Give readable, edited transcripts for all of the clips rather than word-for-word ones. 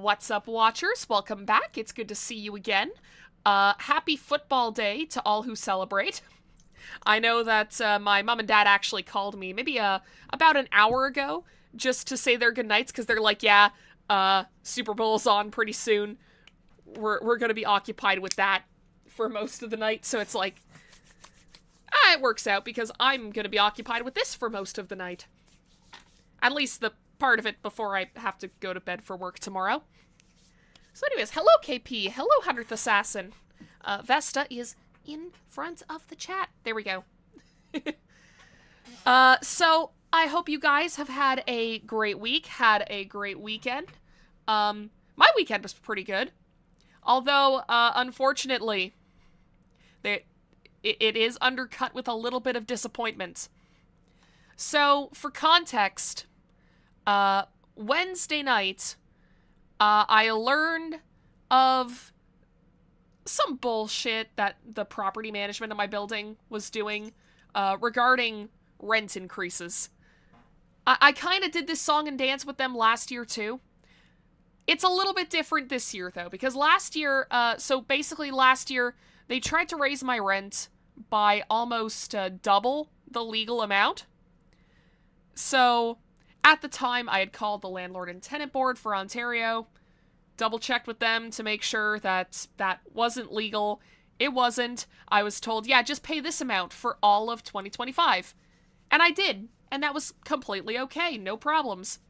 What's up, watchers? Welcome back. It's good to see you again. Happy football day to all who celebrate. I know that my mom and dad actually called me maybe about an hour ago just to say their goodnights because they're like, yeah, Super Bowl's on pretty soon. We're gonna be occupied with that for most of the night, so it's like, it works out because I'm gonna be occupied with this for most of the night. At least the part of it before I have to go to bed for work tomorrow. So anyways, hello KP, hello 100th Assassin. Vesta is in front of the chat. There we go. So I hope you guys have had a great week, had a great weekend. My weekend was pretty good. Although, unfortunately, it is undercut with a little bit of disappointment. So, for context, Wednesday night, I learned of some bullshit that the property management of my building was doing, regarding rent increases. I kind of did this song and dance with them last year, too. It's a little bit different this year, though, because last year, last year, they tried to raise my rent by almost double the legal amount. So, at the time, I had called the Landlord and Tenant Board for Ontario, double-checked with them to make sure that that wasn't legal. It wasn't. I was told, yeah, just pay this amount for all of 2025. And I did, and that was completely okay, no problems.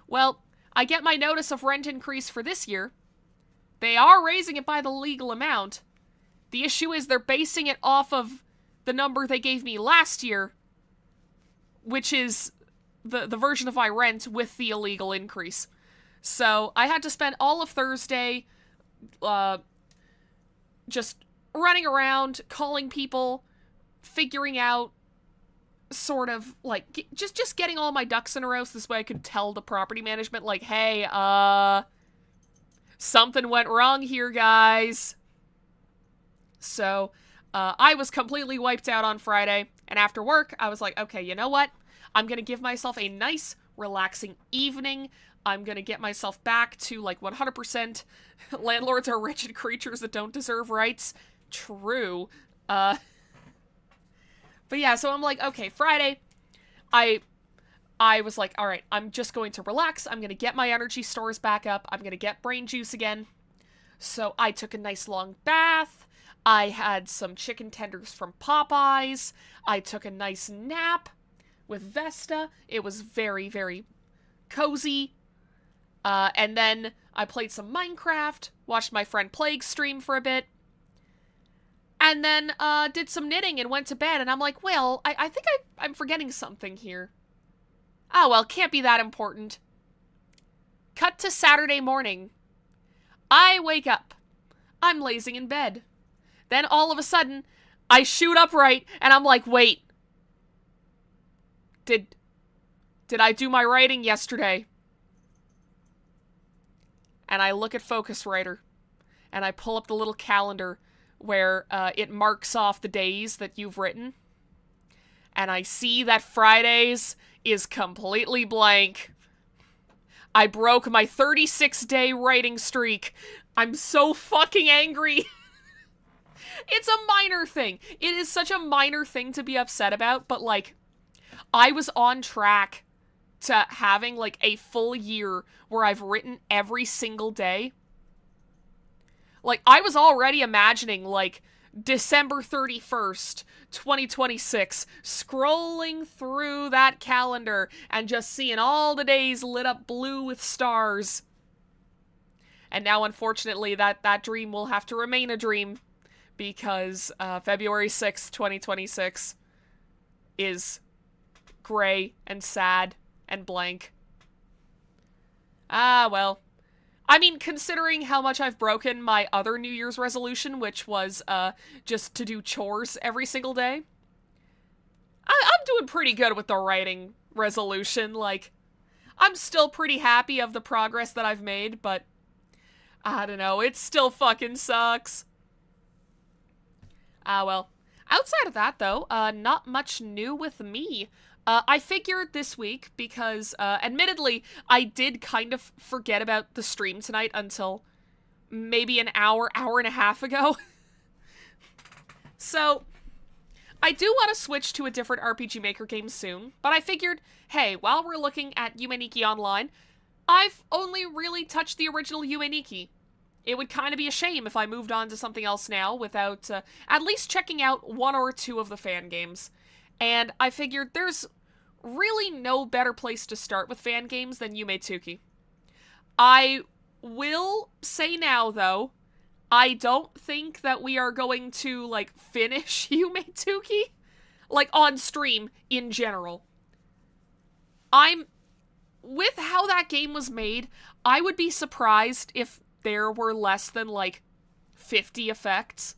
Well, I get my notice of rent increase for this year. They are raising it by the legal amount. The issue is they're basing it off of the number they gave me last year, which is the version of my rent with the illegal increase. So I had to spend all of Thursday just running around, calling people, figuring out sort of, like, just getting all my ducks in a row so this way I could tell the property management, like, hey, something went wrong here, guys. So, I was completely wiped out on Friday, and after work, I was like, okay, you know what? I'm gonna give myself a nice, relaxing evening. I'm gonna get myself back to, like, 100% landlords are wretched creatures that don't deserve rights. True. But yeah, so I'm like, okay, Friday, I was like, alright, I'm just going to relax. I'm gonna get my energy stores back up. I'm gonna get brain juice again. So I took a nice long bath. I had some chicken tenders from Popeyes. I took a nice nap with Vesta. It was very, very cozy. And then I played some Minecraft, watched my friend Plague stream for a bit, and then did some knitting and went to bed. And I'm like, well, I think I'm forgetting something here. Oh, well, can't be that important. Cut to Saturday morning. I wake up. I'm lazing in bed. Then all of a sudden, I shoot upright, and I'm like, wait. Did I do my writing yesterday? And I look at Focuswriter, and I pull up the little calendar where it marks off the days that you've written. And I see that Fridays is completely blank. I broke my 36-day writing streak. I'm so fucking angry. It's a minor thing. It is such a minor thing to be upset about, but, like, I was on track to having, like, a full year where I've written every single day. Like, I was already imagining, like, December 31st, 2026, scrolling through that calendar and just seeing all the days lit up blue with stars. And now, unfortunately, that dream will have to remain a dream because February 6th, 2026 is gray and sad and blank. Ah, well. I mean, considering how much I've broken my other New Year's resolution, which was, just to do chores every single day, I'm doing pretty good with the writing resolution. Like, I'm still pretty happy of the progress that I've made, but I don't know, it still fucking sucks. Ah, well. Outside of that, though, not much new with me. I figured this week because, admittedly, I did kind of forget about the stream tonight until maybe an hour and a half ago. So, I do want to switch to a different RPG Maker game soon, but I figured, hey, while we're looking at Yume Online, I've only really touched the original Yume. It would kind of be a shame if I moved on to something else now without at least checking out one or two of the fan games. And I figured there's really no better place to start with fan games than Yume. I will say now, though, I don't think that we are going to, like, finish Yume, like, on stream in general. With how that game was made, I would be surprised if there were less than, like, 50 effects.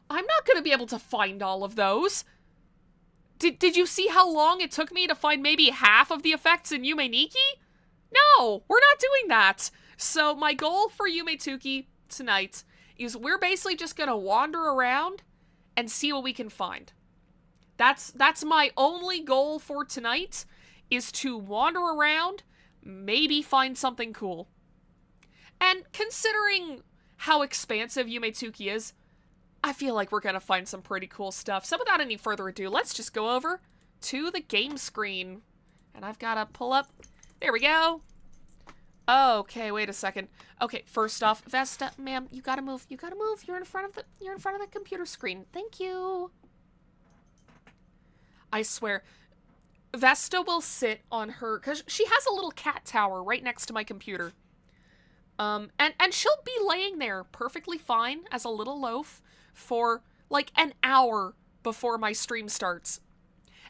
I'm not gonna be able to find all of those. Did you see how long it took me to find maybe half of the effects in Yume? No, we're not doing that. So my goal for Yume tonight is we're basically just gonna wander around and see what we can find. That's my only goal for tonight, is to wander around, maybe find something cool. And considering how expansive Yume is, I feel like we're gonna find some pretty cool stuff. So without any further ado, let's just go over to the game screen. And I've gotta pull up. There we go. Okay, wait a second. Okay, first off, Vesta, ma'am, you gotta move. You gotta move. You're in front of the computer screen. Thank you. I swear, Vesta will sit on her, because she has a little cat tower right next to my computer. And she'll be laying there perfectly fine as a little loaf for like an hour before my stream starts.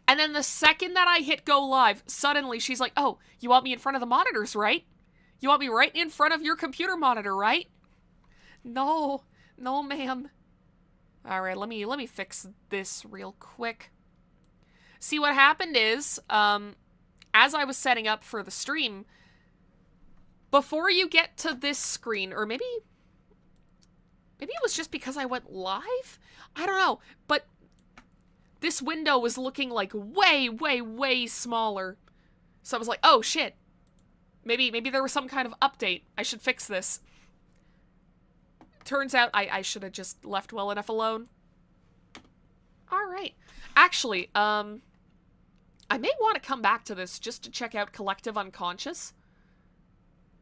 And then the second that I hit go live, suddenly she's like, oh, you want me in front of the monitors, right? You want me right in front of your computer monitor, right? No, ma'am. All right, let me fix this real quick. See, what happened is, as I was setting up for the stream, before you get to this screen, or maybe it was just because I went live? I don't know, but this window was looking like way smaller. So I was like, oh shit. Maybe there was some kind of update. I should fix this. Turns out I should have just left well enough alone. Alright. Actually, I may want to come back to this just to check out Collective Unconscious.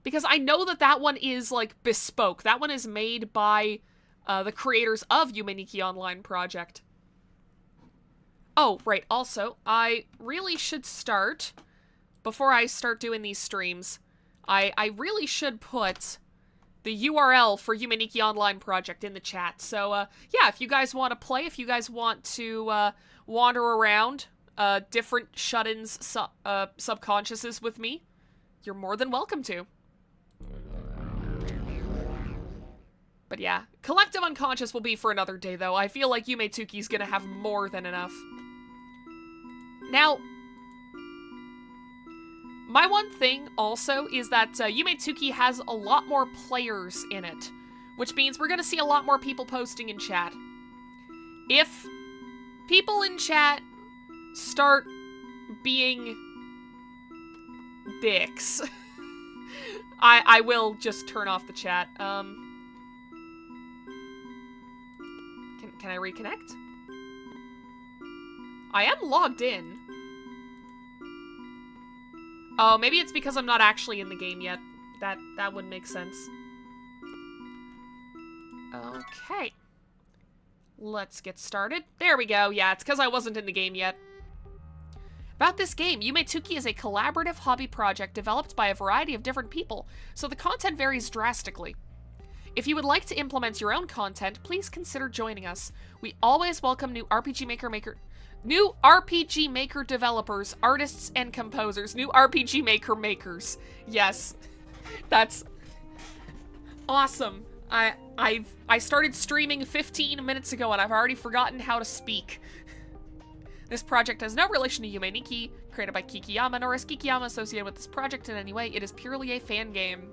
Because I know that one is, like, bespoke. That one is made by the creators of Yume Online project. Oh, right, also, I really should start, before I start doing these streams, I really should put the URL for Yume Online project in the chat. So, yeah, if you guys want to play, if you guys want to wander around different shut-ins, subconsciouses with me, you're more than welcome to. But yeah, Collective Unconscious will be for another day, though. I feel like Yume gonna have more than enough. Now, my one thing also is that Yume has a lot more players in it, which means we're gonna see a lot more people posting in chat. If people in chat start being dicks, I will just turn off the chat. Can I reconnect? I am logged in. Oh, maybe it's because I'm not actually in the game yet. That would make sense. Okay. Let's get started. There we go. Yeah, it's because I wasn't in the game yet. About this game, Yume is a collaborative hobby project developed by a variety of different people, so the content varies drastically. If you would like to implement your own content, please consider joining us. We always welcome new RPG Maker developers, artists, and composers. New RPG Maker makers. Yes. That's awesome. I started streaming 15 minutes ago and I've already forgotten how to speak. This project has no relation to Yume Nikki, created by Kikiyama, nor is Kikiyama associated with this project in any way. It is purely a fan game.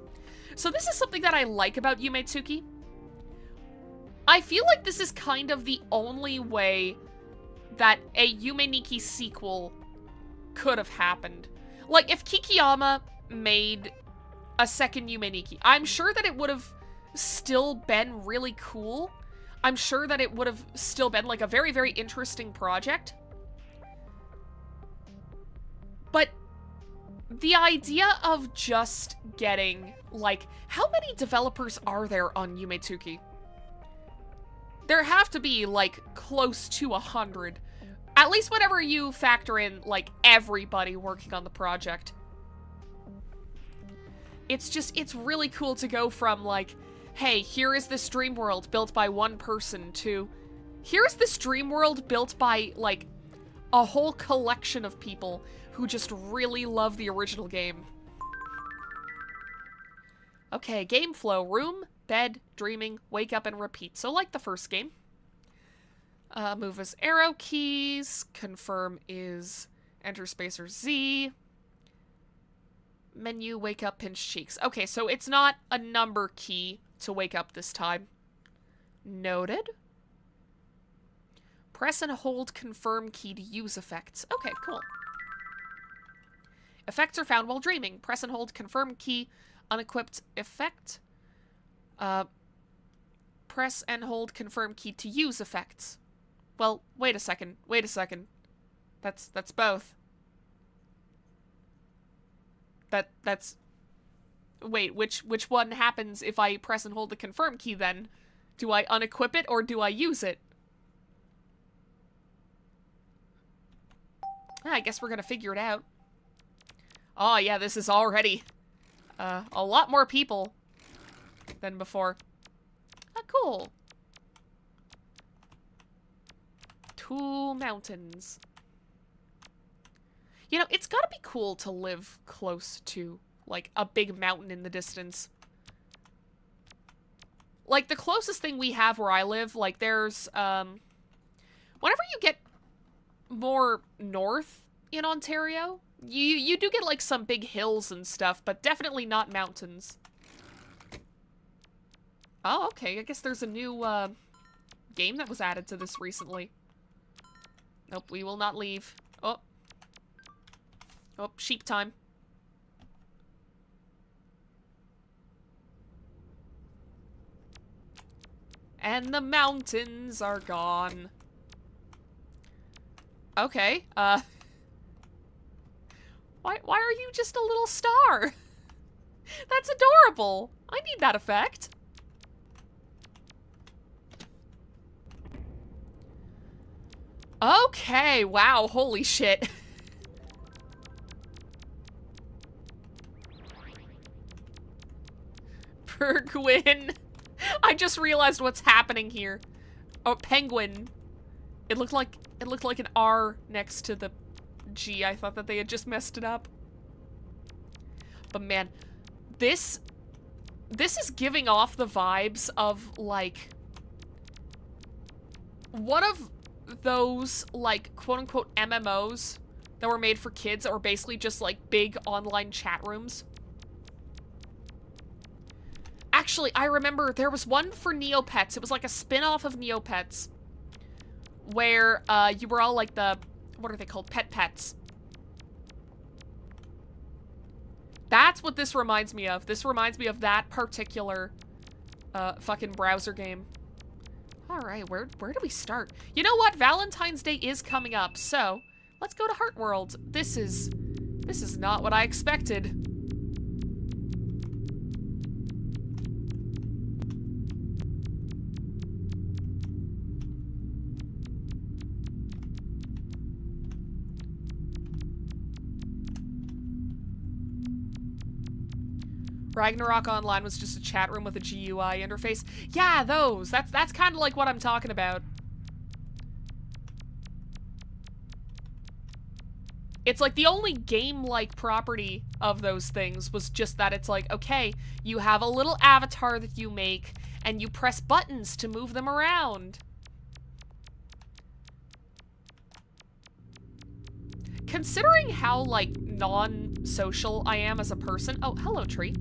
So this is something that I like about Yume. I feel like this is kind of the only way that a Yume Nikki sequel could have happened. Like, if Kikiyama made a second Yume Nikki, I'm sure that it would have still been really cool. I'm sure that it would have still been, like, a very, very interesting project. But the idea of just getting, like, how many developers are there on Yume Tsuki? There have to be, like, close to 100. At least whenever you factor in, like, everybody working on the project. It's just, it's really cool to go from, like, hey, here is this dream world built by one person to, here's this dream world built by, like, a whole collection of people who just really love the original game. Okay, game flow. Room, bed, dreaming, wake up, and repeat. So like the first game. Move as arrow keys. Confirm is enter space or Z. Menu, wake up, pinch cheeks. Okay, so it's not a number key to wake up this time. Noted. Press and hold confirm key to use effects. Okay, cool. Effects are found while dreaming. Press and hold confirm key, unequipped effect. Press and hold confirm key to use effects. Well, wait a second. Wait a second. That's both. That's... Wait, which one happens if I press and hold the confirm key then? Do I unequip it or do I use it? I guess we're gonna figure it out. Oh yeah, this is already a lot more people than before. Ah, cool. 2 mountains. You know, it's gotta be cool to live close to, like, a big mountain in the distance. Like, the closest thing we have where I live, like, there's, whenever you get more north in Ontario, you do get, like, some big hills and stuff, but definitely not mountains. Oh, okay, I guess there's a new, game that was added to this recently. Nope, we will not leave. Oh. Oh, sheep time. And the mountains are gone. Okay, Why are you just a little star? That's adorable. I need that effect. Okay, wow, holy shit. Penguin. I just realized what's happening here. Oh, penguin. It looked like an R next to the G. I thought that they had just messed it up. But man, this is giving off the vibes of, like, one of those, like, quote-unquote MMOs that were made for kids that were basically just, like, big online chat rooms. Actually, I remember there was one for Neopets. It was like a spin-off of Neopets where you were all like the, what are they called? Pets. That's what this reminds me of. This reminds me of that particular fucking browser game. All right, where do we start? You know what? Valentine's Day is coming up, so let's go to Heart World. This is not what I expected. Ragnarok Online was just a chat room with a GUI interface. Yeah, those. That's kind of like what I'm talking about. It's like the only game-like property of those things was just that it's like, okay, you have a little avatar that you make, and you press buttons to move them around. Considering how, like, non-social I am as a person... Oh, hello, tree.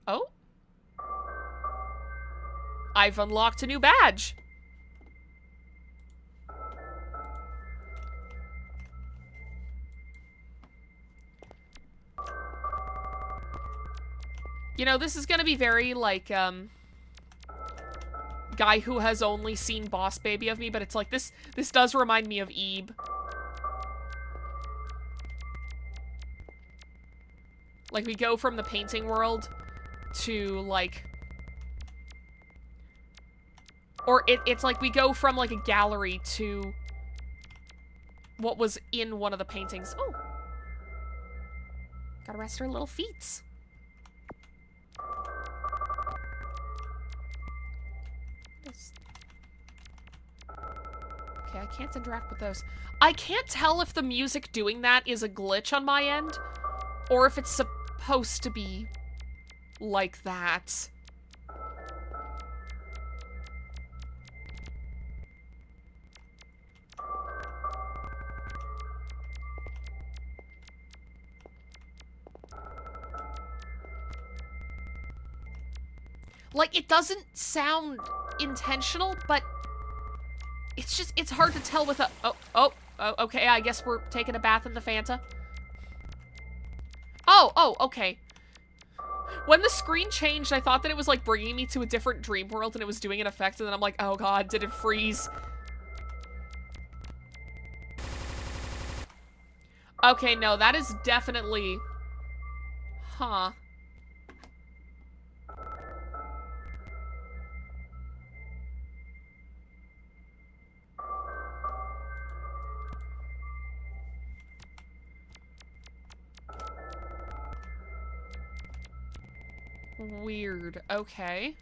Oh? I've unlocked a new badge. You know, this is gonna be very, like, guy who has only seen Boss Baby of me, but it's like, this does remind me of Ebe. Like, we go from the painting world to, like... Or it's like we go from, like, a gallery to what was in one of the paintings. Oh! Gotta rest her little feet. Okay, I can't interact with those. I can't tell if the music doing that is a glitch on my end, or if it's supposed to be like that. Like, it doesn't sound intentional, but it's just, it's hard to tell with a... Oh, okay, I guess we're taking a bath in the Fanta. Oh, okay. When the screen changed, I thought that it was, like, bringing me to a different dream world, and it was doing an effect, and then I'm like, oh god, did it freeze? Okay, no, that is definitely... Huh. Weird. Okay.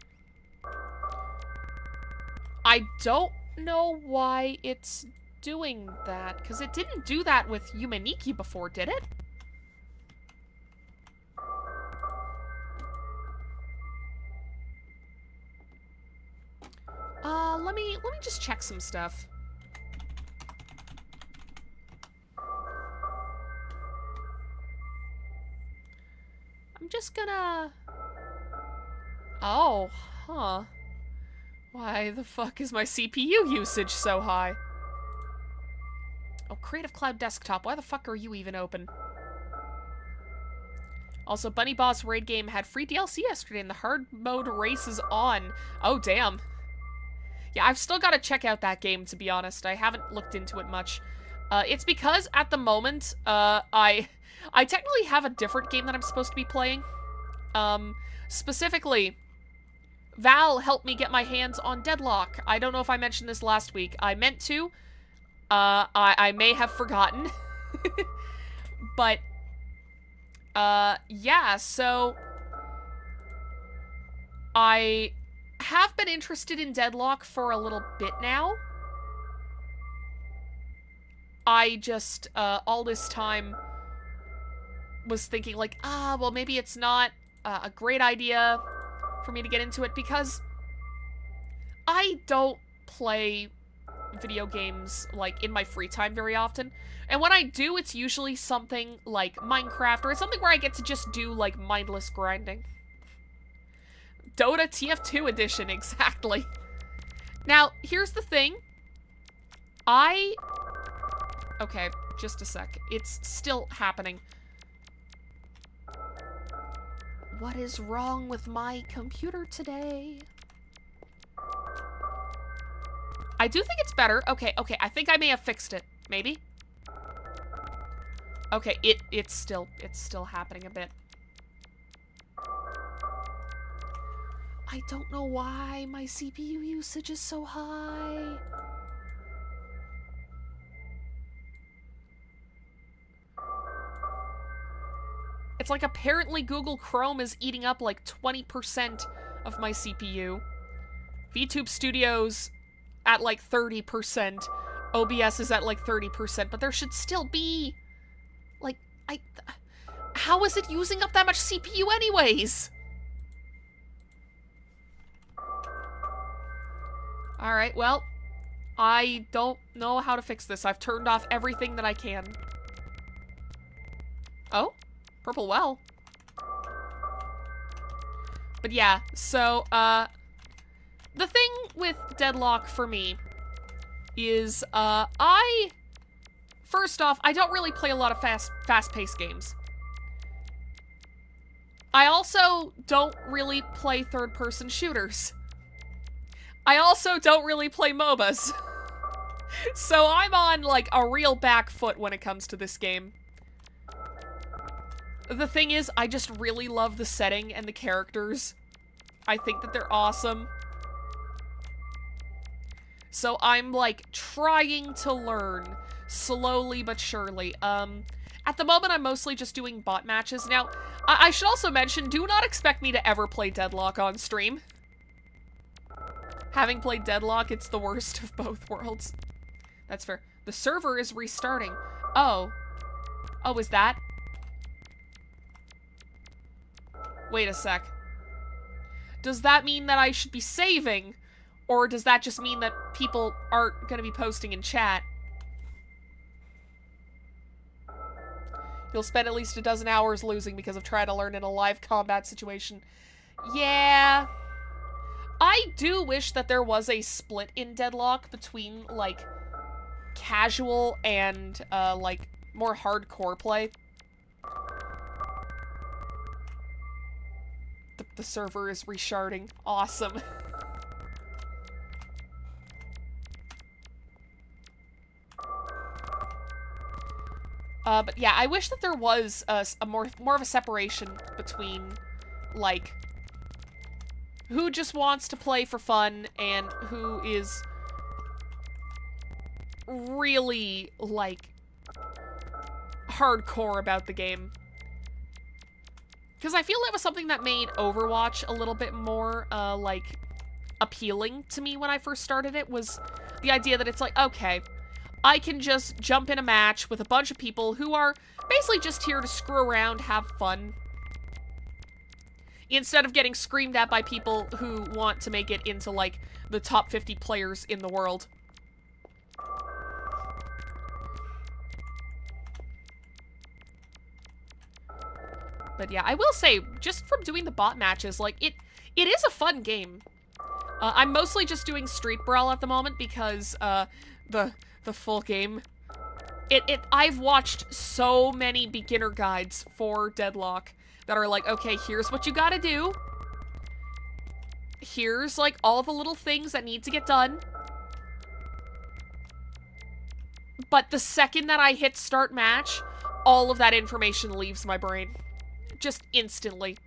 I don't know why it's doing that, because it didn't do that with Yume Nikki before, did it? Let me just check some stuff. I'm just gonna... Oh, huh. Why the fuck is my CPU usage so high? Oh, Creative Cloud Desktop, why the fuck are you even open? Also, Bunny Boss Raid Game had free DLC yesterday and the hard mode race is on. Oh, damn. Yeah, I've still got to check out that game, to be honest. I haven't looked into it much. It's because, at the moment, I technically have a different game that I'm supposed to be playing. Specifically... Val helped me get my hands on Deadlock. I don't know if I mentioned this last week. I meant to. I may have forgotten. But, yeah, so... I have been interested in Deadlock for a little bit now. I just, all this time was thinking, like, well, maybe it's not a great idea for me to get into it, because I don't play video games, like, in my free time very often. And when I do, it's usually something like Minecraft, or it's something where I get to just do, like, mindless grinding. Dota TF2 edition, exactly. Now, here's the thing. Okay, just a sec. It's still happening. What is wrong with my computer today? I do think it's better. Okay, I think I may have fixed it. Maybe? Okay, it's still happening a bit. I don't know why my CPU usage is so high. It's like apparently Google Chrome is eating up like 20% of my CPU. VTube Studio's at like 30%. OBS is at like 30%, but there should still be... Like, how is it using up that much CPU anyways? Alright, well, I don't know how to fix this. I've turned off everything that I can. Oh? Purple well. But yeah, so, the thing with Deadlock for me is, first off, I don't really play a lot of fast-paced games. I also don't really play third-person shooters. I also don't really play MOBAs. So I'm on, like, a real back foot when it comes to this game. The thing is, I just really love the setting and the characters. I think that they're awesome. So I'm, like, trying to learn slowly but surely. At the moment, I'm mostly just doing bot matches. Now, I should also mention, do not expect me to ever play Deadlock on stream. Having played Deadlock, it's the worst of both worlds. That's fair. The server is restarting. Oh. Oh, is that? Wait a sec. Does that mean that I should be saving? Or does that just mean that people aren't gonna be posting in chat? You'll spend at least a dozen hours losing because of trying to learn in a live combat situation. Yeah. I do wish that there was a split in Deadlock between, like, casual and, like, more hardcore play. The server is resharding. Awesome. But yeah, I wish that there was a more of a separation between, like, who just wants to play for fun and who is really, like, hardcore about the game. Because I feel that was something that made Overwatch a little bit more, like, appealing to me when I first started it, was the idea that it's like, okay, I can just jump in a match with a bunch of people who are basically just here to screw around, have fun, instead of getting screamed at by people who want to make it into, like, the top 50 players in the world. But yeah, I will say, just from doing the bot matches, like, it is a fun game. I'm mostly just doing Street Brawl at the moment because, the full game. I've watched so many beginner guides for Deadlock that are like, okay, here's what you gotta do. Here's, like, all the little things that need to get done. But the second that I hit start match, all of that information leaves my brain. Just instantly.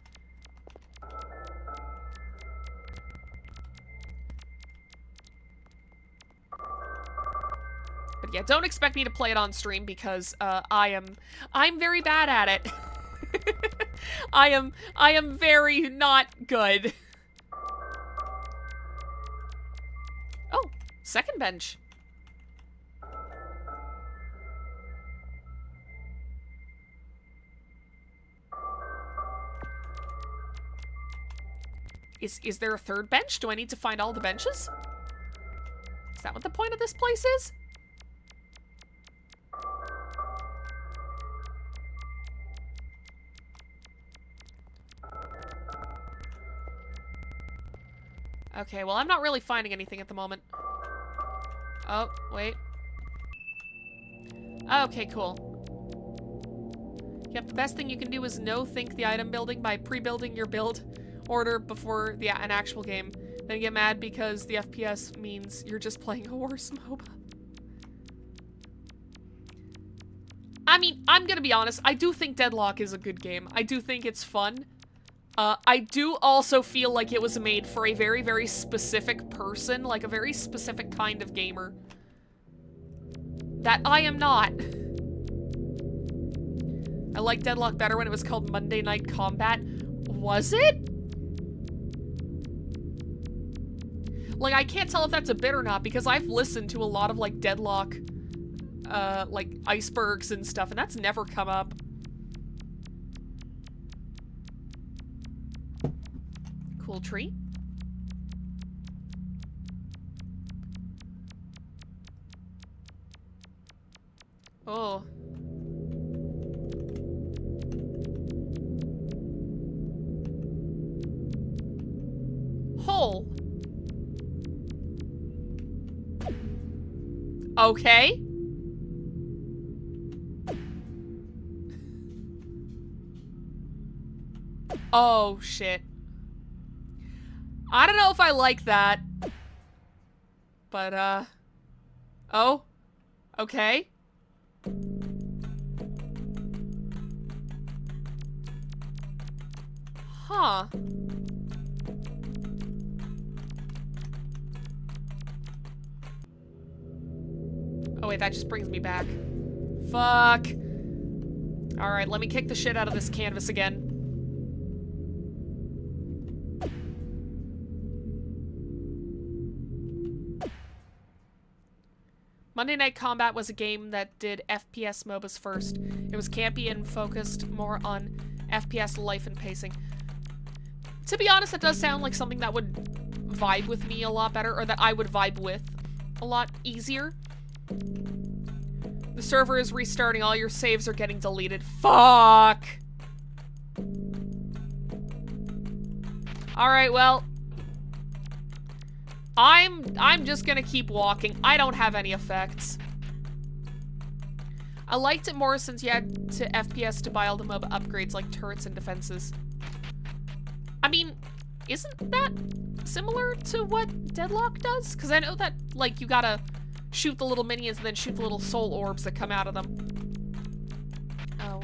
But yeah, don't expect me to play it on stream because I'm very bad at it. I am very not good. Oh, second bench. Is there a third bench? Do I need to find all the benches? Is that what the point of this place is? Okay, well, I'm not really finding anything at the moment. Oh, wait. Okay, cool. Yep, the best thing you can do is no-think the item building by pre-building your build order before an actual game. Then get mad because the FPS means you're just playing a worse MOBA. I mean, I'm gonna be honest, I do think Deadlock is a good game. I do think it's fun. I do also feel like it was made for a very, very specific person, like a very specific kind of gamer. That I am not. I like Deadlock better when it was called Monday Night Combat. Was it? Like, I can't tell if that's a bit or not, because I've listened to a lot of, like, Deadlock, like, icebergs and stuff, and that's never come up. Cool tree. Oh. Hole. Okay. Oh, shit. I don't know if I like that. But, oh. Okay. Huh. Oh wait, that just brings me back. Fuck. Alright, let me kick the shit out of this canvas again. Monday Night Combat was a game that did FPS MOBAs first. It was campy and focused more on FPS life and pacing. To be honest, that does sound like something that would vibe with me a lot better, or that I would vibe with a lot easier. The server is restarting, all your saves are getting deleted. Fuck! Alright, well, I'm just gonna keep walking. I don't have any effects. I liked it more since you had to FPS to buy all the MOBA upgrades like turrets and defenses. I mean, isn't that similar to what Deadlock does? Because I know that, like, you gotta shoot the little minions and then shoot the little soul orbs that come out of them. Oh,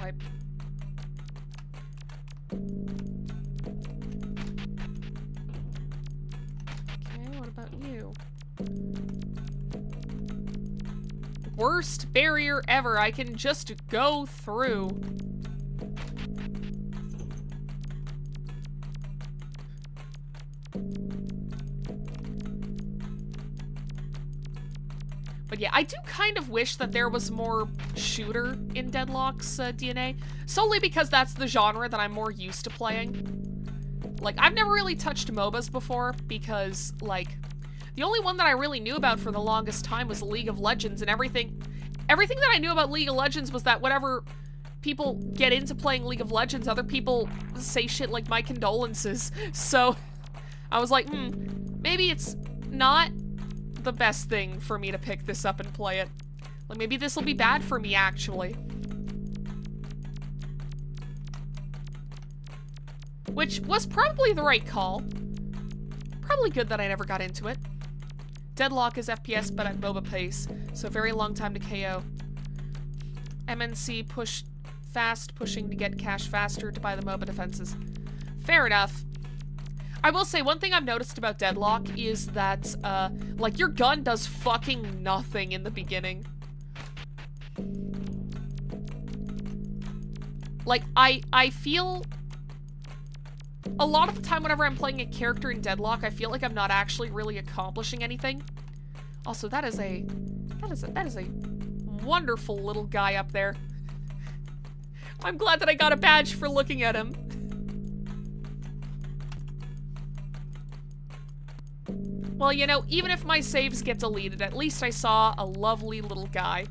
Okay, what about you? Worst barrier ever. I can just go through. But yeah, I do kind of wish that there was more shooter in Deadlock's DNA, solely because that's the genre that I'm more used to playing. Like, I've never really touched MOBAs before because, like, the only one that I really knew about for the longest time was League of Legends, and everything that I knew about League of Legends was that whenever people get into playing League of Legends, other people say shit like my condolences. So I was like, maybe it's not the best thing for me to pick this up and play it. Like, maybe this will be bad for me, actually. Which was probably the right call. Probably good that I never got into it. Deadlock is FPS, but at MOBA pace, so very long time to KO. MNC push fast, pushing to get cash faster to buy the MOBA defenses. Fair enough. I will say, one thing I've noticed about Deadlock is that, like, your gun does fucking nothing in the beginning. Like, I feel... a lot of the time whenever I'm playing a character in Deadlock, I feel like I'm not actually really accomplishing anything. Also, that is a wonderful little guy up there. I'm glad that I got a badge for looking at him. Well, you know, even if my saves get deleted, at least I saw a lovely little guy.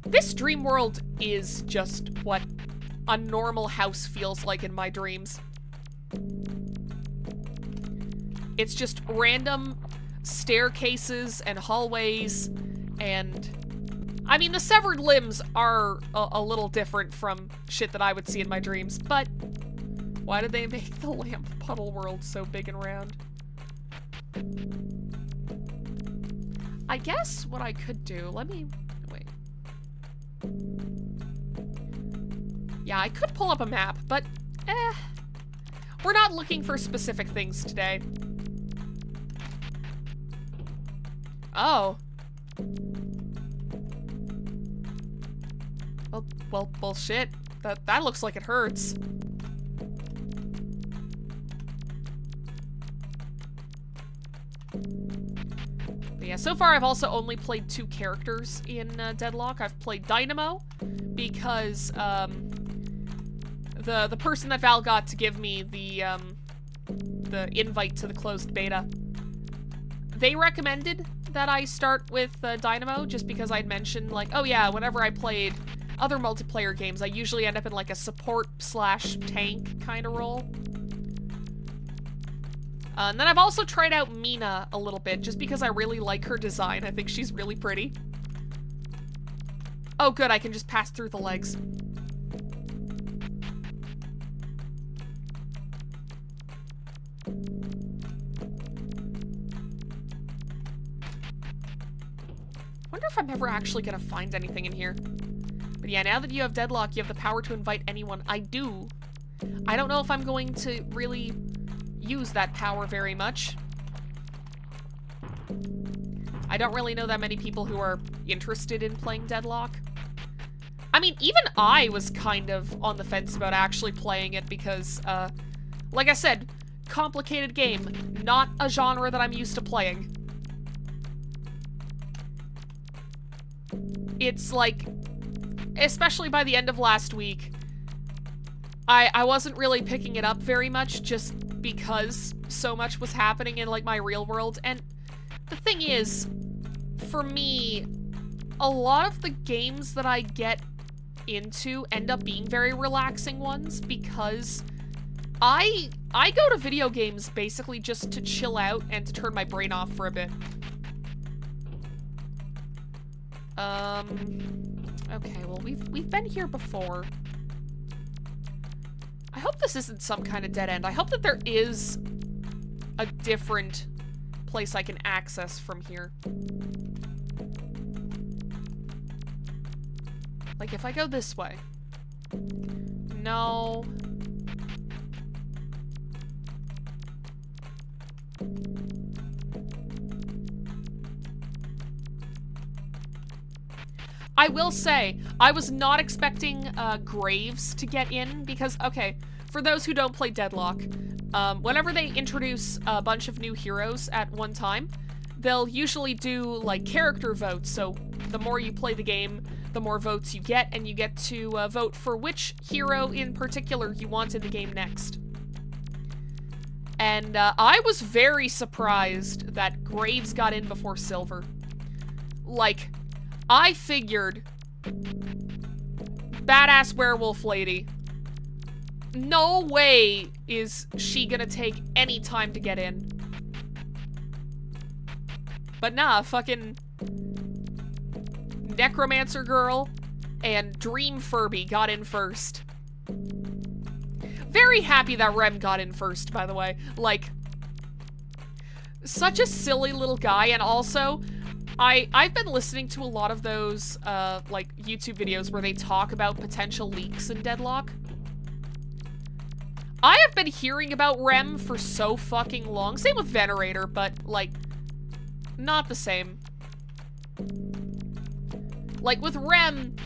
This dream world is just what a normal house feels like in my dreams. It's just random staircases and hallways, and... I mean, the severed limbs are a little different from shit that I would see in my dreams, but why did they make the lamp puddle world so big and round? I guess what I could do, let me... wait. Yeah, I could pull up a map, but we're not looking for specific things today. Oh. Well, shit. That looks like it hurts. But yeah, so far I've also only played 2 characters in Deadlock. I've played Dynamo because the person that Val got to give me the invite to the closed beta, they recommended that I start with Dynamo just because I'd mentioned, like, oh yeah, whenever I played other multiplayer games, I usually end up in like a support/tank kind of role. And then I've also tried out Mina a little bit, just because I really like her design. I think she's really pretty. Oh, good, I can just pass through the legs. Wonder if I'm ever actually gonna find anything in here. But yeah, now that you have deadlock, you have the power to invite anyone. I do. I don't know if I'm going to really use that power very much. I don't really know that many people who are interested in playing deadlock. I mean, even I was kind of on the fence about actually playing it because, like I said, complicated game, not a genre that I'm used to playing. It's like, especially by the end of last week, I wasn't really picking it up very much just because so much was happening in, like, my real world. And the thing is, for me, a lot of the games that I get into end up being very relaxing ones because I go to video games basically just to chill out and to turn my brain off for a bit. Okay, well, we've been here before. I hope this isn't some kind of dead end. I hope that there is a different place I can access from here. Like, if I go this way. No. I will say, I was not expecting Graves to get in because, okay, for those who don't play Deadlock, whenever they introduce a bunch of new heroes at one time, they'll usually do, like, character votes. So the more you play the game, the more votes you get, and you get to vote for which hero in particular you want in the game next. And I was very surprised that Graves got in before Silver. Like, I figured badass werewolf lady, no way is she gonna take any time to get in. But nah, fucking Necromancer Girl and Dream Furby got in first. Very happy that Rem got in first, by the way. Like, such a silly little guy, and also, I've been listening to a lot of those, like, YouTube videos where they talk about potential leaks in Deadlock. I have been hearing about Rem for so fucking long. Same with Venerator, but, like, not the same. Like, with Rem,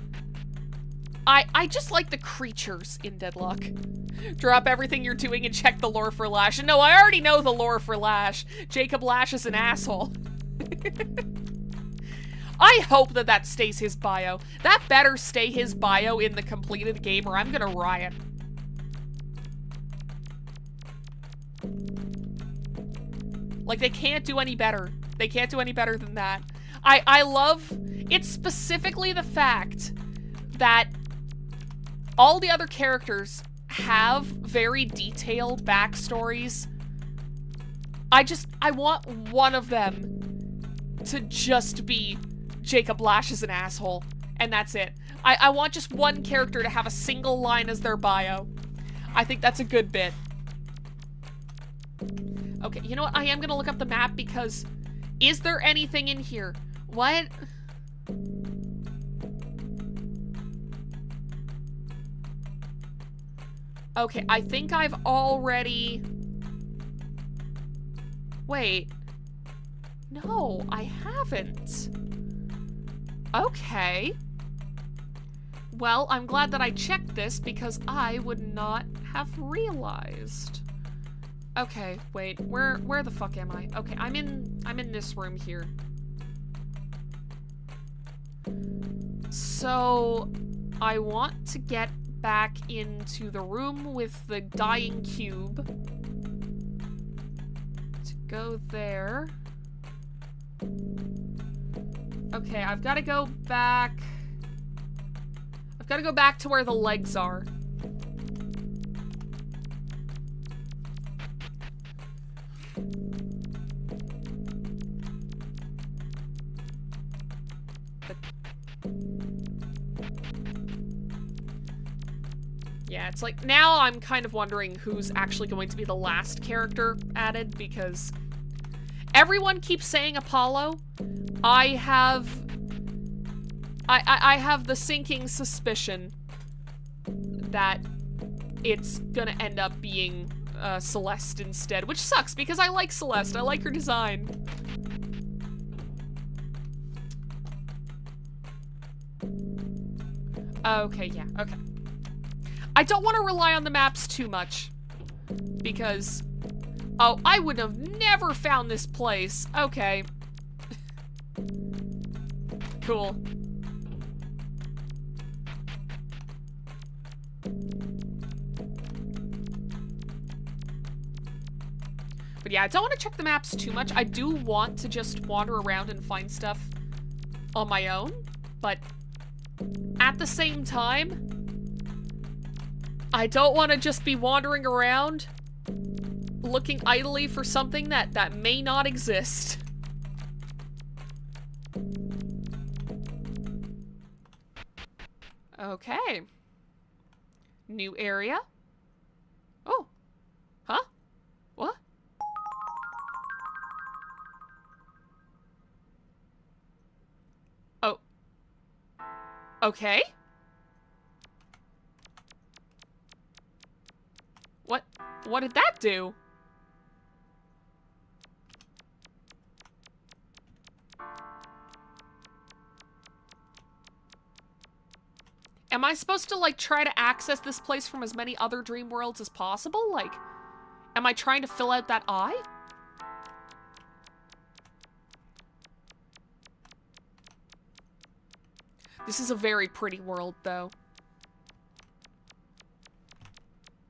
I just like the creatures in Deadlock. Drop everything you're doing and check the lore for Lash. And no, I already know the lore for Lash. Jacob Lash is an asshole. I hope that that stays his bio. That better stay his bio in the completed game or I'm gonna riot. Like, they can't do any better. They can't do any better than that. I love... It's specifically the fact that all the other characters have very detailed backstories. I want one of them to just be Jacob Lash is an asshole, and that's it. I want just one character to have a single line as their bio. I think that's a good bit. Okay, you know what? I am gonna look up the map because is there anything in here? What? Okay, I think I've already... Wait. No, I haven't. Okay. Well, I'm glad that I checked this because I would not have realized. Okay, wait, where the fuck am I? Okay, I'm in this room here. So, I want to get back into the room with the dying cube. To go there. Okay, I've got to go back. I've got to go back to where the legs are. Yeah, it's like, now I'm kind of wondering who's actually going to be the last character added, because everyone keeps saying Apollo. I have the sinking suspicion that it's gonna end up being Celeste instead, which sucks because I like Celeste. I like her design. Okay, yeah, okay. I don't want to rely on the maps too much because, oh, I would have never found this place. Okay. Cool. But yeah, I don't want to check the maps too much. I do want to just wander around and find stuff on my own, but at the same time, I don't want to just be wandering around looking idly for something that may not exist. Okay. New area. Oh. Huh? What? Oh. Okay. What did that do? Am I supposed to, like, try to access this place from as many other dream worlds as possible? Like, am I trying to fill out that eye? This is a very pretty world, though.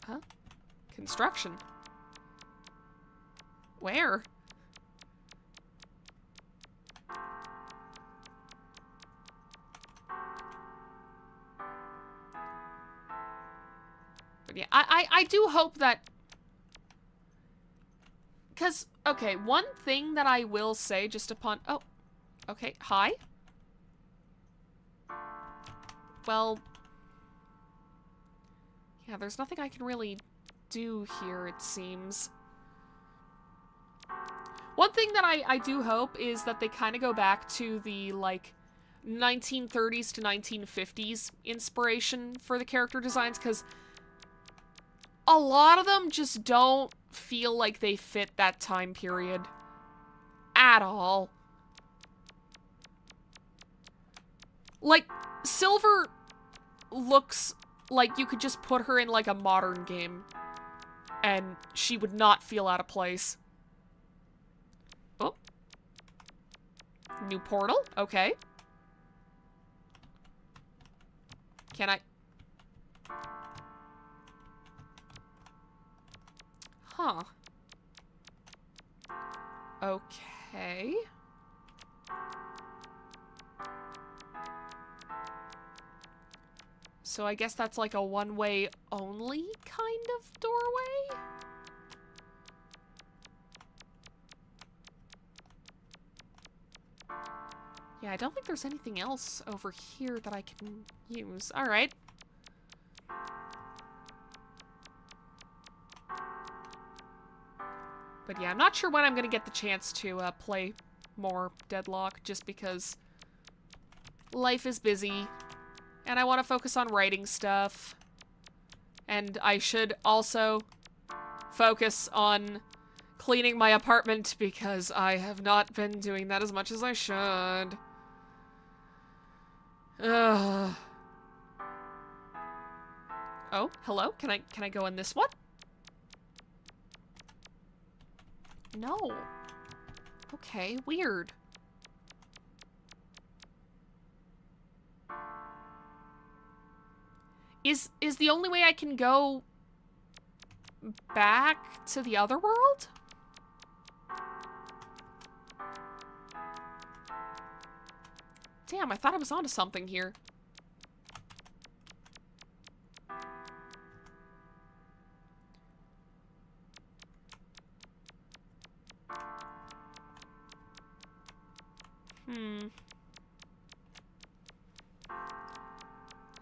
Huh? Construction. Where? But yeah, I do hope that... Because, okay, one thing that I will say just upon... Oh, okay, hi? Well... Yeah, there's nothing I can really do here, it seems. One thing that I do hope is that they kind of go back to the, like, 1930s to 1950s inspiration for the character designs, because a lot of them just don't feel like they fit that time period at all. Like, Silver looks like you could just put her in, like, a modern game, and she would not feel out of place. Oh. New portal? Okay. Can I... Huh. Okay. So I guess that's like a one-way only kind of doorway? Yeah, I don't think there's anything else over here that I can use. Alright. But yeah, I'm not sure when I'm gonna get the chance to play more Deadlock, just because life is busy, and I want to focus on writing stuff. And I should also focus on cleaning my apartment, because I have not been doing that as much as I should. Ugh. Oh, hello? Can I go in this one? No. Okay, weird. Is the only way I can go back to the other world? Damn, I thought I was onto something here.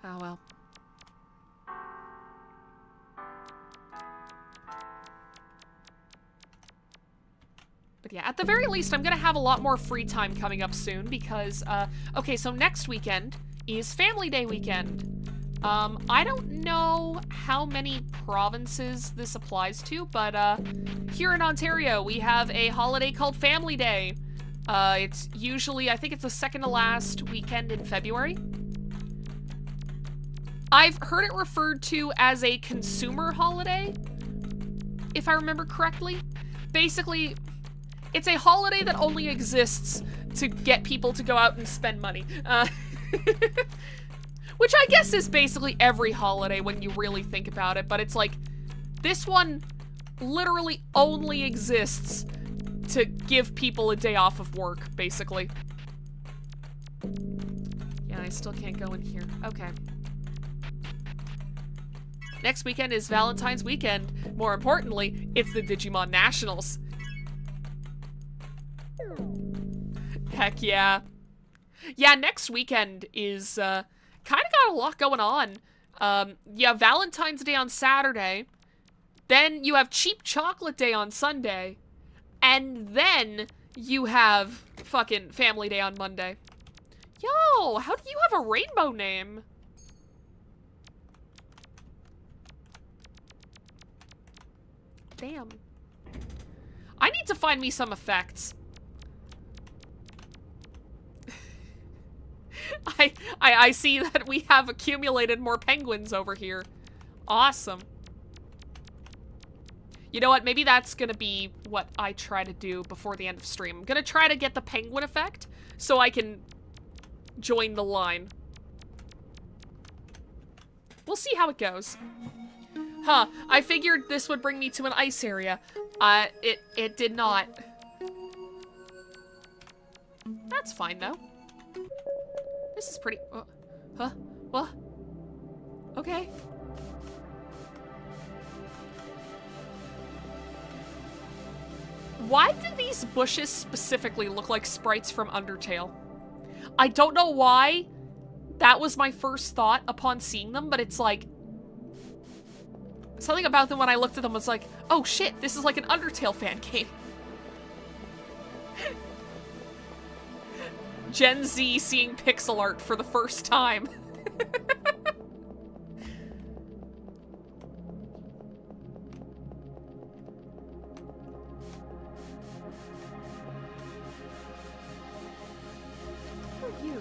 Oh well. yeah, at the very least, I'm gonna have a lot more free time coming up soon because, okay, so next weekend is Family Day weekend. I don't know how many provinces this applies to, but, here in Ontario, we have a holiday called Family Day. It's usually, I think it's the second to last weekend in February. I've heard it referred to as a consumer holiday, if I remember correctly. Basically, it's a holiday that only exists to get people to go out and spend money. Which I guess is basically every holiday when you really think about it, but it's like, this one literally only exists to give people a day off of work, basically. Yeah, I still can't go in here. Okay. Next weekend is Valentine's weekend. More importantly, it's the Digimon Nationals. Heck yeah. Yeah, next weekend is, kind of got a lot going on. You have Valentine's Day on Saturday, then you have Cheap Chocolate Day on Sunday, and then you have fucking Family Day on Monday. Yo, how do you have a rainbow name? Damn. I need to find me some effects. I see that we have accumulated more penguins over here. Awesome. You know what? Maybe that's gonna be what I try to do before the end of stream. I'm gonna try to get the penguin effect so I can join the line. We'll see how it goes. Huh, I figured this would bring me to an ice area. It did not. That's fine, though. This is pretty... huh? What? Okay. Why do these bushes specifically look like sprites from Undertale? I don't know why that was my first thought upon seeing them, but it's like... something about them when I looked at them was like, oh shit, this is like an Undertale fan game. Gen Z seeing pixel art for the first time. Who are you?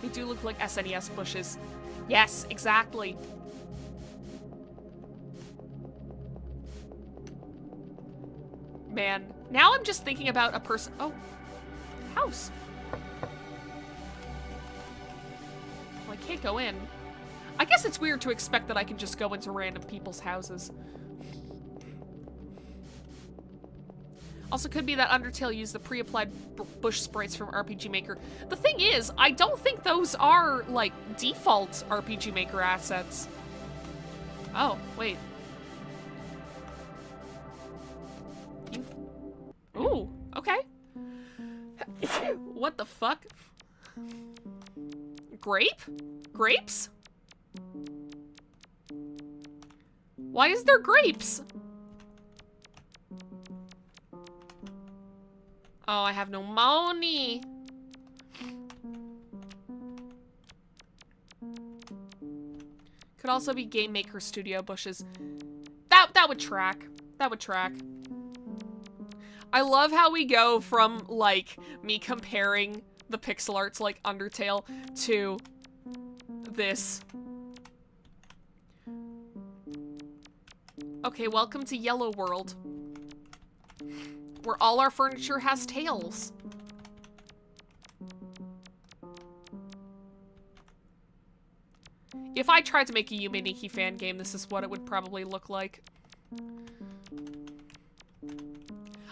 They do look like SNES bushes. Yes, exactly. Man, now I'm just thinking about a person. Oh, house. Well, I can't go in. I guess it's weird to expect that I can just go into random people's houses. Also, could be that Undertale used the pre-applied bush sprites from RPG Maker. The thing is, I don't think those are, like, default RPG Maker assets. Oh, wait. Ooh, okay. What the fuck? Grape? Grapes? Why is there grapes? Oh, I have no money. Could also be Game Maker Studio bushes. That would track. That would track. I love how we go from, like, me comparing the pixel arts like Undertale to this. Okay, welcome to Yellow World, where all our furniture has tails. If I tried to make a Yume Nikki fan game, this is what it would probably look like.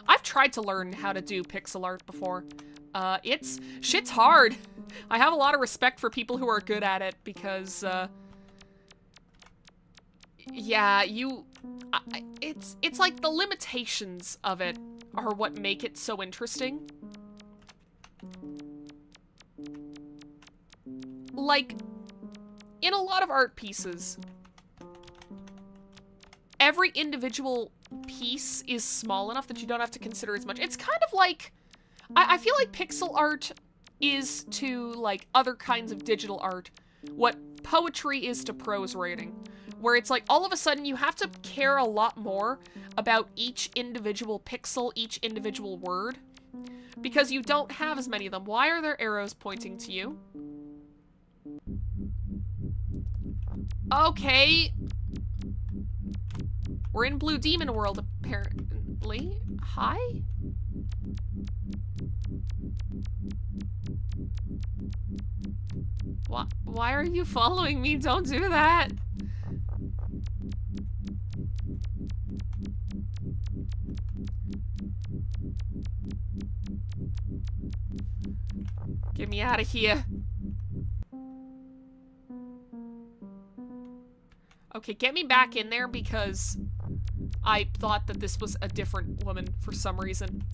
I've tried to learn how to do pixel art before. Shit's hard. I have a lot of respect for people who are good at it because, yeah, it's like the limitations of it are what make it so interesting. Like, in a lot of art pieces, every individual piece is small enough that you don't have to consider as much. It's kind of like, I feel like pixel art is to, like, other kinds of digital art what poetry is to prose writing. Where it's like, all of a sudden, you have to care a lot more about each individual pixel, each individual word, because you don't have as many of them. Why are there arrows pointing to you? Okay. We're in Blue Demon World, apparently. Hi? Why are you following me? Don't do that. Get me out of here. Okay, get me back in there because I thought that this was a different woman for some reason.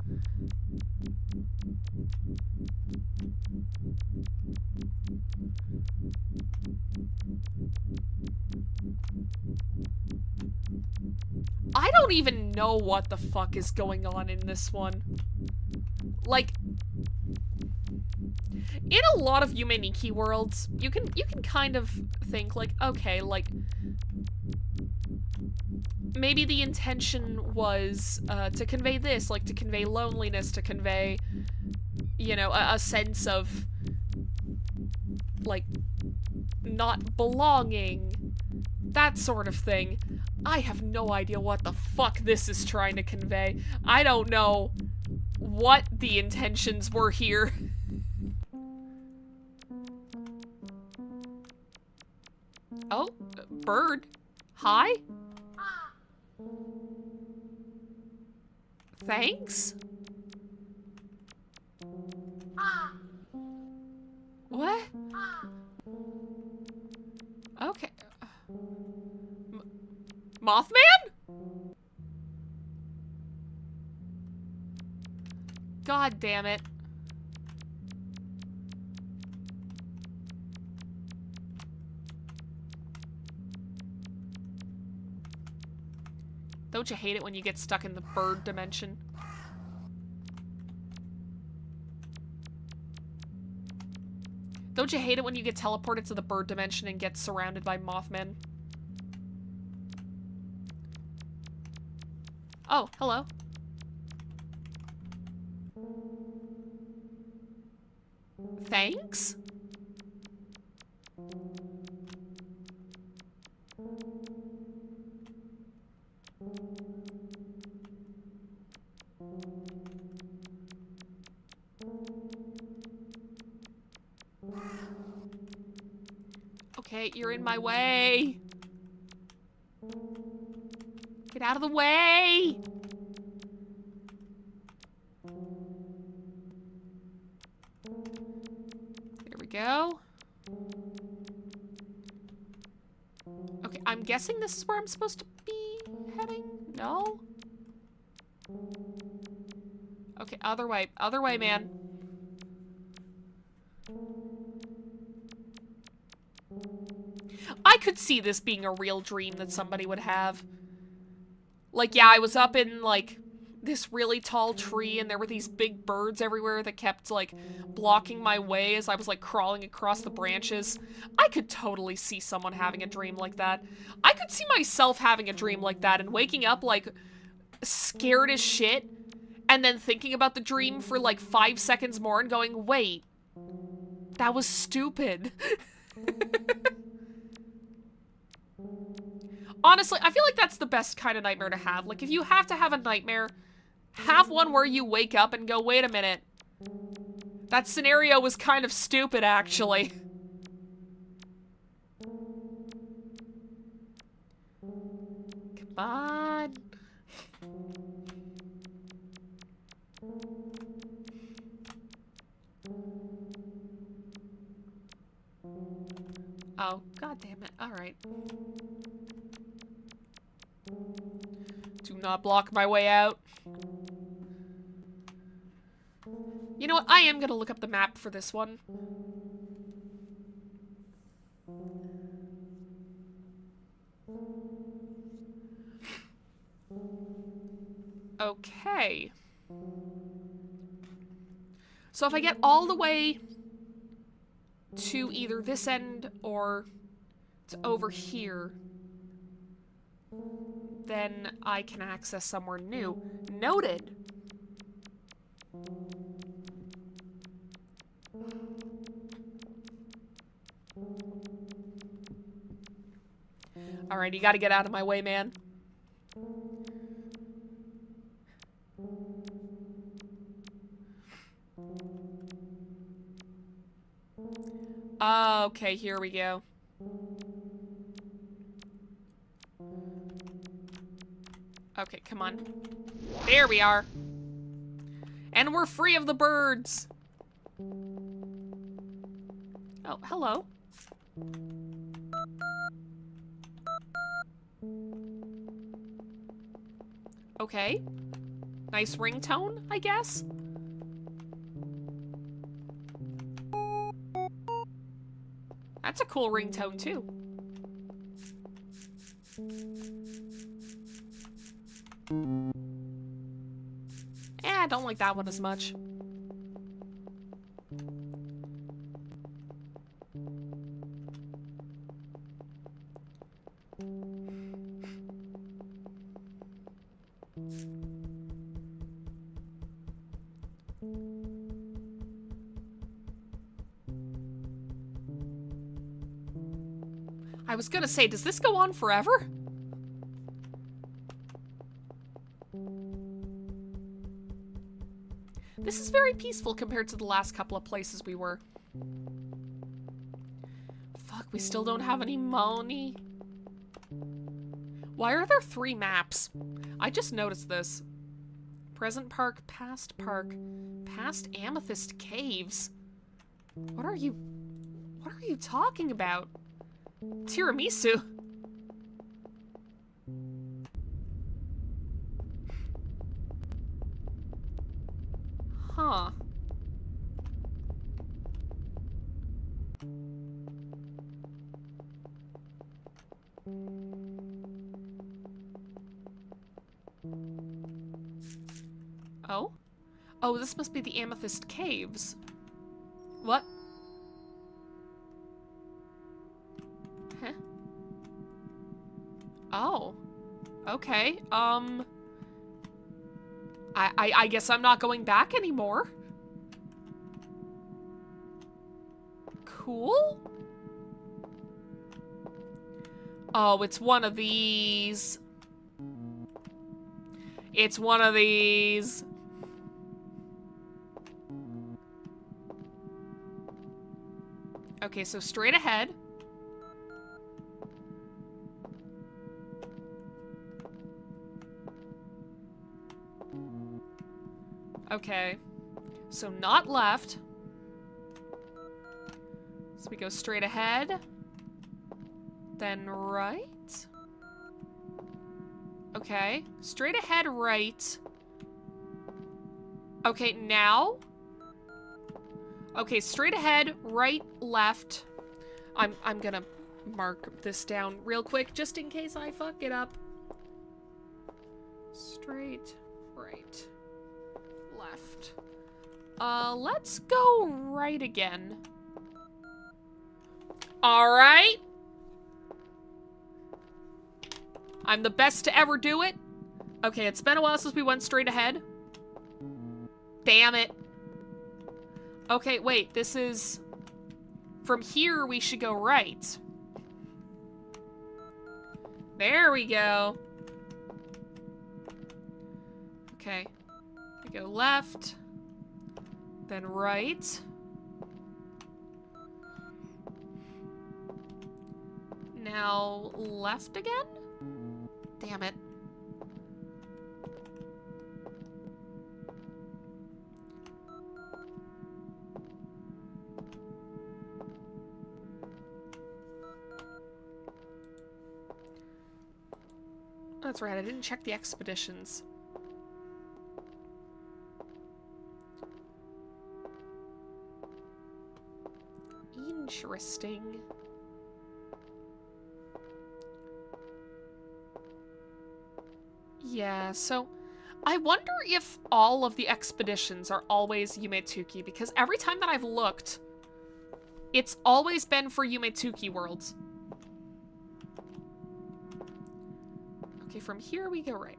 I don't even know what the fuck is going on in this one. Like, in a lot of Yume Nikki worlds, you can kind of think like, okay, like, maybe the intention was to convey this, like to convey loneliness, to convey, you know, a sense of, like, not belonging, that sort of thing. I have no idea what the fuck this is trying to convey. I don't know what the intentions were here. Oh, bird. Hi? Thanks? What? Okay. Mothman? God damn it. Don't you hate it when you get stuck in the bird dimension? Don't you hate it when you get teleported to the bird dimension and get surrounded by Mothmen? Oh, hello. Thanks? Okay, you're in my way. Get out of the way. There we go. Okay, I'm guessing this is where I'm supposed to be heading? No? Okay, other way, man. I could see this being a real dream that somebody would have. Like, yeah, I was up in, like, this really tall tree, and there were these big birds everywhere that kept, like, blocking my way as I was, like, crawling across the branches. I could totally see someone having a dream like that. I could see myself having a dream like that and waking up, like, scared as shit, and then thinking about the dream for, like, 5 seconds more and going, wait, that was stupid. Honestly, I feel like that's the best kind of nightmare to have. Like, if you have to have a nightmare, have one where you wake up and go, wait a minute. That scenario was kind of stupid, actually. Come on. Oh, god damn it. Alright. Do not block my way out. You know what? I am gonna look up the map for this one. Okay. So if I get all the way to either this end or to over here, then I can access somewhere new. Noted. Alright, you gotta get out of my way, man. Okay, here we go. Okay, come on. There we are. And we're free of the birds. Oh, hello. Okay. Nice ringtone, I guess. That's a cool ringtone, too. I don't like that one as much. I was gonna say, does this go on forever? This is very peaceful compared to the last couple of places we were. Fuck, we still don't have any money. Why are there 3 maps? I just noticed this. Present park, past Amethyst Caves. What are you talking about? Tiramisu. Huh. Oh? Oh, this must be the Amethyst Caves. What? Huh? Oh. Okay, I guess I'm not going back anymore. Cool? Oh, it's one of these. It's one of these. Okay, so straight ahead. Okay, so not left. So we go straight ahead. Then right. Okay, straight ahead, right. Okay, now. Okay, straight ahead, right, left. I'm gonna mark this down real quick just in case I fuck it up. Straight, right, left. Let's go right again. All right. I'm the best to ever do it. Okay, it's been a while since we went straight ahead. Damn it. Okay, wait, this is... From here, we should go right. There we go. Okay. We go left. Then right. Now left again? Damn it. That's right, I didn't check the expeditions. Interesting. Yeah, so I wonder if all of the expeditions are always Yume-Tuki, because every time that I've looked, it's always been for Yume-Tuki worlds. Okay, from here we go right.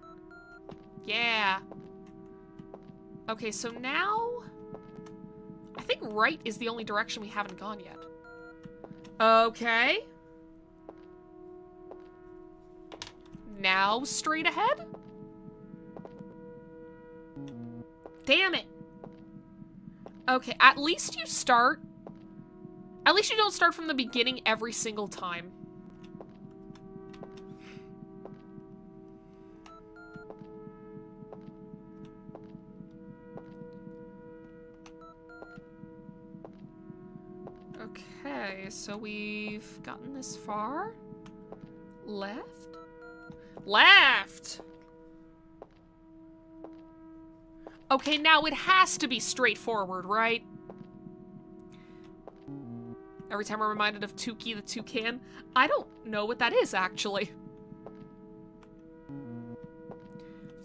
Yeah. Okay, so now... I think right is the only direction we haven't gone yet. Okay. Now straight ahead? Damn it. Okay, at least you start... At least you don't start from the beginning every single time. Okay, so we've gotten this far. Left? Left! Okay, now it has to be straightforward, right? Every time I'm reminded of Tuki the toucan. I don't know what that is, actually.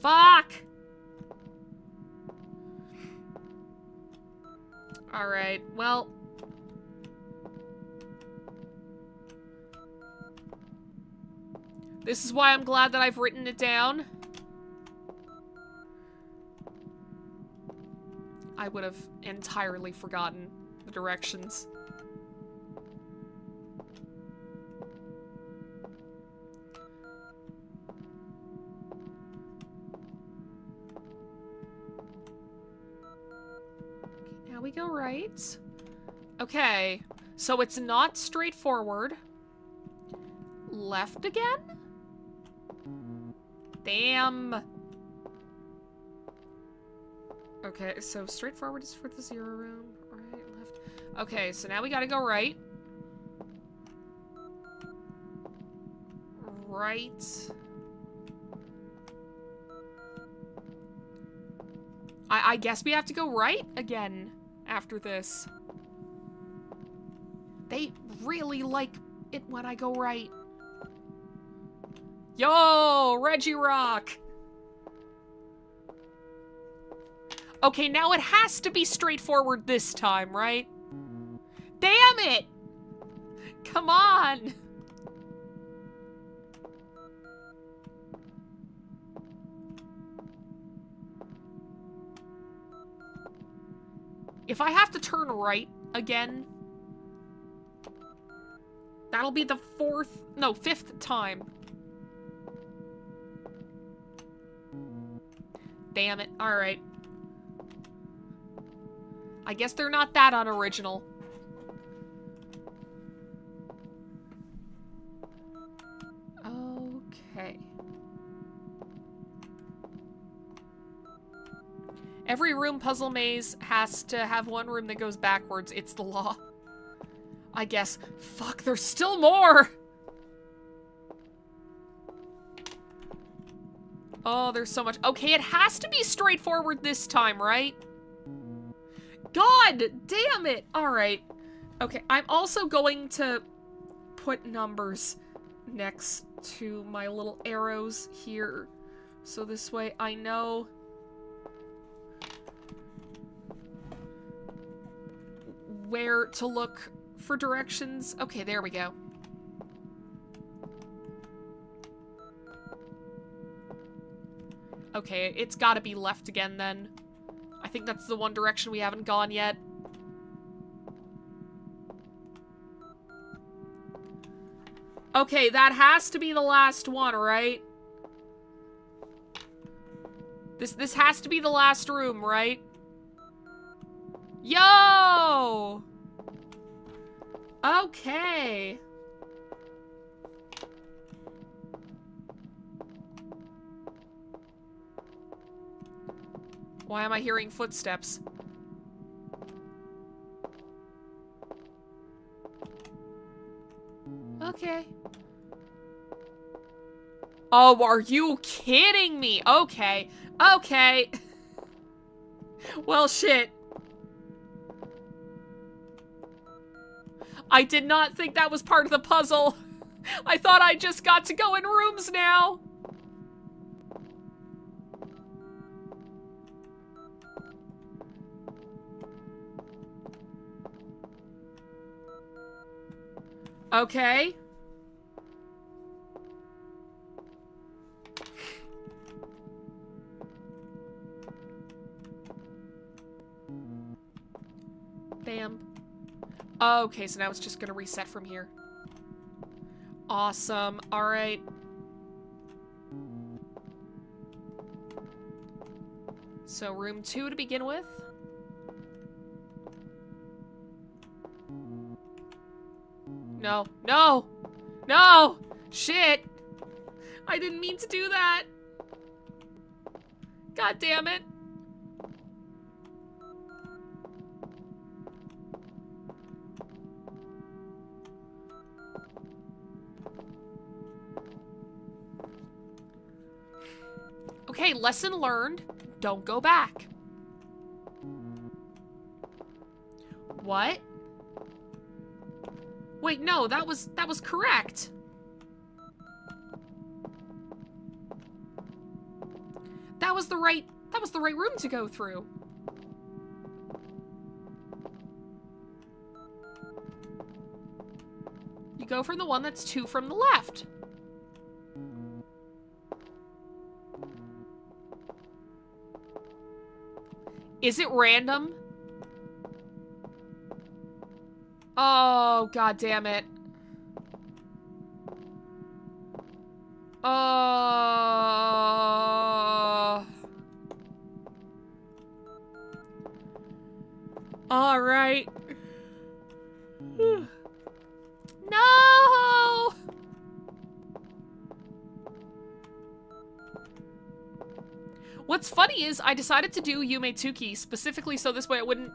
Fuck! Alright, well... This is why I'm glad that I've written it down. I would have entirely forgotten the directions. Okay, now we go right. Okay, so it's not straightforward. Left again? Damn. Okay, so straightforward is for the 0 room. Right, left. Okay, so now we gotta go right. Right. I guess we have to go right again after this. They really like it when I go right. Yo, Reggie Rock! Okay, now it has to be straightforward this time, right? Damn it! Come on! If I have to turn right again, that'll be the fifth time. Damn it. Alright. I guess they're not that unoriginal. Okay. Every room puzzle maze has to have one room that goes backwards. It's the law. I guess. Fuck, there's still more! Oh, there's so much. Okay, it has to be straightforward this time, right? God damn it! Alright. Okay, I'm also going to put numbers next to my little arrows here. So this way I know where to look for directions. Okay, there we go. Okay, it's gotta be left again then. I think that's the one direction we haven't gone yet. Okay, that has to be the last one, right? This has to be the last room, right? Yo! Okay. Why am I hearing footsteps? Okay. Oh, are you kidding me? Okay. Okay. Well, shit. I did not think that was part of the puzzle. I thought I just got to go in rooms now. Okay. Bam. Okay, so now it's just gonna reset from here. Awesome. Alright. So room 2 to begin with. No. No! No! Shit! I didn't mean to do that! God damn it. Okay, lesson learned. Don't go back. What? Wait, no, that was correct. That was the right room to go through. You go from the one that's 2 from the left. Is it random? Oh, god damn it. All right. No! What's funny is I decided to do Yume Tsuki specifically so this way it wouldn't...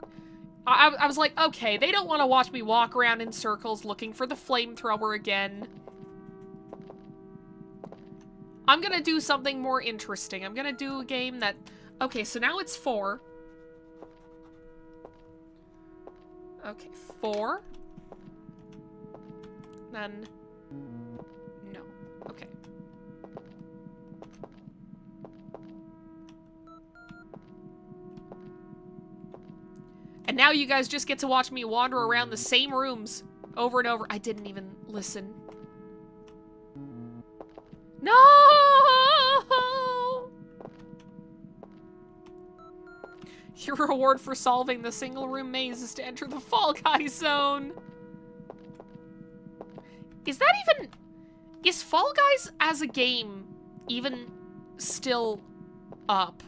I was like, okay, they don't want to watch me walk around in circles looking for the flamethrower again. I'm gonna do something more interesting. I'm gonna do a game that... Okay, so now it's 4. Okay, 4. Then... No. Okay. And now you guys just get to watch me wander around the same rooms over and over. I didn't even listen. No! Your reward for solving the single room maze is to enter the Fall Guys zone. Is that even... Is Fall Guys as a game even still up?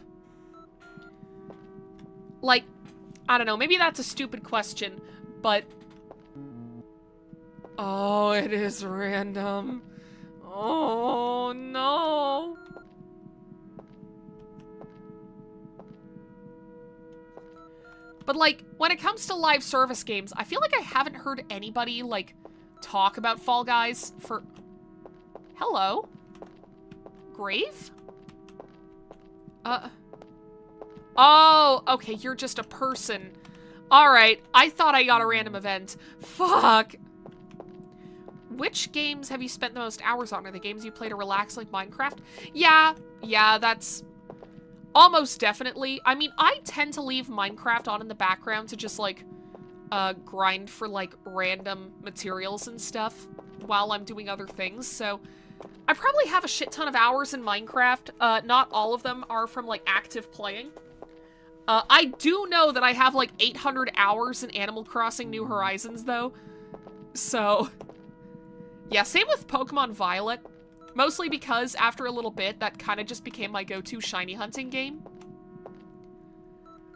Like, I don't know, maybe that's a stupid question, but... Oh, it is random. Oh, no. But, like, when it comes to live service games, I feel like I haven't heard anybody, like, talk about Fall Guys for... Hello? Grave? Oh, okay, you're just a person. Alright, I thought I got a random event. Fuck. Which games have you spent the most hours on? Are the games you play to relax like Minecraft? Yeah, that's almost definitely. I mean, I tend to leave Minecraft on in the background to just, like, grind for, like, random materials and stuff while I'm doing other things, so... I probably have a shit ton of hours in Minecraft. Not all of them are from, like, active playing. I do know that I have, like, 800 hours in Animal Crossing New Horizons, though. So... Yeah, same with Pokemon Violet. Mostly because, after a little bit, that kind of just became my go-to shiny hunting game.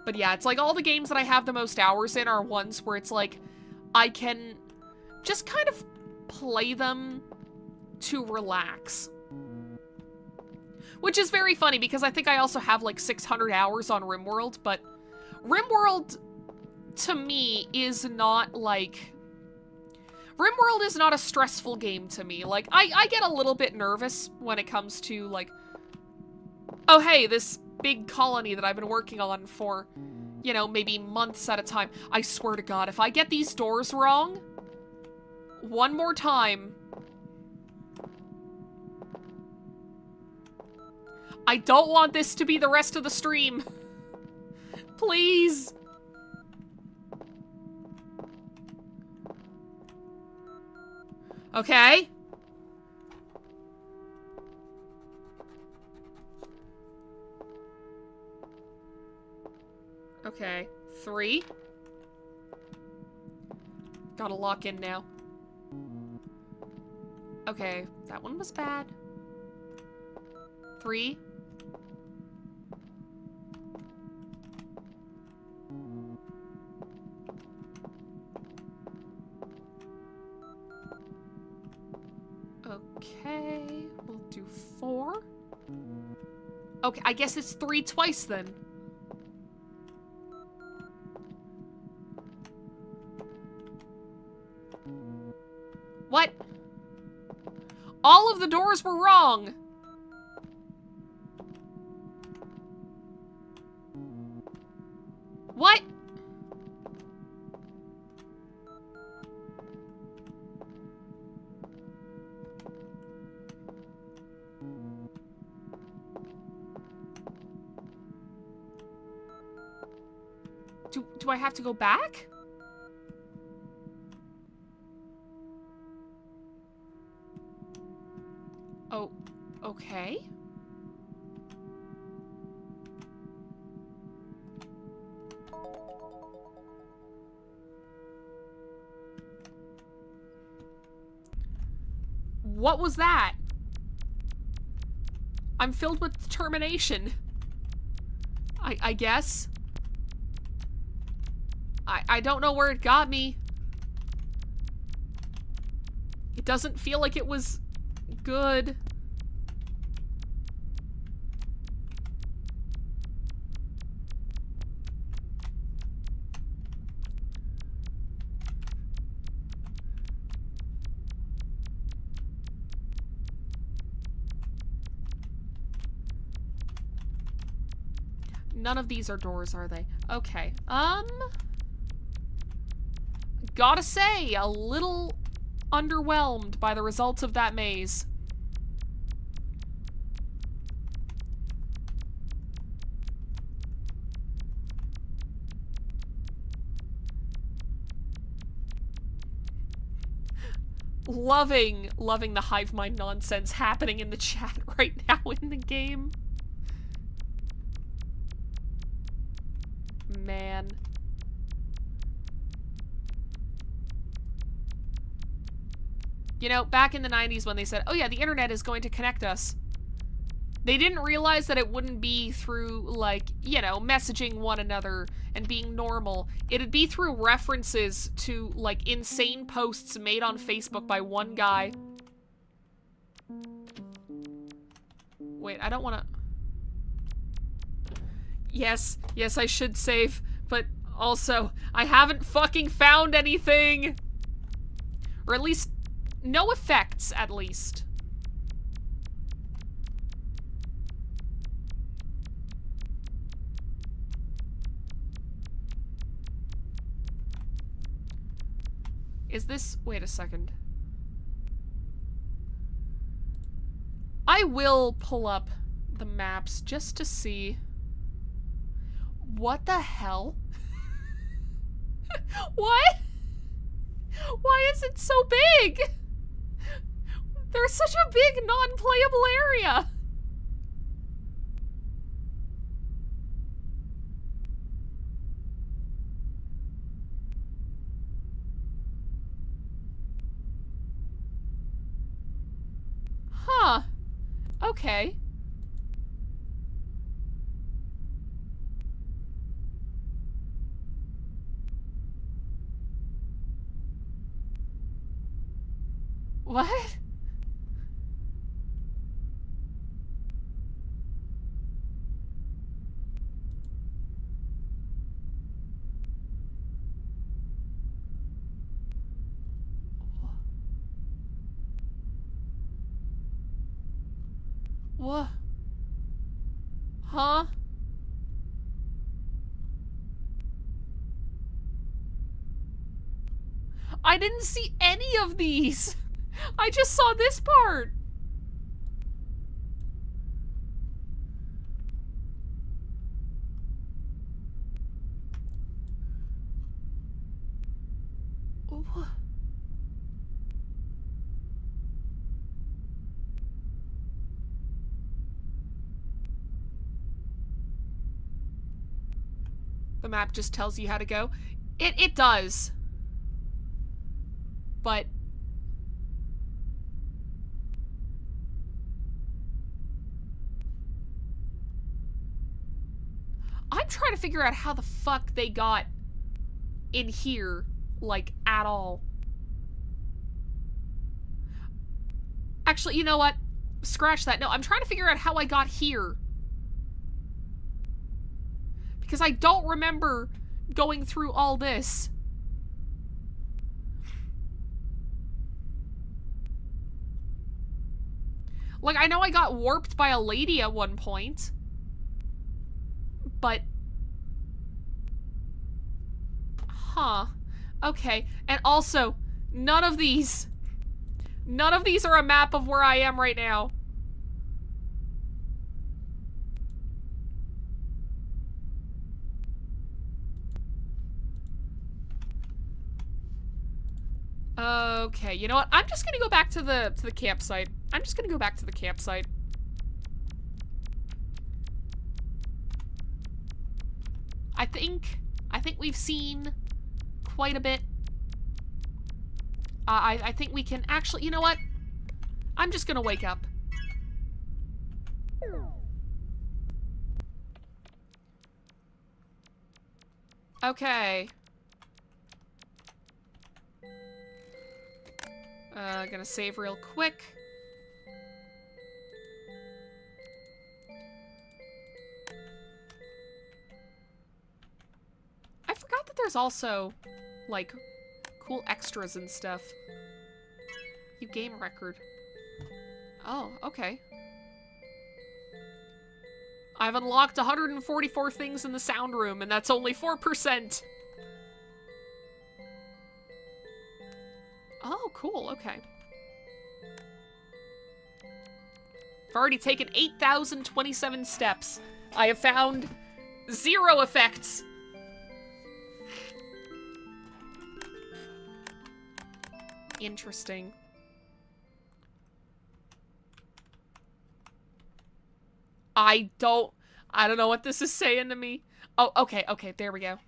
But yeah, it's like all the games that I have the most hours in are ones where it's like, I can just kind of play them to relax. Which is very funny, because I think I also have like 600 hours on RimWorld, but RimWorld, to me, is not like... RimWorld is not a stressful game to me. Like, I get a little bit nervous when it comes to, like, oh, hey, this big colony that I've been working on for, you know, maybe months at a time. I swear to God, if I get these doors wrong, one more time, I don't want this to be the rest of the stream. Please. Okay. Okay. 3. Gotta lock in now. Okay, that one was bad. 3. Okay, we'll do 4. Okay, I guess it's 3 twice then. What? All of the doors were wrong. What? Do I have to go back? Oh, okay. What was that? I'm filled with determination. I guess. I don't know where it got me. It doesn't feel like it was good. None of these are doors, are they? Okay. Gotta say, a little underwhelmed by the results of that maze. Loving the hive mind nonsense happening in the chat right now in the game. Man. You know, back in the 90s when they said, oh yeah, the internet is going to connect us, they didn't realize that it wouldn't be through, like, you know, messaging one another and being normal. It'd be through references to, like, insane posts made on Facebook by one guy. Wait, I don't want to... Yes, I should save, but also, I haven't fucking found anything! Or at least, no effects, at least. Is this... Wait a second. I will pull up the maps just to see... What the hell? What? Why is it so big? There's such a big non-playable area. Huh. Okay. What? What? Huh? I didn't see any of these. I just saw this part. The map just tells you how to go. It does. But I'm trying to figure out how the fuck they got in here, like, at all. Actually, you know what? Scratch that. No, I'm trying to figure out how I got here. Because I don't remember going through all this. Like, I know I got warped by a lady at one point. But... Huh. Okay. And also, none of these are a map of where I am right now. Okay, you know what? I'm just gonna go back to the campsite. I'm just gonna go back to the campsite. I think we've seen quite a bit. I think we can actually, you know what? I'm just gonna wake up. Okay. Gonna save real quick. I forgot that there's also, like, cool extras and stuff. You game record. Oh, okay. I've unlocked 144 things in the sound room, and that's only 4%. Oh, cool, okay. I've already taken 8,027 steps. I have found 0 effects. Interesting. I don't know what this is saying to me. Oh, okay, there we go.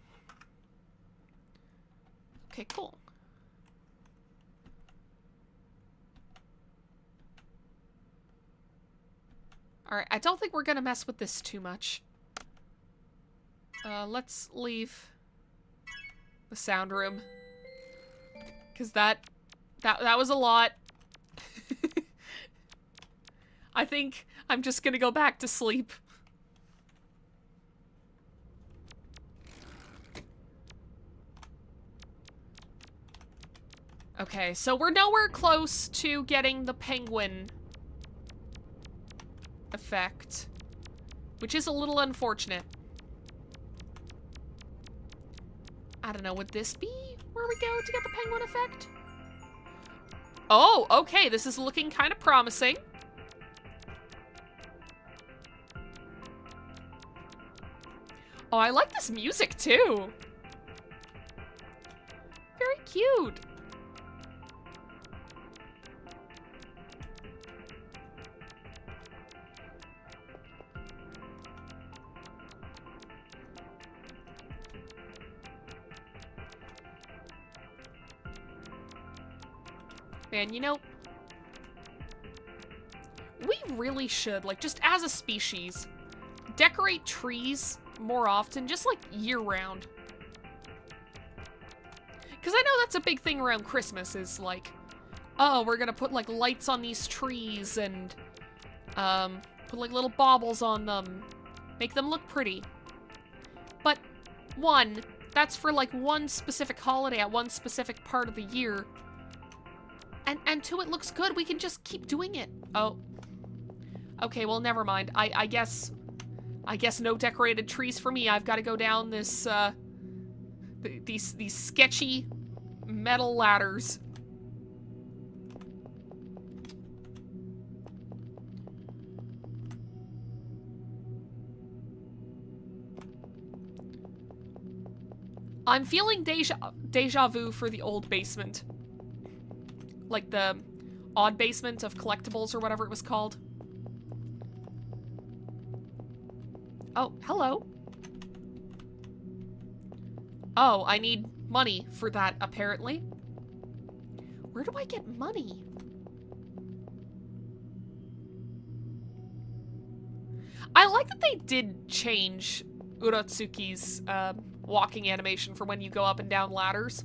Okay, cool. Alright, I don't think we're gonna mess with this too much. Let's leave the sound room. Because that was a lot. I think I'm just gonna go back to sleep. Okay, so we're nowhere close to getting the penguin effect, which is a little unfortunate. I don't know, would this be where we go to get the penguin effect? Oh, okay, this is looking kind of promising. Oh, I like this music too. Very cute. Man, you know, we really should, like, just as a species, decorate trees more often, just, like, year-round. Because I know that's a big thing around Christmas, is, like, oh, we're gonna put, like, lights on these trees and, put, like, little baubles on them. Make them look pretty. But, one, that's for, like, one specific holiday at one specific part of the year. And two, it looks good. We can just keep doing it. Oh. Okay, well, never mind. I guess no decorated trees for me. I've got to go down this, these sketchy metal ladders. I'm feeling deja vu for the old basement. Like the odd basement of collectibles or whatever it was called. Oh, hello. Oh, I need money for that, apparently. Where do I get money? I like that they did change Urotsuki's walking animation for when you go up and down ladders.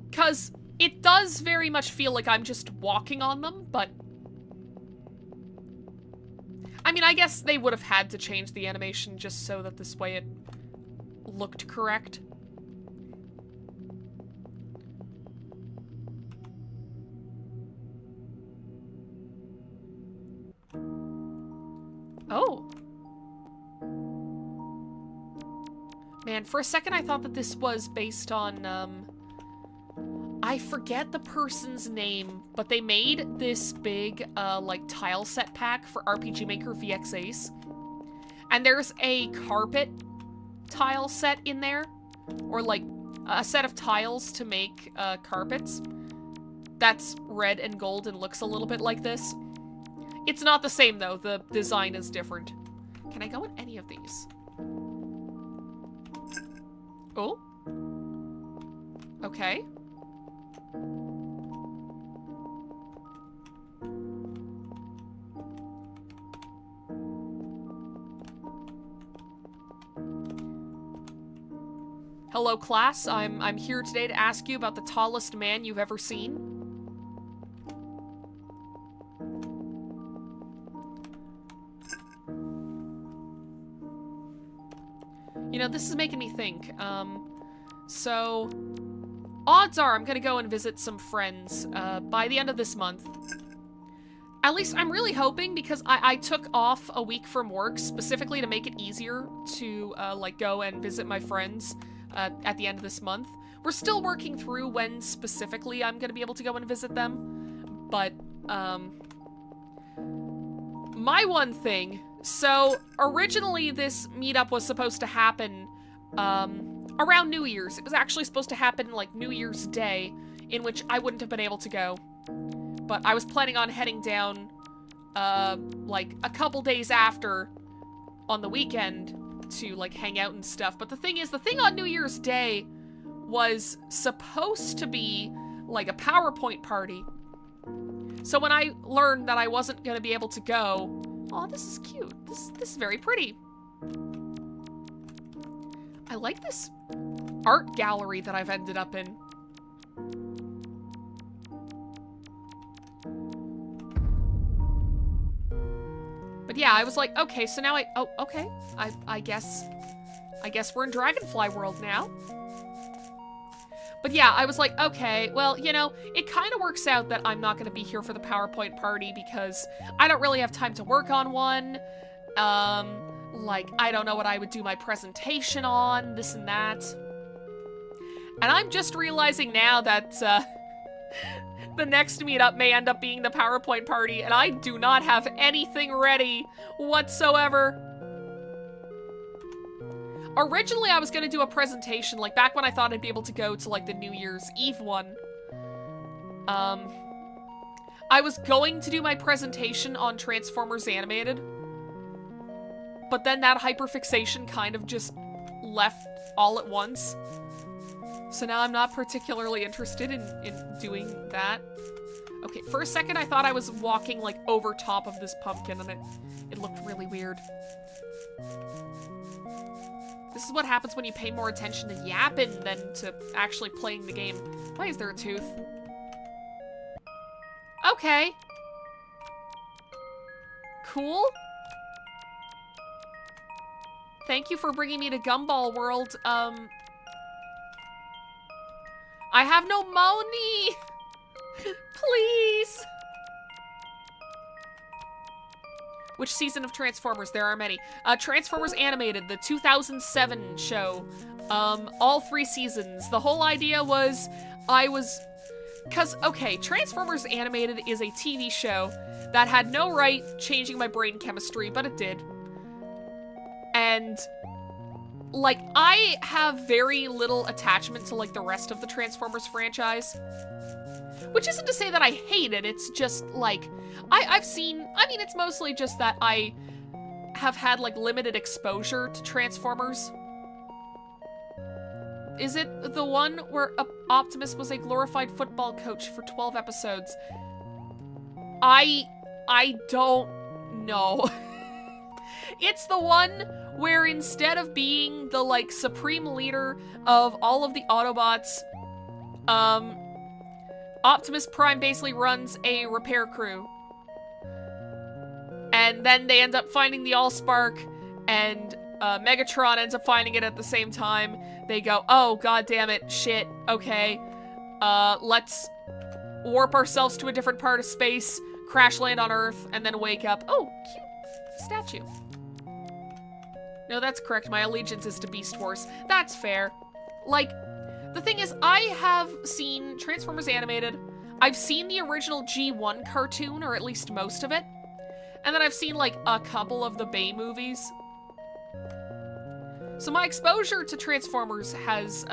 Because it does very much feel like I'm just walking on them, but... I mean, I guess they would have had to change the animation just so that this way it looked correct. Oh. Man, for a second I thought that this was based on, I forget the person's name, but they made this big, like, tile set pack for RPG Maker VX Ace. And there's a carpet tile set in there, or, like, a set of tiles to make, carpets. That's red and gold and looks a little bit like this. It's not the same, though. The design is different. Can I go in any of these? Oh? Okay. Hello, class. I'm here today to ask you about the tallest man you've ever seen. You know, this is making me think. So, odds are I'm gonna go and visit some friends, by the end of this month. At least I'm really hoping, because I took off a week from work specifically to make it easier to, like, go and visit my friends, at the end of this month. We're still working through when specifically I'm gonna be able to go and visit them, but, my one thing... So, originally this meetup was supposed to happen, around New Year's. It was actually supposed to happen, like, New Year's Day, in which I wouldn't have been able to go. But I was planning on heading down, like, a couple days after, on the weekend, to, like, hang out and stuff. But the thing is, the thing on New Year's Day was supposed to be, like, a PowerPoint party. So when I learned that I wasn't gonna be able to go... Oh, this is cute. This is very pretty. I like this art gallery that I've ended up in. But yeah, I was like, okay, so now oh, okay. I guess we're in Dragonfly World now. But yeah, I was like, okay, well, you know, it kind of works out that I'm not going to be here for the PowerPoint party because I don't really have time to work on one. Like, I don't know what I would do my presentation on, this and that. And I'm just realizing now that, the next meetup may end up being the PowerPoint party, and I do not have anything ready whatsoever. Originally, I was gonna do a presentation, like, back when I thought I'd be able to go to, like, the New Year's Eve one. I was going to do my presentation on Transformers Animated, but then that hyperfixation kind of just left all at once. So now I'm not particularly interested in doing that. Okay, for a second I thought I was walking, like, over top of this pumpkin, and it looked really weird. This is what happens when you pay more attention to yapping than to actually playing the game. Why is there a tooth? Okay. Cool. Thank you for bringing me to Gumball World. I have no money! Please! Which season of Transformers? There are many. Transformers Animated, the 2007 show. All 3 seasons. The whole idea was, okay, Transformers Animated is a TV show that had no right changing my brain chemistry, but it did. And, like, I have very little attachment to, like, the rest of the Transformers franchise. Which isn't to say that I hate it, it's just, like, I've seen, I mean, it's mostly just that I have had, like, limited exposure to Transformers. Is it the one where Optimus was a glorified football coach for 12 episodes? I don't know. It's the one where instead of being the, like, supreme leader of all of the Autobots, Optimus Prime basically runs a repair crew. And then they end up finding the Allspark, and Megatron ends up finding it at the same time. They go, oh, god damn it, shit, okay. Let's warp ourselves to a different part of space, crash land on Earth, and then wake up. Oh, cute statue. No, that's correct. My allegiance is to Beast Wars. That's fair. Like, the thing is, I have seen Transformers Animated. I've seen the original G1 cartoon, or at least most of it. And then I've seen, like, a couple of the Bay movies. So my exposure to Transformers has,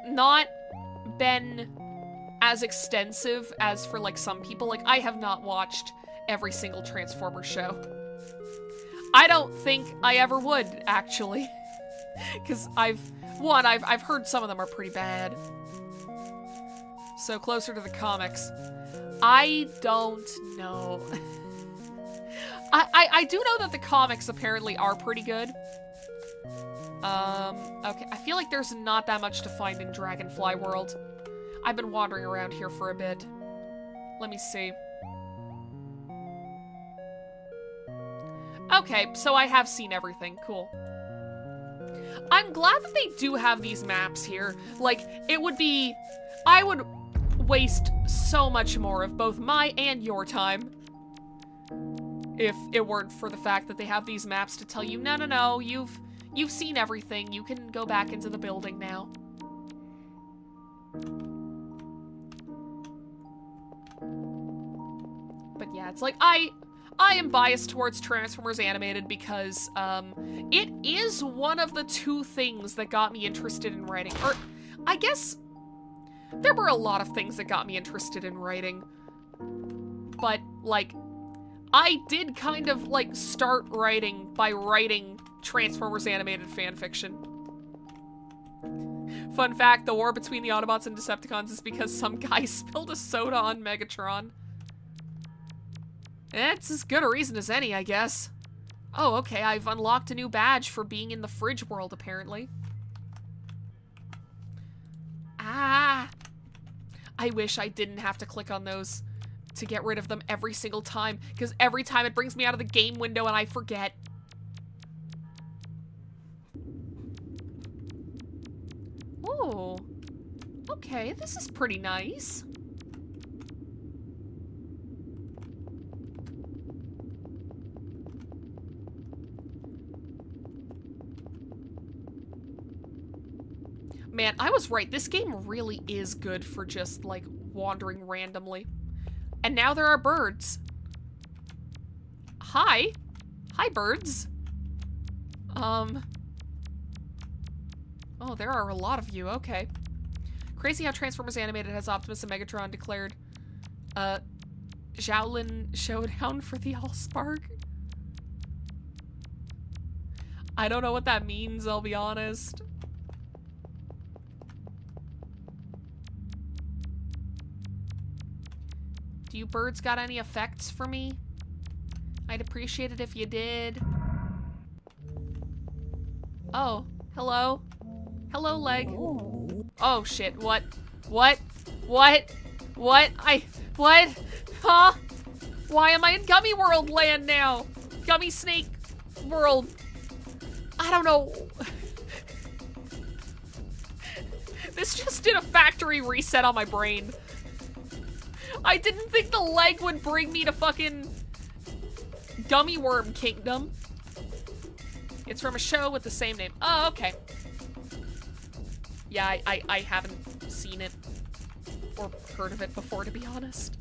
not been as extensive as for, like, some people. Like, I have not watched every single Transformers show. I don't think I ever would, actually. Because I've heard some of them are pretty bad. So closer to the comics. I don't know. I do know that the comics apparently are pretty good. Okay, I feel like there's not that much to find in Dragonfly World. I've been wandering around here for a bit. Let me see. Okay, so I have seen everything. Cool. I'm glad that they do have these maps here. Like, it would be... I would waste so much more of both my and your time if it weren't for the fact that they have these maps to tell you, no, no, no, you've seen everything. You can go back into the building now. But yeah, it's like, I am biased towards Transformers Animated because, it is one of the two things that got me interested in writing. Or, I guess, there were a lot of things that got me interested in writing. But, like, I did kind of, like, start writing by writing Transformers Animated fanfiction. Fun fact, the war between the Autobots and Decepticons is because some guy spilled a soda on Megatron. It's as good a reason as any, I guess. Oh, okay, I've unlocked a new badge for being in the fridge world, apparently. Ah! I wish I didn't have to click on those to get rid of them every single time, because every time it brings me out of the game window and I forget. Oh. Okay, this is pretty nice. Man, I was right. This game really is good for just, like, wandering randomly. And now there are birds. Hi. Hi, birds. Oh, there are a lot of you. Okay. Crazy how Transformers Animated has Optimus and Megatron declared, Xiaolin Showdown for the Allspark. I don't know what that means, I'll be honest. Do you birds got any effects for me? I'd appreciate it if you did. Oh, hello. Hello, leg. Oh, shit. What? What? What? What? What? Huh? Why am I in Gummy World land now? Gummy Snake World. I don't know. This just did a factory reset on my brain. I didn't think the leg would bring me to fucking Gummy Worm Kingdom. It's from a show with the same name. Oh, okay. Yeah, I haven't seen it or heard of it before, to be honest.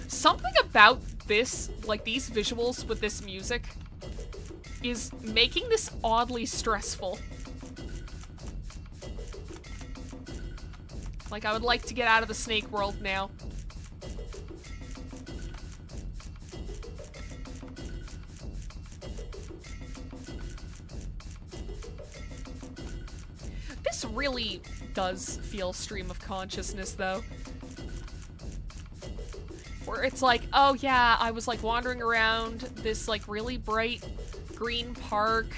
Something about this, like these visuals with this music, is making this oddly stressful. Like, I would like to get out of the snake world now. This really does feel stream of consciousness, though. Where it's like, oh yeah, I was like wandering around this like really bright green park,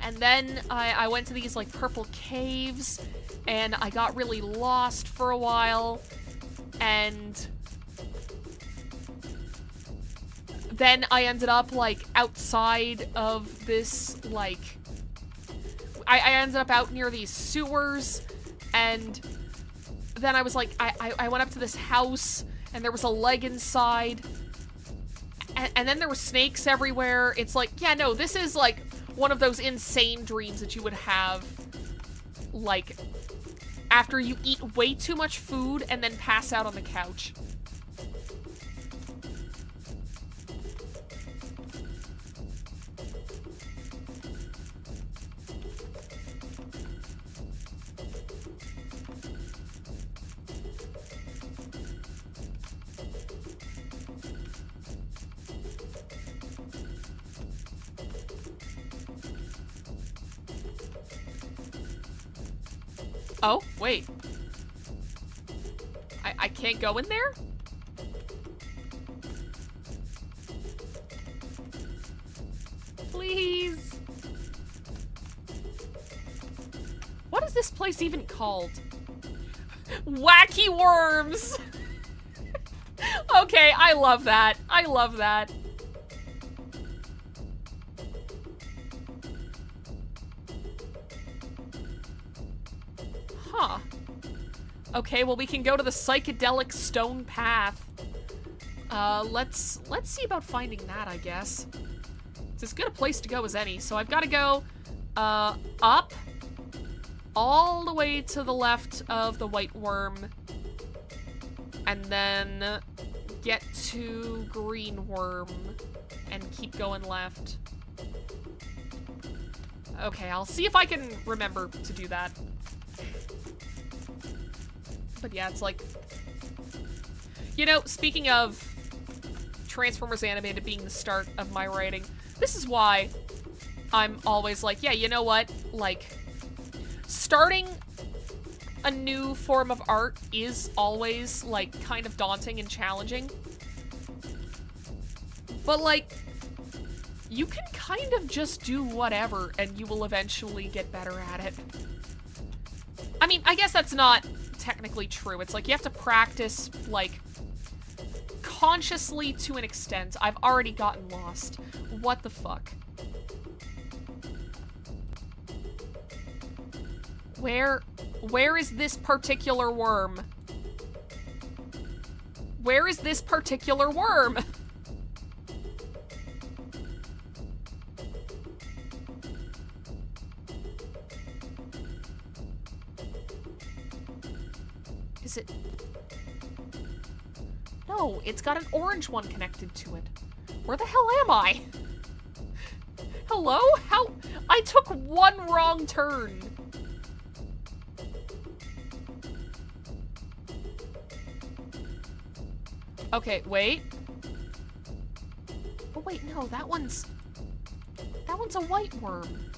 and then I went to these like purple caves, and I got really lost for a while, and then I ended up like outside of this like, I ended up out near these sewers, and then I was like, I went up to this house, and there was a leg inside, and then there were snakes everywhere. It's like, yeah, no, this is like one of those insane dreams that you would have, like, after you eat way too much food and then pass out on the couch. Oh, wait. I can't go in there? Please. What is this place even called? Wacky worms! Okay, I love that. I love that. Huh. Okay, well, we can go to the psychedelic stone path. Let's see about finding that, I guess. It's as good a place to go as any. So I've got to go, up, all the way to the left of the white worm, and then get to green worm, and keep going left. Okay, I'll see if I can remember to do that. But yeah, it's like, you know, speaking of Transformers Animated being the start of my writing, this is why I'm always like, yeah, you know what? Like, starting a new form of art is always, like, kind of daunting and challenging. But, like, you can kind of just do whatever and you will eventually get better at it. I mean, I guess that's not technically true. It's like you have to practice, like, consciously to an extent. I've already gotten lost. What the fuck? Where is this particular worm? Where is this particular worm? Is it? No, it's got an orange one connected to it. Where the hell am I? Hello? How? I took one wrong turn. Okay, wait. Oh wait, no, that one's a white worm.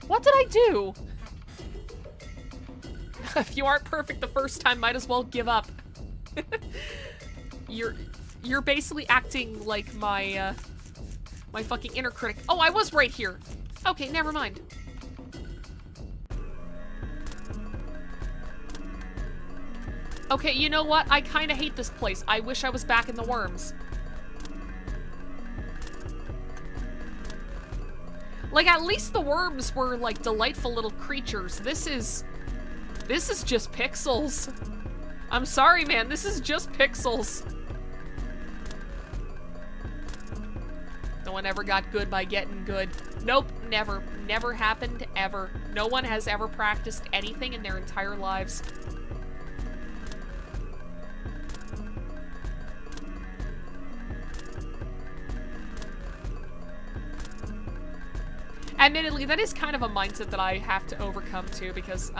What did I do? If you aren't perfect the first time, might as well give up. You're basically acting like my my fucking inner critic. Oh, I was right here. Okay, never mind. Okay, you know what? I kind of hate this place. I wish I was back in the worms. Like, at least the worms were, like, delightful little creatures. This is just pixels. I'm sorry, man. This is just pixels. No one ever got good by getting good. Nope, never. Never happened, ever. No one has ever practiced anything in their entire lives. Admittedly, that is kind of a mindset that I have to overcome too, because,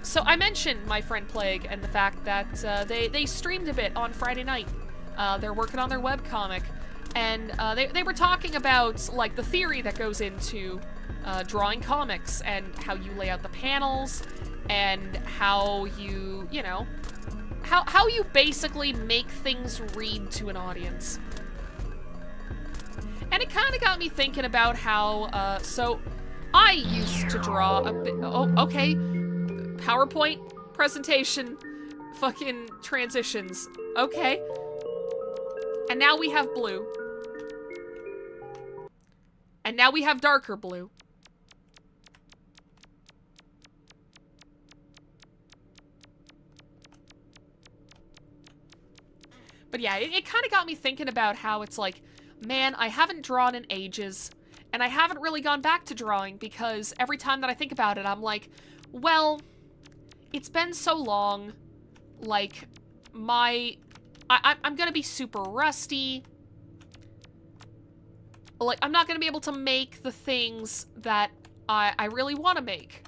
so I mentioned my friend Plague and the fact that they streamed a bit on Friday night. They're working on their webcomic, And they were talking about, like, the theory that goes into drawing comics and how you lay out the panels and how you, you know, how you basically make things read to an audience. And it kind of got me thinking about how, so I used to draw a bit, oh, okay, PowerPoint presentation, fucking transitions, okay. And now we have blue. And now we have darker blue. But yeah, it kind of got me thinking about how it's like, man, I haven't drawn in ages, and I haven't really gone back to drawing because every time that I think about it, I'm like, well, it's been so long, like, I'm gonna be super rusty. Like, I'm not gonna be able to make the things that I really want to make.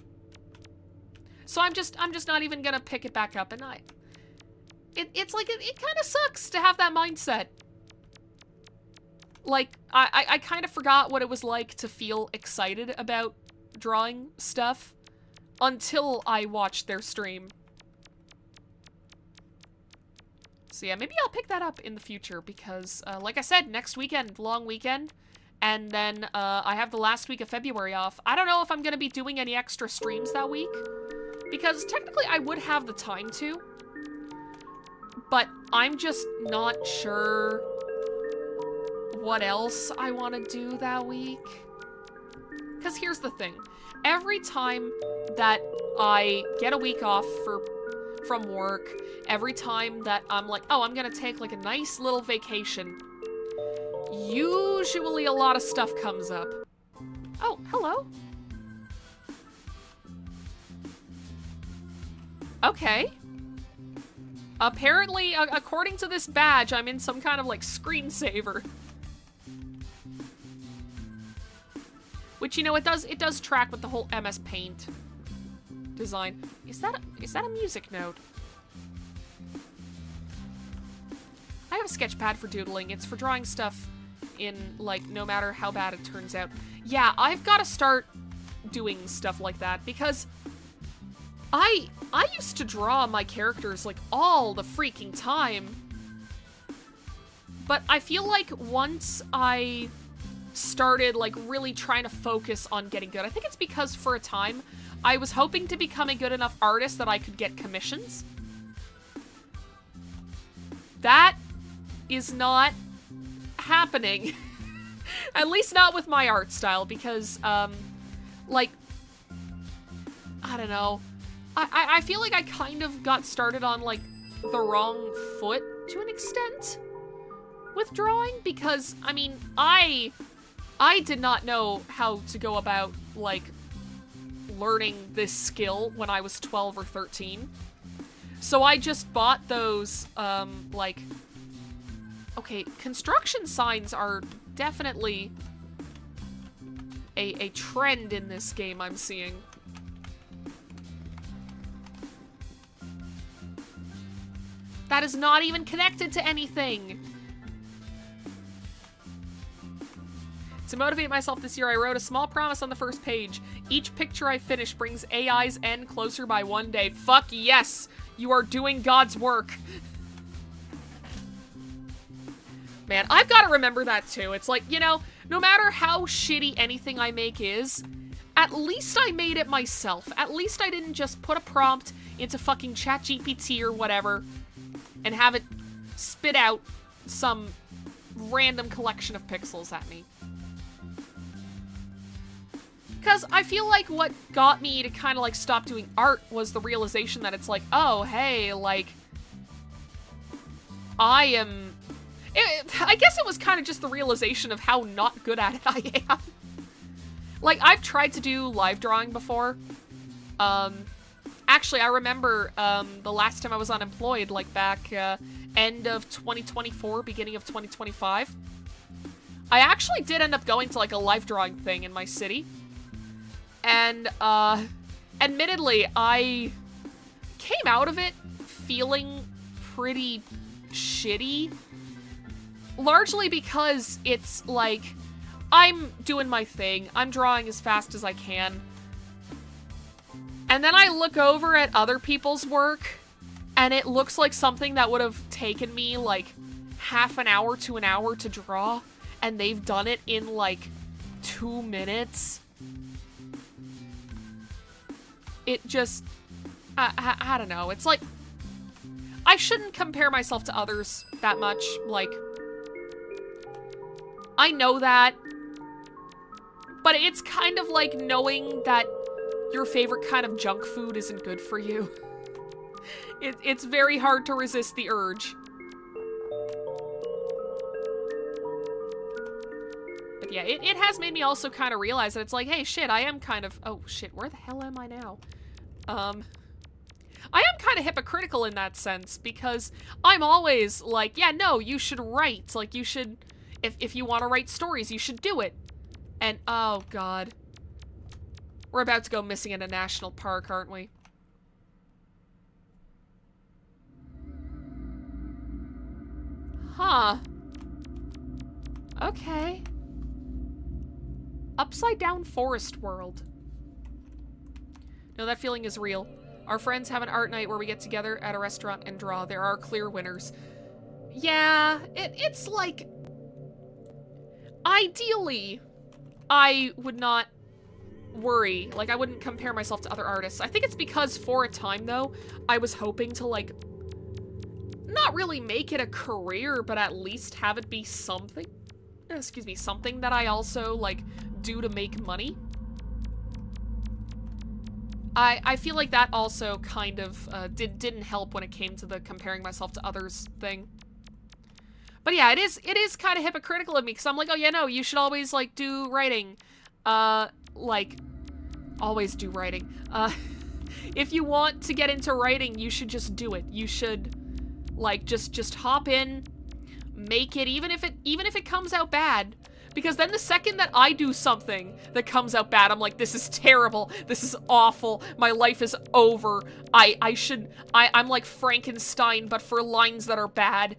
So I'm just not even gonna pick it back up, and it's like, it kind of sucks to have that mindset. Like, I kind of forgot what it was like to feel excited about drawing stuff until I watched their stream. So yeah, maybe I'll pick that up in the future because, like I said, next weekend, long weekend, and then I have the last week of February off. I don't know if I'm going to be doing any extra streams that week, because technically I would have the time to, but I'm just not sure what else I want to do that week. Because here's the thing. Every time that I get a week off from work, every time that I'm like, oh, I'm gonna take like a nice little vacation, usually a lot of stuff comes up. Oh, hello. Okay. Apparently, according to this badge, I'm in some kind of like screensaver. Which, you know, it does track with the whole MS Paint design. Is that a music note? I have a sketch pad for doodling. It's for drawing stuff in, like, no matter how bad it turns out. Yeah, I've got to start doing stuff like that because I used to draw my characters, like, all the freaking time. But I feel like once I started, like, really trying to focus on getting good, I think it's because for a time I was hoping to become a good enough artist that I could get commissions. That is not happening. At least not with my art style, because, like, I don't know. I feel like I kind of got started on, like, the wrong foot to an extent with drawing, because, I mean, I did not know how to go about, like, learning this skill when I was 12 or 13. So I just bought those, like, okay, construction signs are definitely a trend in this game I'm seeing. That is not even connected to anything. To motivate myself this year, I wrote a small promise on the first page. Each picture I finish brings AI's end closer by one day. Fuck yes! You are doing God's work. Man, I've got to remember that too. It's like, you know, no matter how shitty anything I make is, at least I made it myself. At least I didn't just put a prompt into fucking ChatGPT or whatever and have it spit out some random collection of pixels at me. Because I feel like what got me to kind of, like, stop doing art was the realization that it's like, oh, hey, like, I guess it was kind of just the realization of how not good at it I am. Like, I've tried to do live drawing before. Actually, I remember the last time I was unemployed, like, back end of 2024, beginning of 2025. I actually did end up going to, like, a live drawing thing in my city. And, admittedly, I came out of it feeling pretty shitty. largely because it's like, I'm doing my thing, I'm drawing as fast as I can, and then I look over at other people's work, and it looks like something that would have taken me, like, half an hour to an hour to draw, and they've done it in, like, 2 minutes. It just, I don't know, it's like, I shouldn't compare myself to others that much, like, I know that, but it's kind of like knowing that your favorite kind of junk food isn't good for you. It's very hard to resist the urge. But yeah, it has made me also kind of realize that it's like, hey, shit, I am kind of... Oh, shit, where the hell am I now? I am kind of hypocritical in that sense, because I'm always like, yeah, no, you should write. Like, you should... If you want to write stories, you should do it. And, oh, God. We're about to go missing in a national park, aren't we? Huh. Okay. Upside down forest world. No, that feeling is real. Our friends have an art night where we get together at a restaurant and draw. There are clear winners. Yeah, it's like... Ideally, I would not worry. Like, I wouldn't compare myself to other artists. I think it's because, for a time, though, I was hoping to, like, not really make it a career, but at least have it be something. Excuse me, something that I also, like, do to make money. I feel like that also kind of didn't help when it came to the comparing myself to others thing. But yeah, it is kind of hypocritical of me, because I'm like, oh yeah, no, you should always, like, do writing. Like, always do writing. If you want to get into writing, you should just do it. You should, like, just hop in, make it, even if it comes out bad. Because then the second that I do something that comes out bad, I'm like, this is terrible, this is awful, my life is over, I'm like Frankenstein, but for lines that are bad.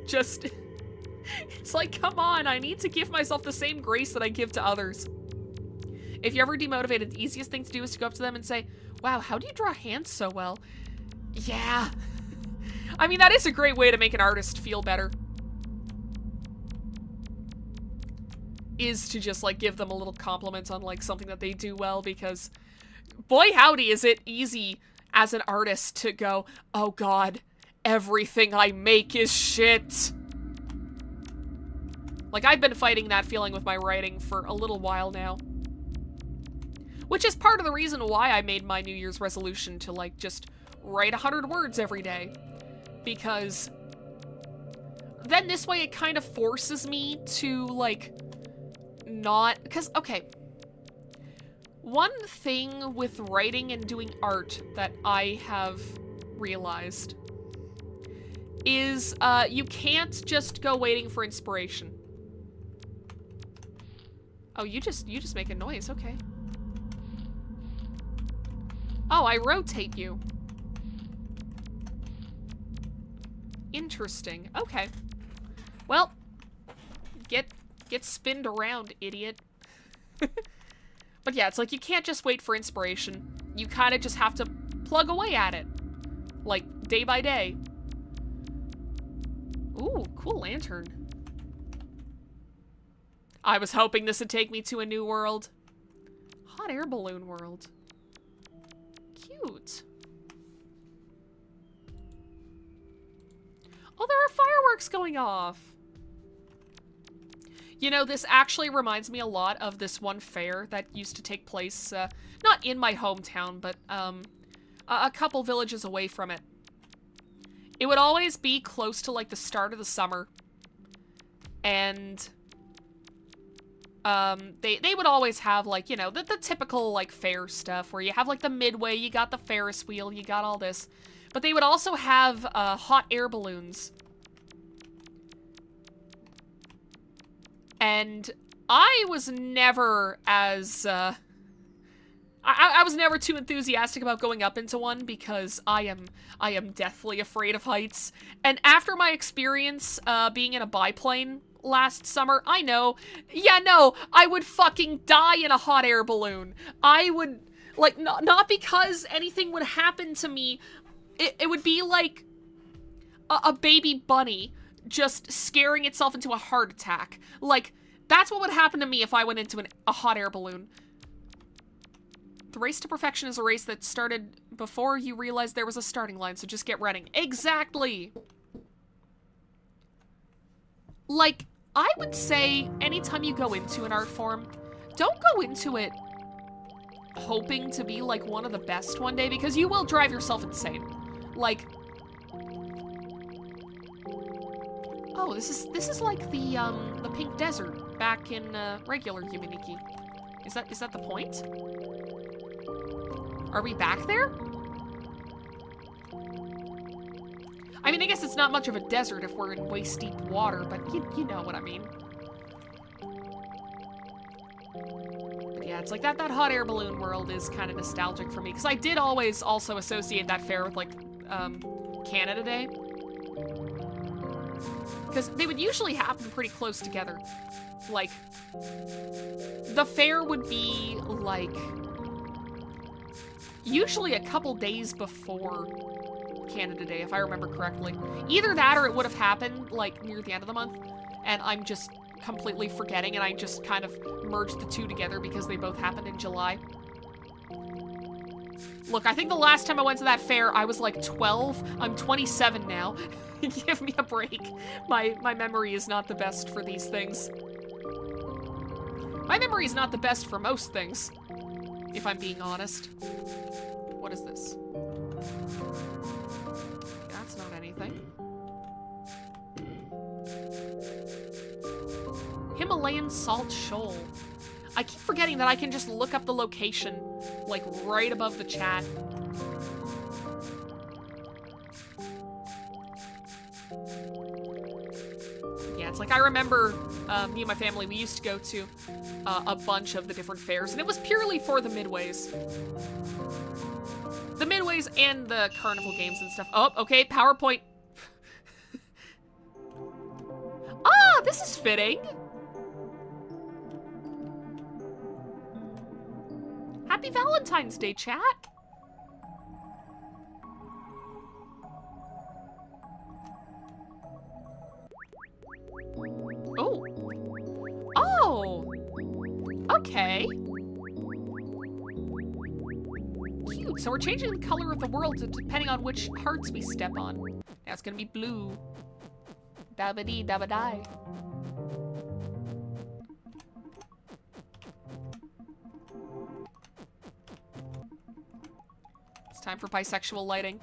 Just, it's like, come on, I need to give myself the same grace that I give to others. If you're ever demotivated, the easiest thing to do is to go up to them and say, wow, how do you draw hands so well? Yeah. I mean, that is a great way to make an artist feel better. Is to just, like, give them a little compliment on, like, something that they do well, because boy howdy is it easy as an artist to go, oh god, everything I make is shit. Like, I've been fighting that feeling with my writing for a little while now. Which is part of the reason why I made my New Year's resolution to, like, just write 100 words every day. Because then this way it kind of forces me to, like, not... Because, okay. One thing with writing and doing art that I have realized is you can't just go waiting for inspiration. Oh, you just make a noise, okay. Oh, I rotate you. Interesting. Okay. Well, get spinned around, idiot. But yeah, it's like you can't just wait for inspiration. You kind of just have to plug away at it. Like, day by day. Ooh, cool lantern. I was hoping this would take me to a new world. Hot air balloon world. Cute. Oh, there are fireworks going off. You know, this actually reminds me a lot of this one fair that used to take place, not in my hometown, but a couple villages away from it. It would always be close to, like, the start of the summer. And they would always have, like, you know, the typical, like, fair stuff where you have, like, the midway, you got the Ferris wheel, you got all this. But they would also have hot air balloons. And I was never as I was never too enthusiastic about going up into one because I am deathly afraid of heights. And after my experience being in a biplane last summer, I know, yeah, no, I would fucking die in a hot air balloon. I would, like, not because anything would happen to me. It would be like a baby bunny just scaring itself into a heart attack. Like, that's what would happen to me if I went into a hot air balloon. The race to perfection is a race that started before you realized there was a starting line, so just get running. Exactly! Like, I would say anytime you go into an art form, don't go into it hoping to be, like, one of the best one day, because you will drive yourself insane. Like... Oh, this is like the pink desert back in, regular Yume Nikki. Is that the point? Are we back there? I mean, I guess it's not much of a desert if we're in waist deep water, but you know what I mean. But yeah, it's like that hot air balloon world is kind of nostalgic for me, because I did always also associate that fair with, like, Canada Day. Because they would usually happen pretty close together. Like, the fair would be, like, usually a couple days before Canada Day, if I remember correctly. Either that or it would have happened, like, near the end of the month, and I'm just completely forgetting, and I just kind of merged the two together because they both happened in July. Look, I think the last time I went to that fair, I was like 12. I'm 27 now. Give me a break. My memory is not the best for these things. My memory is not the best for most things, if I'm being honest. What is this? That's not anything. Himalayan Salt Shoal. I keep forgetting that I can just look up the location, like, right above the chat. Yeah, it's like, I remember, me and my family, we used to go to a bunch of the different fairs, and it was purely for the midways. The midways and the carnival games and stuff. Oh, okay, PowerPoint. Ah, this is fitting. Happy Valentine's Day, chat. Oh. Oh. Okay. Cute. So we're changing the color of the world depending on which hearts we step on. Now it's gonna be blue. Dabba-dee, dabba-die. It's time for bisexual lighting.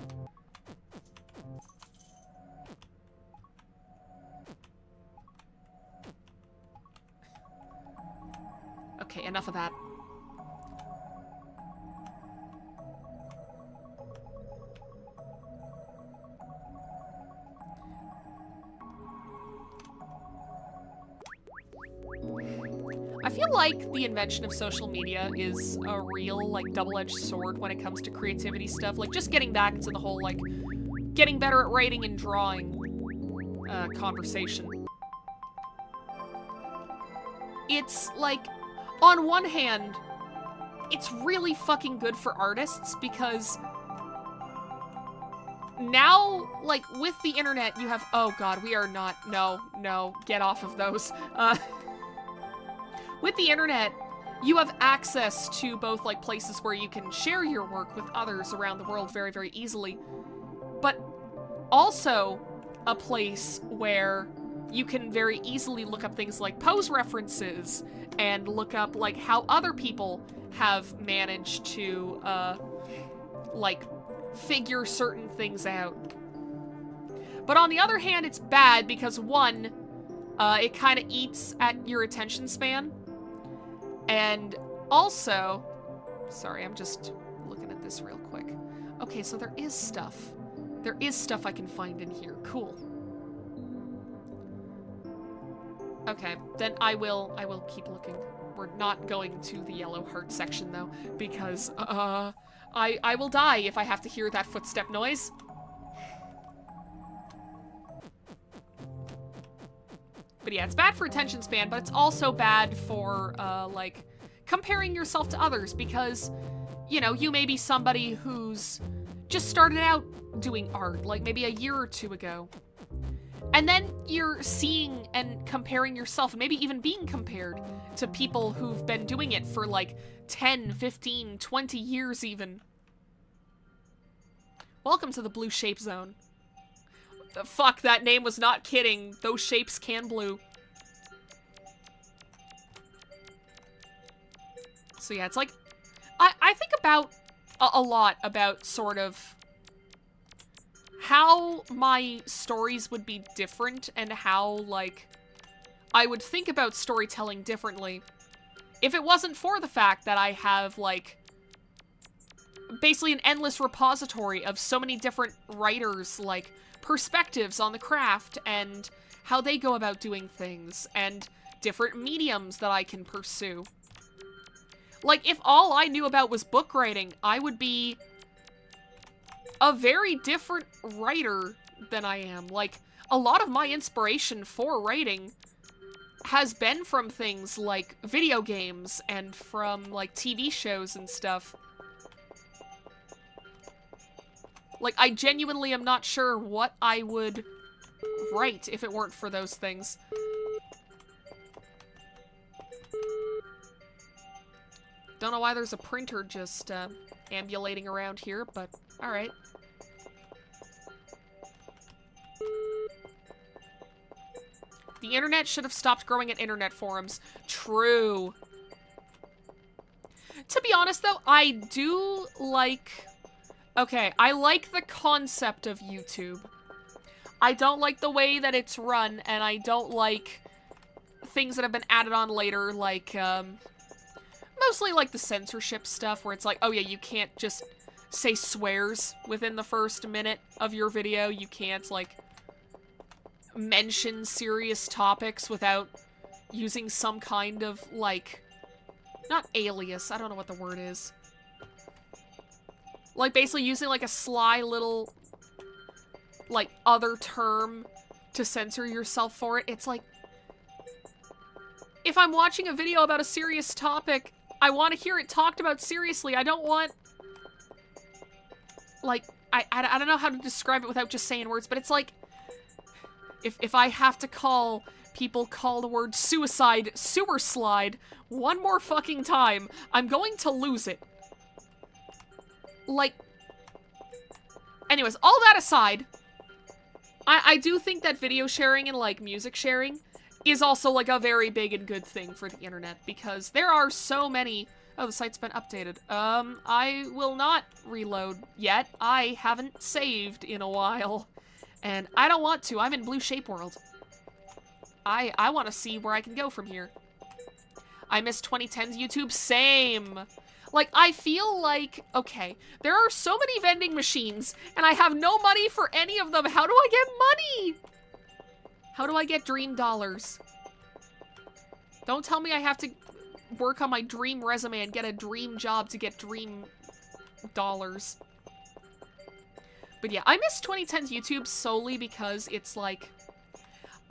Okay, enough of that. I feel like the invention of social media is a real, like, double-edged sword when it comes to creativity stuff. Like, just getting back to the whole, like, getting better at writing and drawing conversation. It's, like, on one hand, it's really fucking good for artists because now, like, with the internet, you have, oh god, we are not, no, get off of those. With the internet, you have access to both, like, places where you can share your work with others around the world very, very easily, but also a place where you can very easily look up things like pose references and look up, like, how other people have managed to, like, figure certain things out. But on the other hand, it's bad because, one, it kind of eats at your attention span. And also, sorry, I'm just looking at this real quick. Okay, so there is stuff. There is stuff I can find in here. Cool. Okay, then I will keep looking We're not going to the yellow heart section, though, because, I will die if I have to hear that footstep noise. But yeah, it's bad for attention span, but it's also bad for, like, comparing yourself to others, because, you know, you may be somebody who's just started out doing art, like maybe a year or two ago. And then you're seeing and comparing yourself, and maybe even being compared to people who've been doing it for like 10, 15, 20 years even. Welcome to the blue shape zone. Fuck, that name was not kidding. Those shapes can blue. So yeah, it's like, I think about a lot about sort of how my stories would be different and how, like, I would think about storytelling differently if it wasn't for the fact that I have, like, basically an endless repository of so many different writers, like, perspectives on the craft and how they go about doing things and different mediums that I can pursue. Like, if all I knew about was book writing, I would be a very different writer than I am. Like, a lot of my inspiration for writing has been from things like video games and from, like, TV shows and stuff. Like, I genuinely am not sure what I would write if it weren't for those things. Don't know why there's a printer just ambulating around here, but alright. The internet should have stopped growing at internet forums. True. To be honest, though, I do like... Okay, I like the concept of YouTube. I don't like the way that it's run, and I don't like things that have been added on later, like, mostly like the censorship stuff, where it's like, oh yeah, you can't just say swears within the first minute of your video. You can't, like, mention serious topics without using some kind of, like, not alias, I don't know what the word is. Like, basically using, like, a sly little, like, other term to censor yourself for it. It's like, if I'm watching a video about a serious topic, I want to hear it talked about seriously. I don't want, like, I don't know how to describe it without just saying words, but it's like, if I have to call the word suicide sewer slide one more fucking time, I'm going to lose it. Like, anyways, all that aside, I do think that video sharing and, like, music sharing is also, like, a very big and good thing for the internet, because there are so many... Oh, the site's been updated. I will not reload yet. I haven't saved in a while, and I don't want to. I'm in Blue Shape World. I want to see where I can go from here. I miss 2010's YouTube. Same. Like, I feel like, okay, there are so many vending machines, and I have no money for any of them. How do I get money? How do I get dream dollars? Don't tell me I have to work on my dream resume and get a dream job to get dream dollars. But yeah, I miss 2010's YouTube solely because it's like,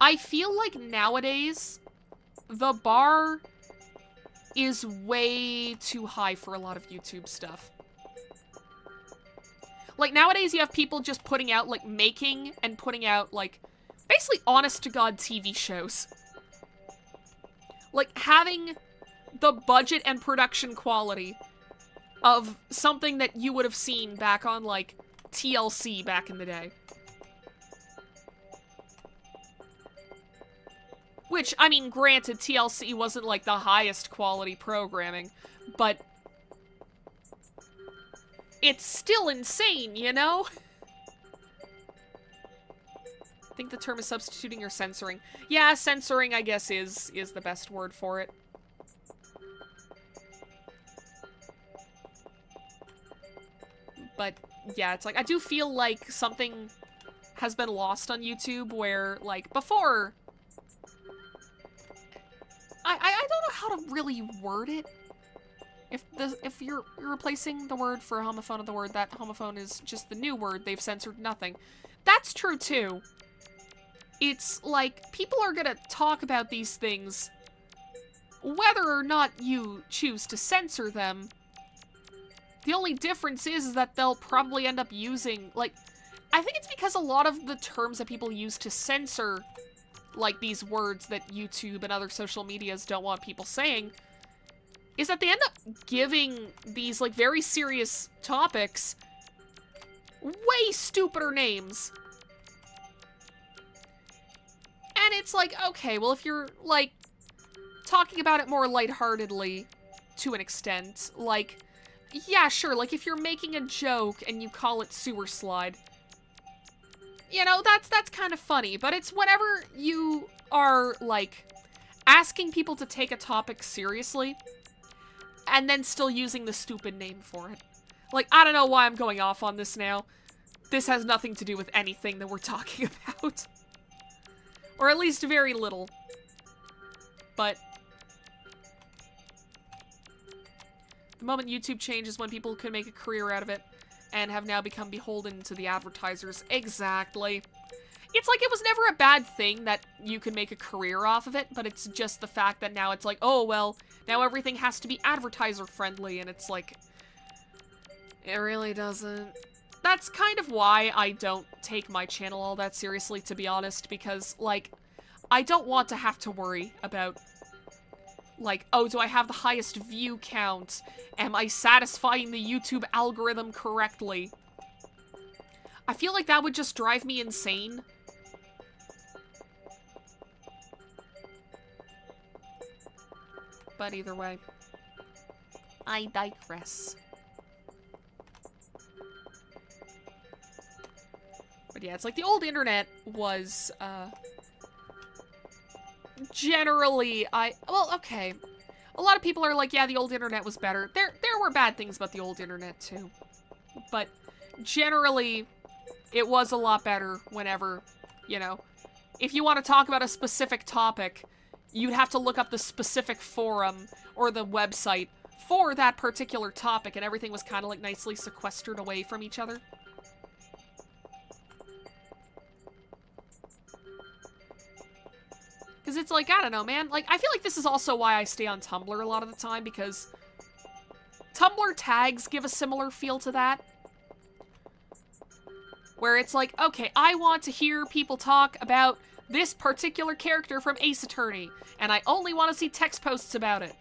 I feel like nowadays, the bar is way too high for a lot of YouTube stuff. Like, nowadays you have people just putting out, like, making and putting out, like, basically honest-to-God TV shows. Like, having the budget and production quality of something that you would have seen back on, like, TLC back in the day. Which, I mean, granted, TLC wasn't, like, the highest quality programming, but it's still insane, you know? I think the term is substituting or censoring. Yeah, censoring, I guess, is the best word for it. But, yeah, it's like, I do feel like something has been lost on YouTube where, like, before... I don't know how to really word it. If you're replacing the word for homophone with the word that homophone is just the new word, they've censored nothing. That's true too. It's like, people are gonna talk about these things whether or not you choose to censor them. The only difference is that they'll probably end up using, like, I think it's because a lot of the terms that people use to censor, like, these words that YouTube and other social medias don't want people saying, is that they end up giving these, like, very serious topics way stupider names. And it's like, okay, well, if you're, like, talking about it more lightheartedly, to an extent, like, yeah, sure, like, if you're making a joke and you call it sewer slide, you know, that's kind of funny, but it's whenever you are, like, asking people to take a topic seriously, and then still using the stupid name for it. Like, I don't know why I'm going off on this now. This has nothing to do with anything that we're talking about. Or at least very little. But the moment YouTube changes, when people could make a career out of it and have now become beholden to the advertisers. Exactly. It's like, it was never a bad thing that you could make a career off of it, but it's just the fact that now it's like, oh, well, now everything has to be advertiser-friendly, and it's like, it really doesn't. That's kind of why I don't take my channel all that seriously, to be honest, because, like, I don't want to have to worry about, like, oh, do I have the highest view count? Am I satisfying the YouTube algorithm correctly? I feel like that would just drive me insane. But either way, I digress. But yeah, it's like the old internet was, generally, well, okay. A lot of people are like, yeah, the old internet was better. There were bad things about the old internet, too. But generally, it was a lot better whenever, you know, if you want to talk about a specific topic, you'd have to look up the specific forum or the website for that particular topic, and everything was kind of, like, nicely sequestered away from each other. Because it's like, I don't know, man. Like, I feel like this is also why I stay on Tumblr a lot of the time, because Tumblr tags give a similar feel to that. Where it's like, okay, I want to hear people talk about this particular character from Ace Attorney, and I only want to see text posts about it.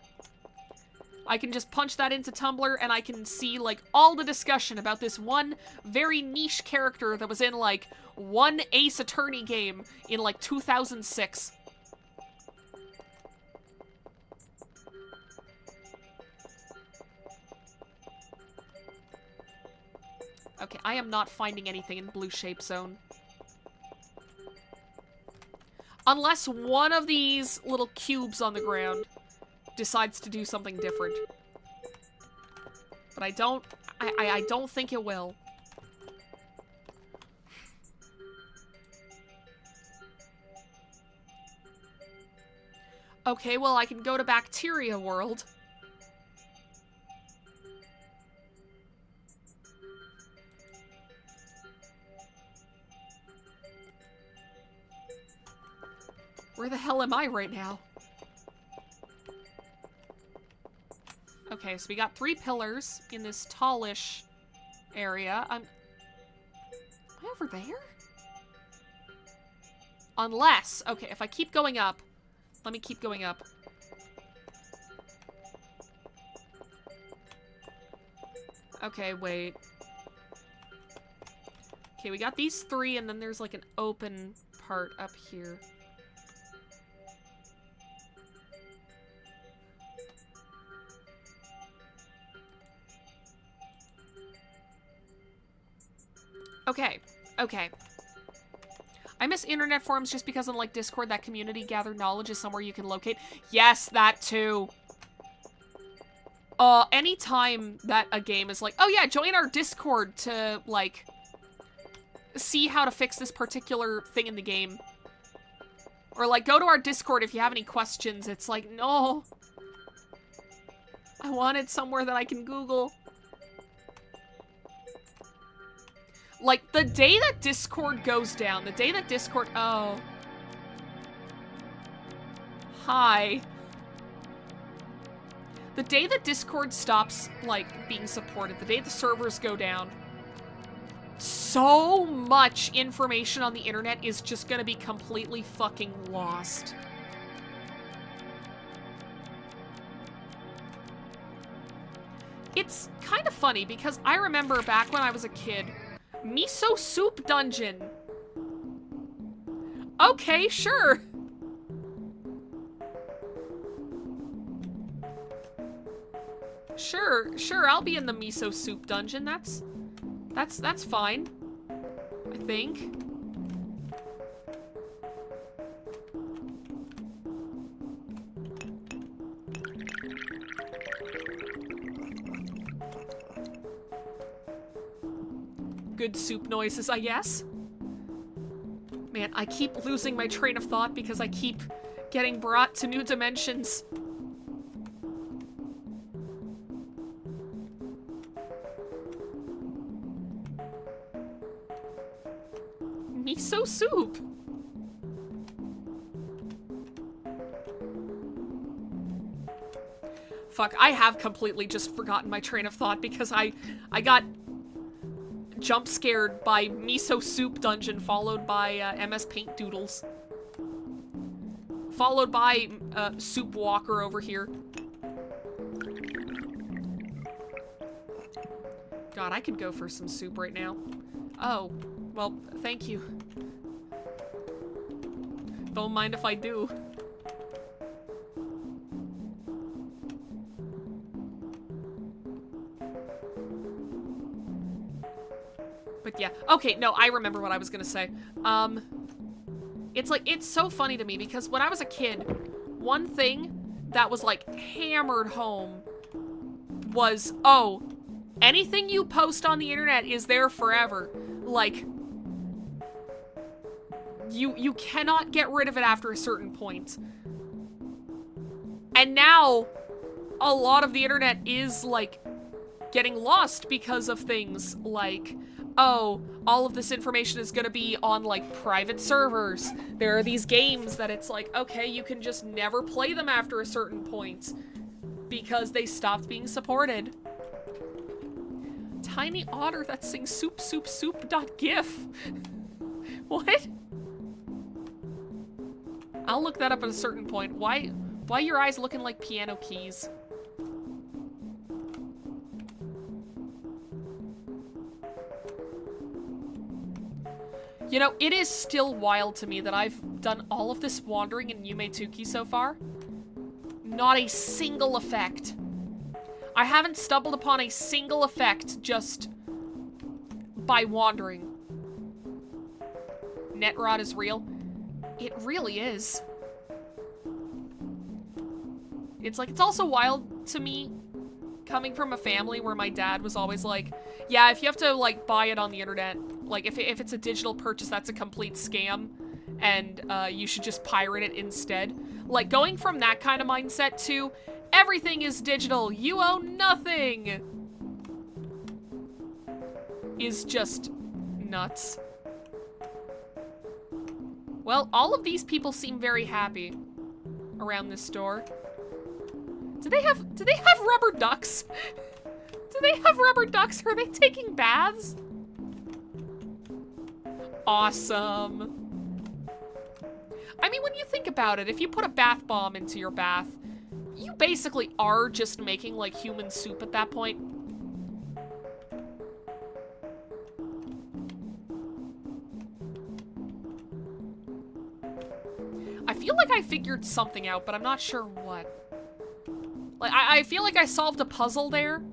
I can just punch that into Tumblr, and I can see, like, all the discussion about this one very niche character that was in, like, one Ace Attorney game in, like, 2006. Okay, I am not finding anything in blue shape zone. Unless one of these little cubes on the ground decides to do something different. But I don't think it will. Okay, well, I can go to Bacteria World. Where the hell am I right now? Okay, so we got 3 pillars in this tallish area. Am I over there? Unless, okay, if I keep going up, let me keep going up. Okay, wait. Okay, we got these 3, and then there's like an open part up here. Okay, okay. I miss internet forums just because on, like, Discord, that community gathered knowledge is somewhere you can locate. Yes, that too. Anytime that a game is like, oh yeah, join our Discord to, like, see how to fix this particular thing in the game. Or, like, go to our Discord if you have any questions. It's like, no. I wanted somewhere that I can Google. Like, the day that Discord goes down, the day that Discord... Oh. Hi. The day that Discord stops, like, being supported, the day the servers go down, so much information on the internet is just gonna be completely fucking lost. It's kind of funny because I remember back when I was a kid, Miso Soup Dungeon. Okay, sure. Sure, I'll be in the Miso Soup Dungeon. That's fine. I think. Good soup noises, I guess. Man, I keep losing my train of thought because I keep getting brought to new dimensions. Miso soup. Fuck, I have completely just forgotten my train of thought because I got jump scared by Miso Soup Dungeon, followed by MS Paint Doodles. Followed by Soup Walker over here. God, I could go for some soup right now. Oh, well, thank you. Don't mind if I do. But yeah, okay, no, I remember what I was gonna say. It's like, it's so funny to me because when I was a kid, one thing that was like hammered home was, oh, anything you post on the internet is there forever. Like, you cannot get rid of it after a certain point. And now, a lot of the internet is, like, getting lost because of things like, oh, all of this information is gonna be on, like, private servers. There are these games that it's like, okay, you can just never play them after a certain point because they stopped being supported. Tiny otter that sings soup, soup, soup.gif. What? I'll look that up at a certain point. Why are your eyes looking like piano keys? You know, it is still wild to me that I've done all of this wandering in Yume Tuki so far. Not a single effect. I haven't stumbled upon a single effect just by wandering. Netrot is real. It really is. It's like, it's also wild to me coming from a family where my dad was always like, yeah, if you have to, like, buy it on the internet, like, if it's a digital purchase, that's a complete scam, and you should just pirate it instead. Like, going from that kind of mindset to, everything is digital, you own nothing, is just nuts. Well, all of these people seem very happy around this store. Do they have rubber ducks? Do they have rubber ducks? Are they taking baths? Awesome. I mean, when you think about it, if you put a bath bomb into your bath, you basically are just making, like, human soup at that point. I feel like I figured something out, but I'm not sure what. Like, I feel like I solved a puzzle there.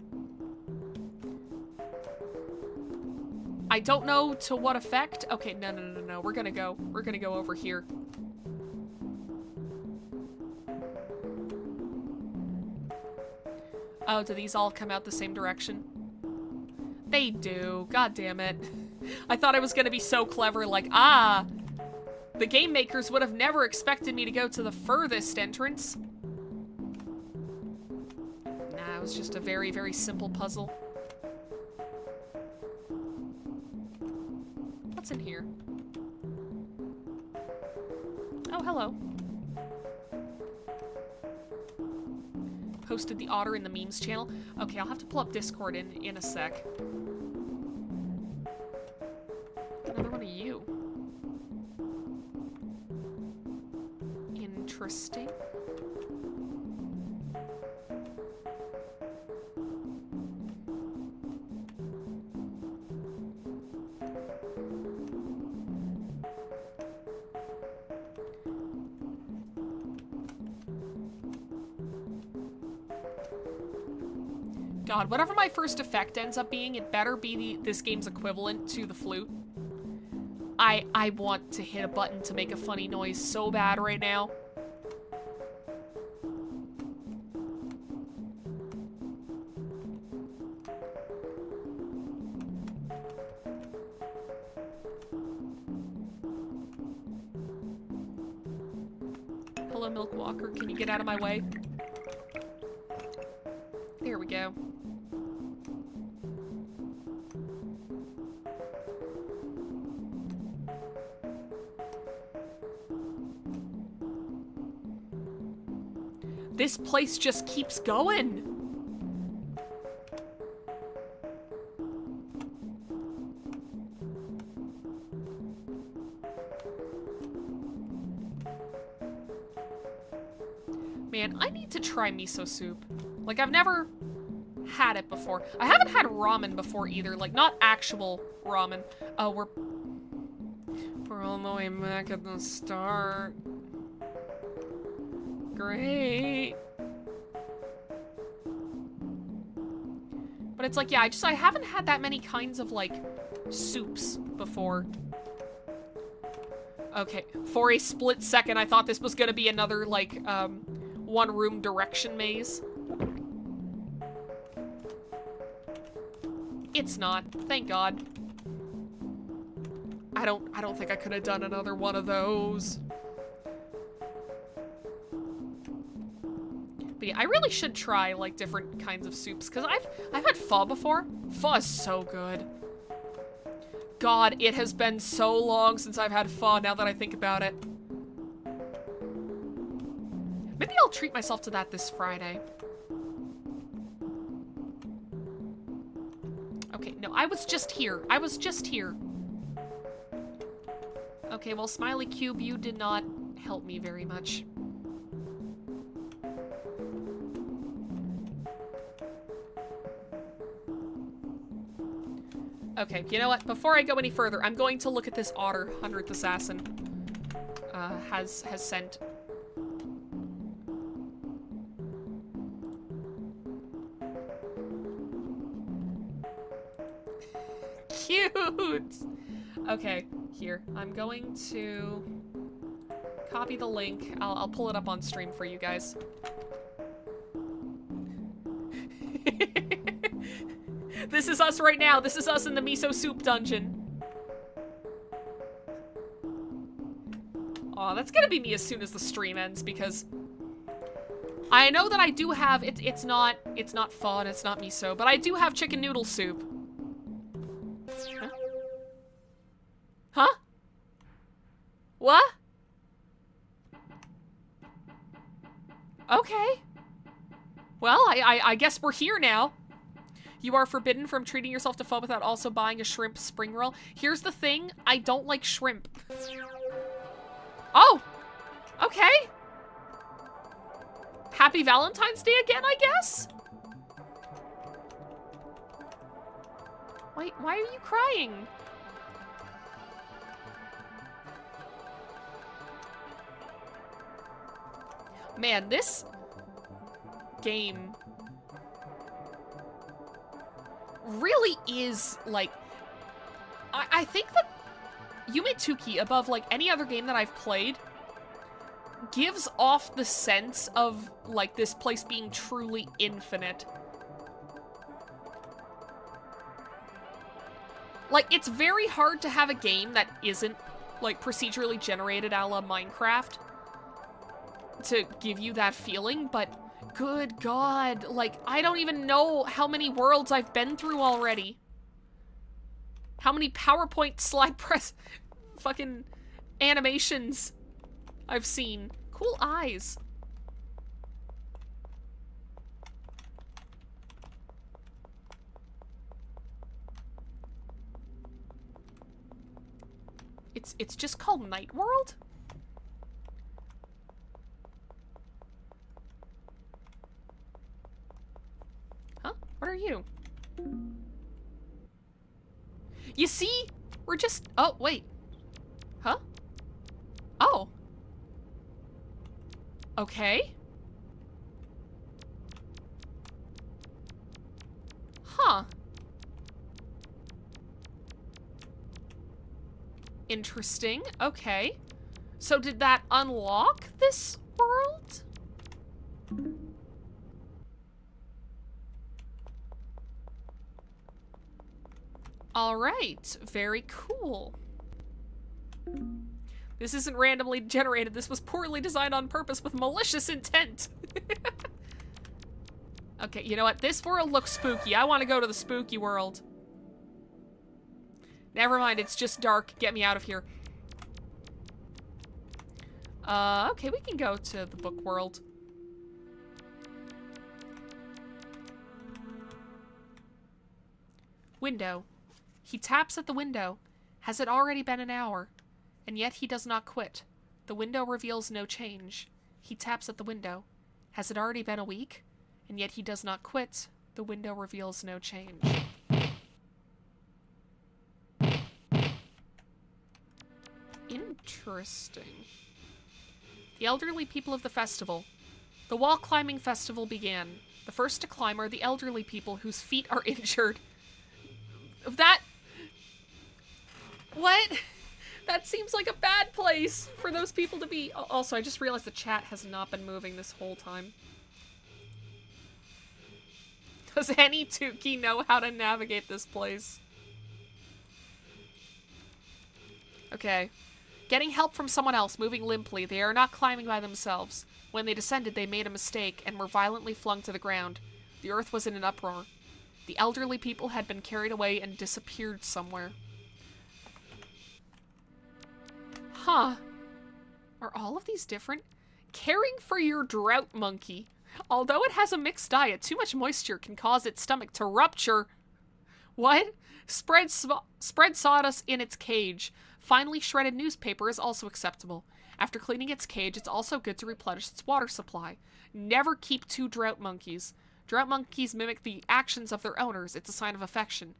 I don't know to what effect. Okay, no. We're gonna go over here. Oh, do these all come out the same direction? They do. God damn it. I thought I was gonna be so clever, like, ah, the game makers would have never expected me to go to the furthest entrance. Nah, it was just a very, very simple puzzle. What's in here? Oh, hello. Posted the otter in the memes channel. Okay, I'll have to pull up Discord in a sec. Another one of you. Interesting. God, whatever my first effect ends up being, it better be this game's equivalent to the flute. I want to hit a button to make a funny noise so bad right now. Hello, Milk Walker. Can you get out of my way? There we go. This place just keeps going. Man, I need to try miso soup. Like, I've never had it before. I haven't had ramen before either. Like, not actual ramen. Oh, we're all the way back at the start. Great. But it's like, yeah, I haven't had that many kinds of, like, soups before. Okay, for a split second, I thought this was gonna be another, like, one-room direction maze. It's not. Thank God. I don't think I could have done another one of those. But yeah, I really should try, like, different kinds of soups, because I've had pho before. Pho is so good. God, it has been so long since I've had pho, now that I think about it. Maybe I'll treat myself to that this Friday. Okay, no, I was just here. I was just here. Okay, well, Smiley Cube, you did not help me very much. Okay, you know what? Before I go any further, I'm going to look at this otter 100th assassin has sent. Cute! Okay, here. I'm going to copy the link. I'll pull it up on stream for you guys. This is us right now. This is us in the miso soup dungeon. Aw, that's gonna be me as soon as the stream ends, because I know that I do have it's not pho and it's not miso, but I do have chicken noodle soup. Huh? Huh? What? Okay. Well, I guess we're here now. You are forbidden from treating yourself to pho without also buying a shrimp spring roll. Here's the thing, I don't like shrimp. Oh! Okay. Happy Valentine's Day again, I guess? Wait, why are you crying? Man, this game really is, like, I think that Yume, above, like, any other game that I've played, gives off the sense of, like, this place being truly infinite. Like, it's very hard to have a game that isn't, like, procedurally generated a la Minecraft to give you that feeling, but Good God. Like, I don't even know how many worlds I've been through already. How many PowerPoint slide press fucking animations I've seen. Cool eyes. It's just called Night World? Huh? What are you? You see? We're just... Oh, wait. Huh? Oh. Okay. Huh. Interesting. Okay. So did that unlock this world? All right. Very cool. This isn't randomly generated. This was poorly designed on purpose with malicious intent. Okay, you know what? This world looks spooky. I want to go to the spooky world. Never mind, it's just dark. Get me out of here. Okay, we can go to the book world. Window. He taps at the window. Has it already been an hour? And yet he does not quit. The window reveals no change. He taps at the window. Has it already been a week? And yet he does not quit. The window reveals no change. Interesting. The elderly people of the festival. The wall climbing festival began. The first to climb are the elderly people whose feet are injured. That... What? That seems like a bad place for those people to be. Also, I just realized the chat has not been moving this whole time. Does any Tukey know how to navigate this place? Okay. Getting help from someone else, moving limply. They are not climbing by themselves. When they descended, they made a mistake and were violently flung to the ground. The earth was in an uproar. The elderly people had been carried away and disappeared somewhere. Huh. Are all of these different? Caring for your drought monkey. Although it has a mixed diet, too much moisture can cause its stomach to rupture. What? Spread sawdust in its cage. Finely shredded newspaper is also acceptable. After cleaning its cage, it's also good to replenish its water supply. Never keep two drought monkeys. Drought monkeys mimic the actions of their owners. It's a sign of affection.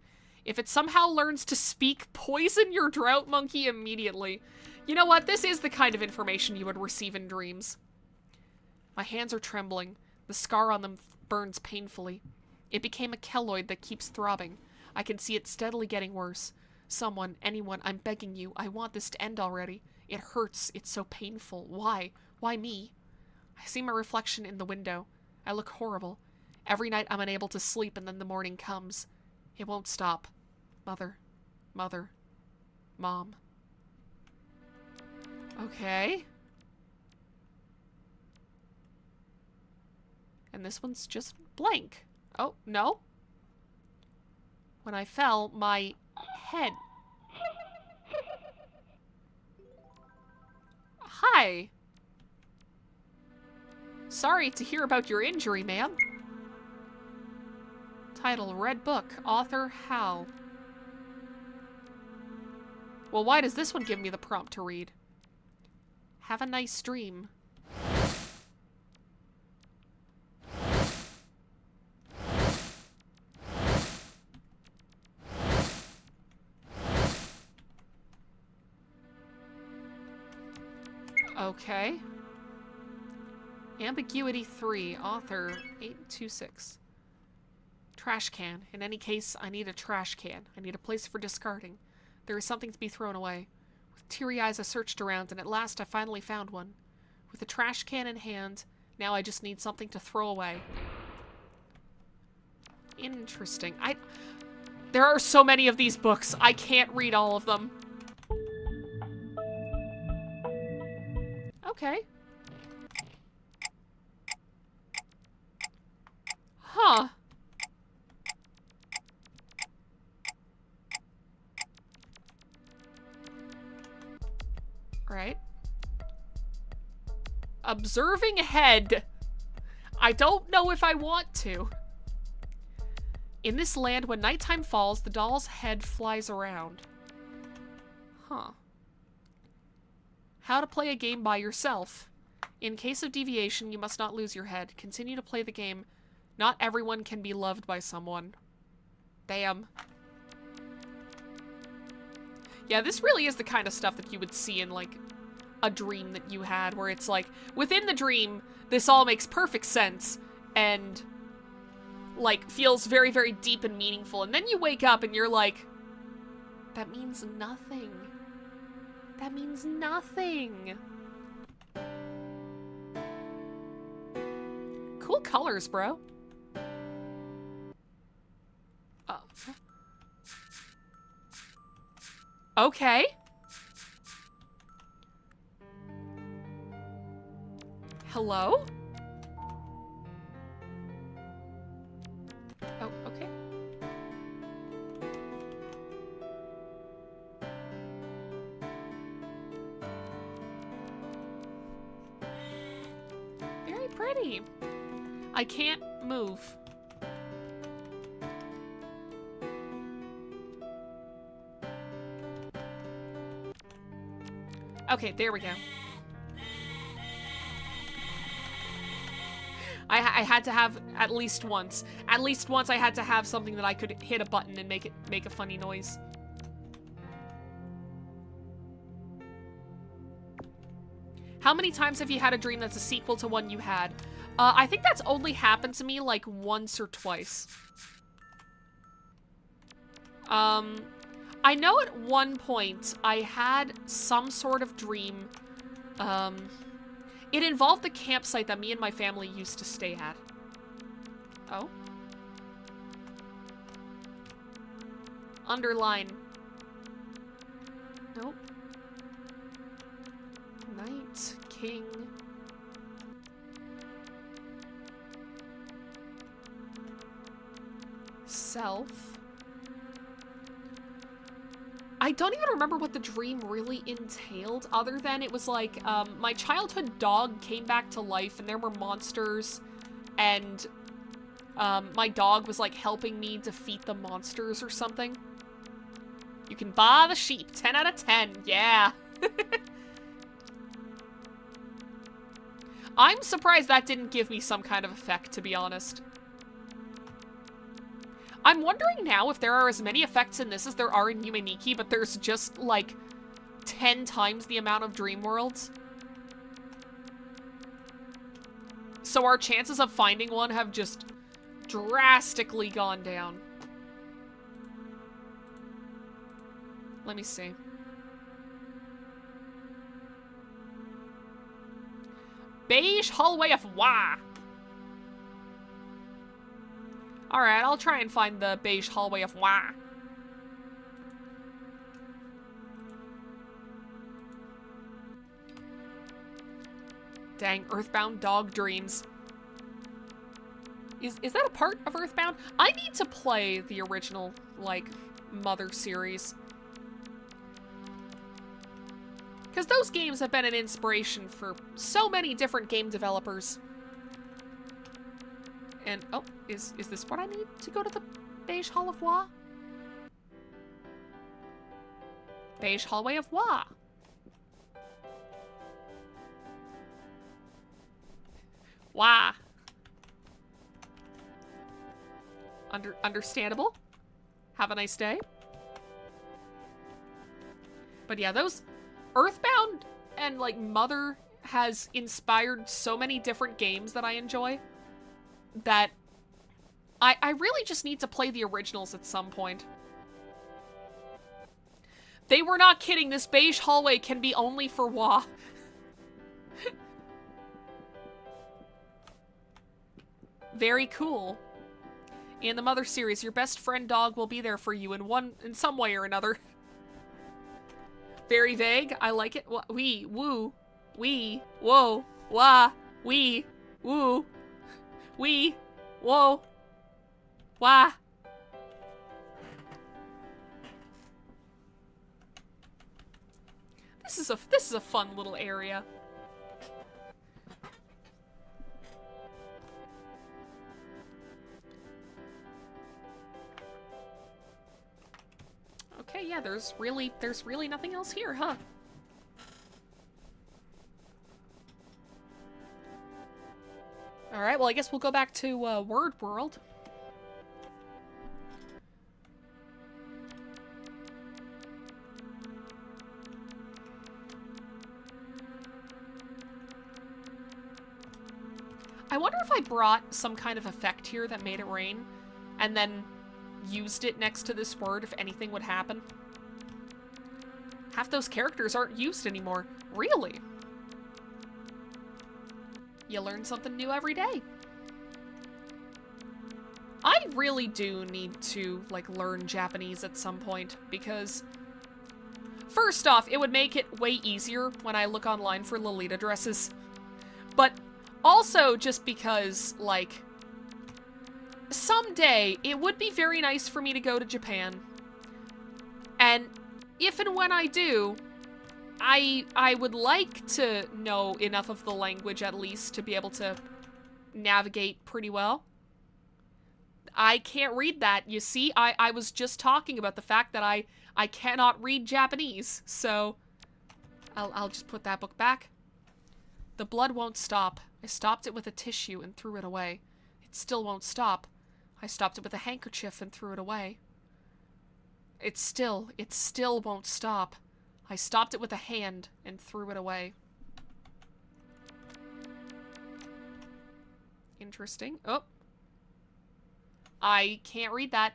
If it somehow learns to speak, poison your drought monkey immediately. You know what? This is the kind of information you would receive in dreams. My hands are trembling. The scar on them burns painfully. It became a keloid that keeps throbbing. I can see it steadily getting worse. Someone, anyone, I'm begging you. I want this to end already. It hurts. It's so painful. Why? Why me? I see my reflection in the window. I look horrible. Every night I'm unable to sleep and then the morning comes. It won't stop. Mother. Mother. Mom. Okay. And this one's just blank. Oh, no. When I fell, my head... Hi. Sorry to hear about your injury, ma'am. Title, Red Book. Author, Hal. Well, why does this one give me the prompt to read? Have a nice dream. Okay. Ambiguity 3, author 826. Trash can. In any case, I need a trash can. I need a place for discarding. There is something to be thrown away. With teary eyes, I searched around, and at last I finally found one. With a trash can in hand, now I just need something to throw away. Interesting. There are so many of these books. I can't read all of them. Okay. Alright. Observing head. I don't know if I want to. In this land, when nighttime falls, the doll's head flies around. Huh. How to play a game by yourself. In case of deviation, you must not lose your head. Continue to play the game. Not everyone can be loved by someone. Damn. Yeah, this really is the kind of stuff that you would see in, like, a dream that you had, where it's like, within the dream, this all makes perfect sense, and, like, feels very, very deep and meaningful, and then you wake up and you're like, that means nothing. That means nothing. Cool colors, bro. Oh. Okay. Hello? Oh, okay. Very pretty. I can't move. Okay, there we go. I had to have at least once. At least once I had to have something that I could hit a button and make a funny noise. How many times have you had a dream that's a sequel to one you had? I think that's only happened to me like once or twice. I know at one point I had some sort of dream. It involved the campsite that me and my family used to stay at. Oh? Underline. Nope. Knight, king. Self. I don't even remember what the dream really entailed, other than it was like, my childhood dog came back to life and there were monsters, and my dog was like helping me defeat the monsters or something. You can buy the sheep. 10 out of 10. Yeah. I'm surprised that didn't give me some kind of effect, to be honest. I'm wondering now if there are as many effects in this as there are in Yume Nikki, but there's just, like, 10 times the amount of dream worlds. So our chances of finding one have just drastically gone down. Let me see. Beige Hallway of Wa. Alright, I'll try and find the Beige Hallway of Wa. Dang, Earthbound dog dreams. Is that a part of Earthbound? I need to play the original, like, Mother series. Because those games have been an inspiration for so many different game developers. And, oh, is this what I need to go to the Beige Hall of Wa? Beige Hallway of Wa. Wa. Understandable. Have a nice day. But yeah, those Earthbound and, like, Mother has inspired so many different games that I enjoy that I really just need to play the originals at some point. They were not kidding. This Beige Hallway can be only for Wa. Very cool. In the Mother series, your best friend dog will be there for you in some way or another. Very vague. I like it. We, woo, we, whoa, wah, we, woo, we, whoa, wah. This is a fun little area. Okay, yeah, there's really nothing else here, huh? Alright, well, I guess we'll go back to Word World. I wonder if I brought some kind of effect here that made it rain, and then used it next to this word if anything would happen. Half those characters aren't used anymore. Really? You learn something new every day. I really do need to, like, learn Japanese at some point, because first off, it would make it way easier when I look online for Lolita dresses. But also just because, like, someday it would be very nice for me to go to Japan. And if and when I do, I would like to know enough of the language at least to be able to navigate pretty well. I can't read that, you see? I was just talking about the fact that I cannot read Japanese, so I'll just put that book back. The blood won't stop. I stopped it with a tissue and threw it away. It still won't stop. I stopped it with a handkerchief and threw it away. It still won't stop. I stopped it with a hand and threw it away. Interesting. Oh. I can't read that.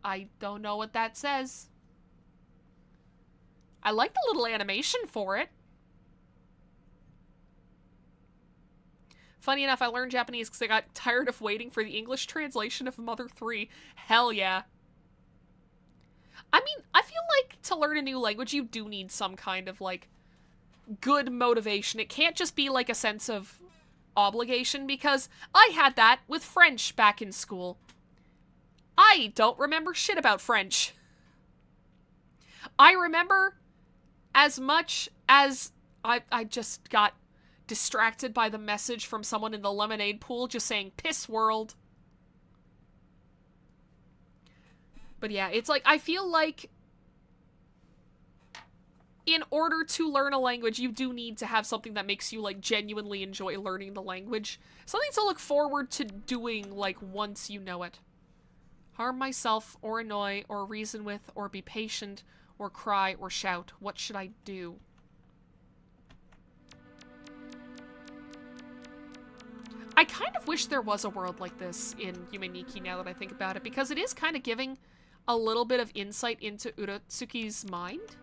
I don't know what that says. I like the little animation for it. Funny enough, I learned Japanese because I got tired of waiting for the English translation of Mother 3. Hell yeah. I mean, I feel like to learn a new language, you do need some kind of, like, good motivation. It can't just be, like, a sense of obligation, because I had that with French back in school. I don't remember shit about French. I remember as much as I just got distracted by the message from someone in the lemonade pool just saying, "Piss world." But yeah, it's like, I feel like in order to learn a language, you do need to have something that makes you, like, genuinely enjoy learning the language. Something to look forward to doing, like, once you know it. Harm myself, or annoy, or reason with, or be patient, or cry, or shout. What should I do? I kind of wish there was a world like this in Yume Nikki now that I think about it, because it is kind of giving a little bit of insight into Urotsuki's mind.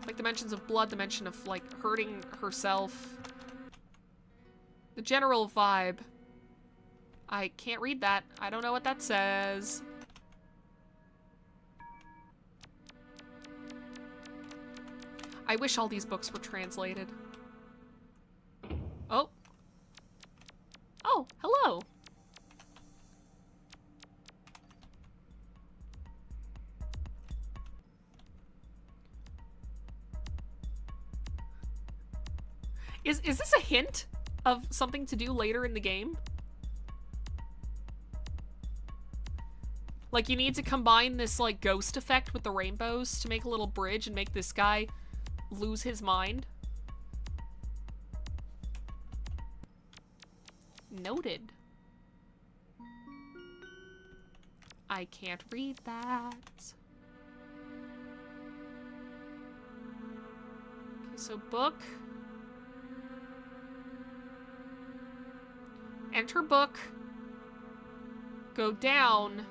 Like the mentions of blood, the mention of, like, hurting herself. The general vibe. I can't read that. I don't know what that says. I wish all these books were translated. Oh. Oh, hello. Is this a hint of something to do later in the game? Like, you need to combine this, like, ghost effect with the rainbows to make a little bridge and make this guy lose his mind? Noted. I can't read that. Okay, so book. Enter book. Go down.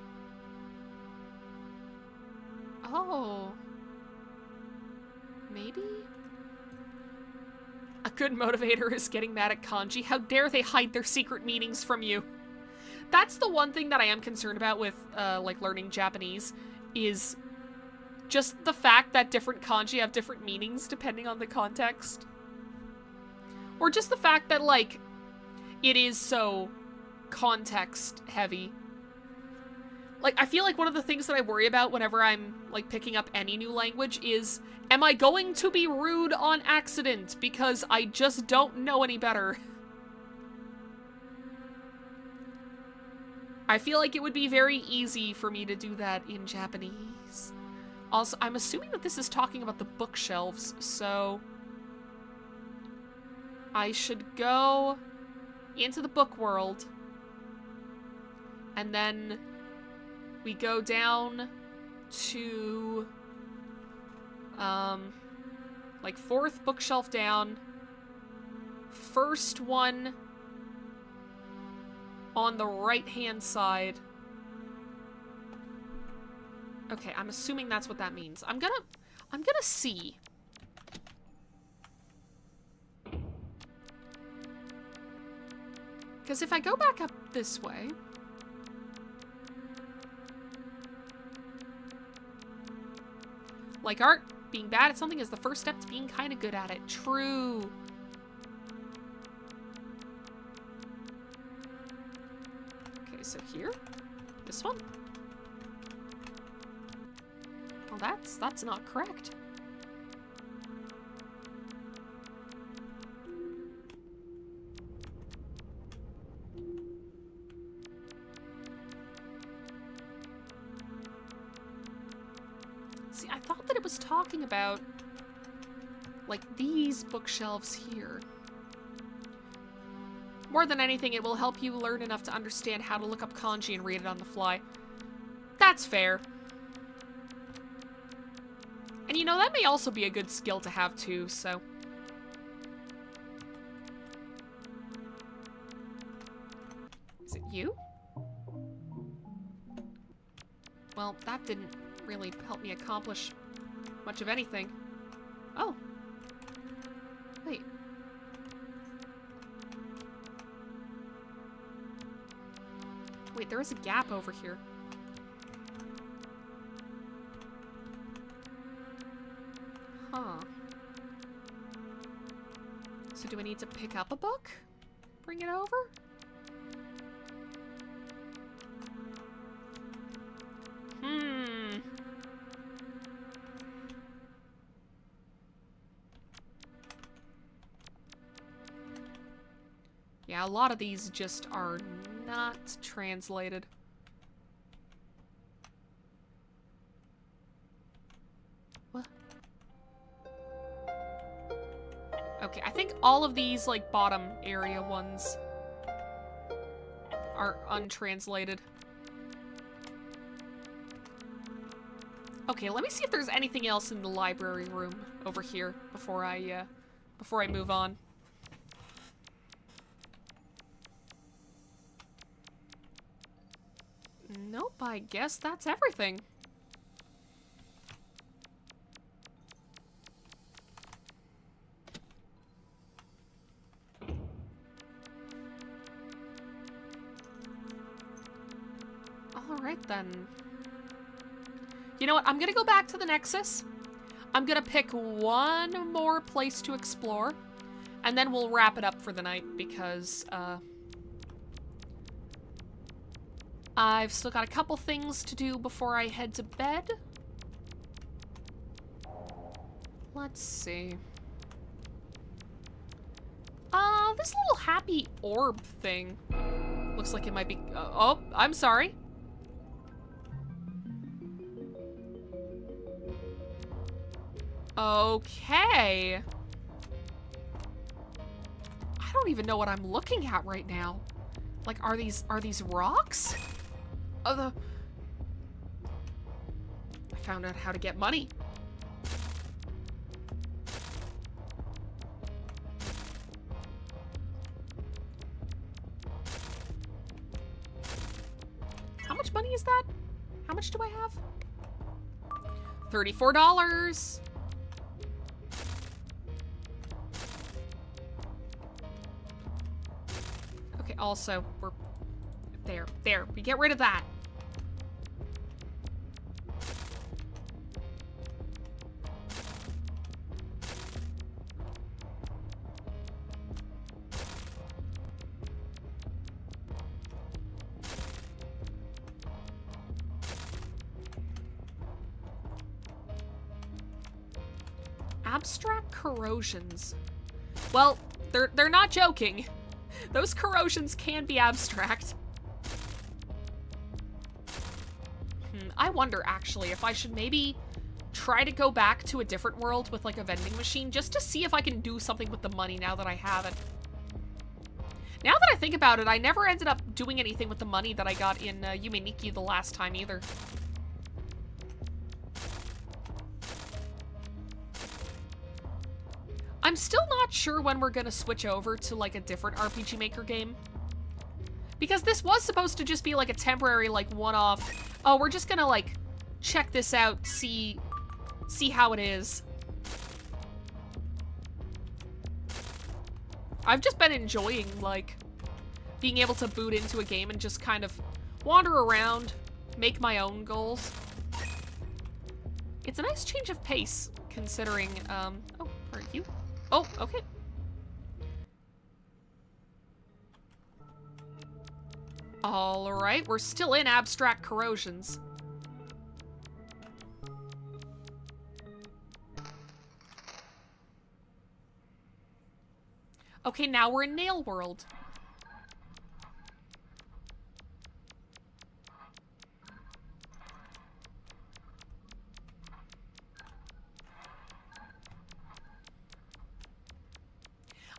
Oh. Maybe? A good motivator is getting mad at kanji. How dare they hide their secret meanings from you? That's the one thing that I am concerned about with, like, learning Japanese, is just the fact that different kanji have different meanings depending on the context. Or just the fact that, like, it is so context heavy. Like, I feel like one of the things that I worry about whenever I'm, like, picking up any new language is, am I going to be rude on accident? Because I just don't know any better. I feel like it would be very easy for me to do that in Japanese. Also, I'm assuming that this is talking about the bookshelves, so I should go into the book world, and then we go down to, like, 4th bookshelf down, first one on the right-hand side. Okay, I'm assuming that's what that means. I'm gonna see. Because if I go back up this way... Like art, being bad at something is the first step to being kind of good at it. True. Okay, so here? This one? Well, that's not correct. See, I thought that it was talking about, like, these bookshelves here. More than anything, it will help you learn enough to understand how to look up kanji and read it on the fly. That's fair. And you know, that may also be a good skill to have too, so. Is it you? Well, that didn't really help me accomplish much of anything. Oh. Wait. Wait, there is a gap over here. Huh. So do I need to pick up a book? Bring it over? Yeah, a lot of these just are not translated. What? Okay, I think all of these, like, bottom area ones are untranslated. Okay, let me see if there's anything else in the library room over here before I move on. Nope, I guess that's everything. Alright then. You know what? I'm gonna go back to the Nexus. I'm gonna pick one more place to explore. And then we'll wrap it up for the night because, I've still got a couple things to do before I head to bed. Let's see. This little happy orb thing looks like it might be... oh, I'm sorry. Okay. I don't even know what I'm looking at right now. Like, are these rocks? Oh, I found out how to get money. How much money is that? How much do I have? $34. Okay, also, we're... There. We get rid of that. Abstract corrosions. Well, they're not joking. Those corrosions can be abstract. I wonder, actually, if I should maybe try to go back to a different world with, like, a vending machine, just to see if I can do something with the money now that I have it. Now that I think about it, I never ended up doing anything with the money that I got in Yume Nikki the last time either. I'm still not sure when we're gonna switch over to, like, a different RPG Maker game. Because this was supposed to just be, like, a temporary, like, one-off, oh, we're just gonna, like, check this out, see how it is. I've just been enjoying, like, being able to boot into a game and just kind of wander around, make my own goals. It's a nice change of pace, considering, oh, are you? Oh, okay. Alright, we're still in abstract corrosions. Okay, now we're in Nail World.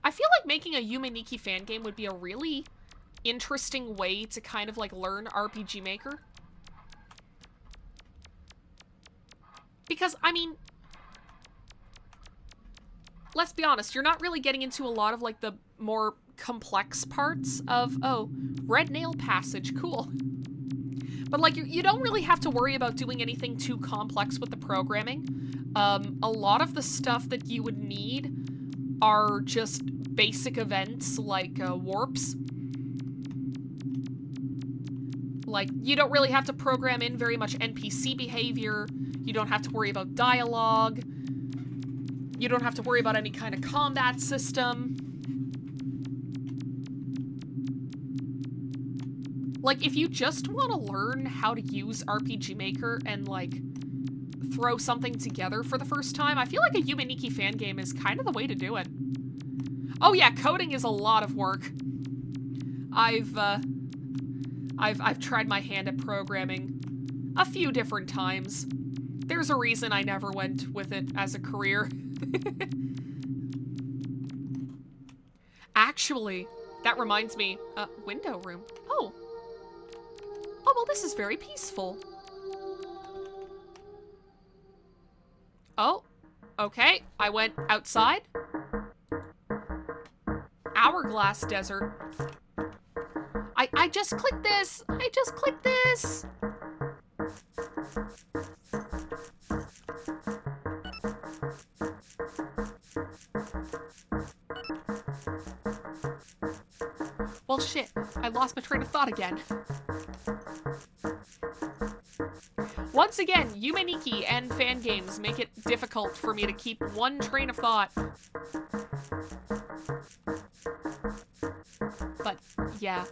I feel like making a Yume Nikki fan game would be a really interesting way to kind of, like, learn RPG Maker. Because, I mean, let's be honest, you're not really getting into a lot of, like, the more complex parts of, oh, red nail passage, cool. But, like, you don't really have to worry about doing anything too complex with the programming. A lot of the stuff that you would need are just basic events, like, warps. Like, you don't really have to program in very much NPC behavior. You don't have to worry about dialogue. You don't have to worry about any kind of combat system. Like, if you just want to learn how to use RPG Maker and, like, throw something together for the first time, I feel like a Yume Nikki fan game is kind of the way to do it. Oh yeah, coding is a lot of work. I've tried my hand at programming a few different times. There's a reason I never went with it as a career. Actually, that reminds me, window room. Oh. Oh, well, this is very peaceful. Oh, okay. I went outside. Hourglass Desert. I just clicked this. I just clicked this. Well, shit. I lost my train of thought again. Once again, Yume Nikki and fan games make it difficult for me to keep one train of thought. But, yeah.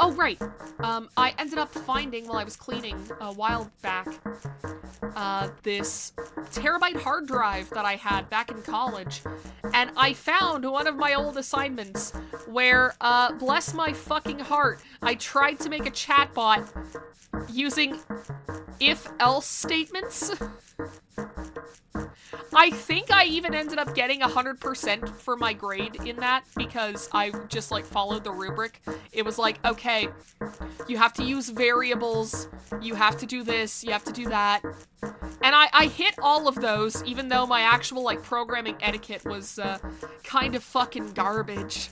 Oh, right. I ended up finding, while I was cleaning a while back, this terabyte hard drive that I had back in college. And I found one of my old assignments where, bless my fucking heart, I tried to make a chatbot using if-else statements. I think I even ended up getting 100% for my grade in that because I just, like, followed the rubric. It was like, okay, you have to use variables, you have to do this, you have to do that. And I hit all of those, even though my actual, like, programming etiquette was, kind of fucking garbage.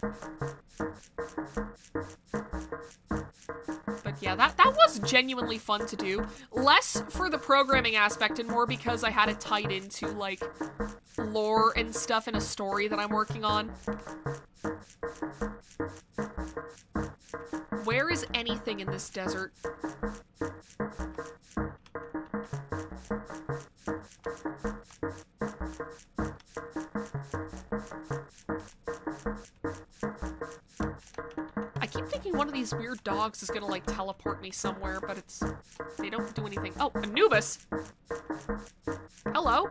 But yeah, that was genuinely fun to do. Less for the programming aspect and more because I had it tied into, like, lore and stuff in a story that I'm working on. Where is anything in this desert? I keep thinking one of these weird dogs is gonna, like, teleport me somewhere, but they don't do anything. Oh, Anubis! Hello?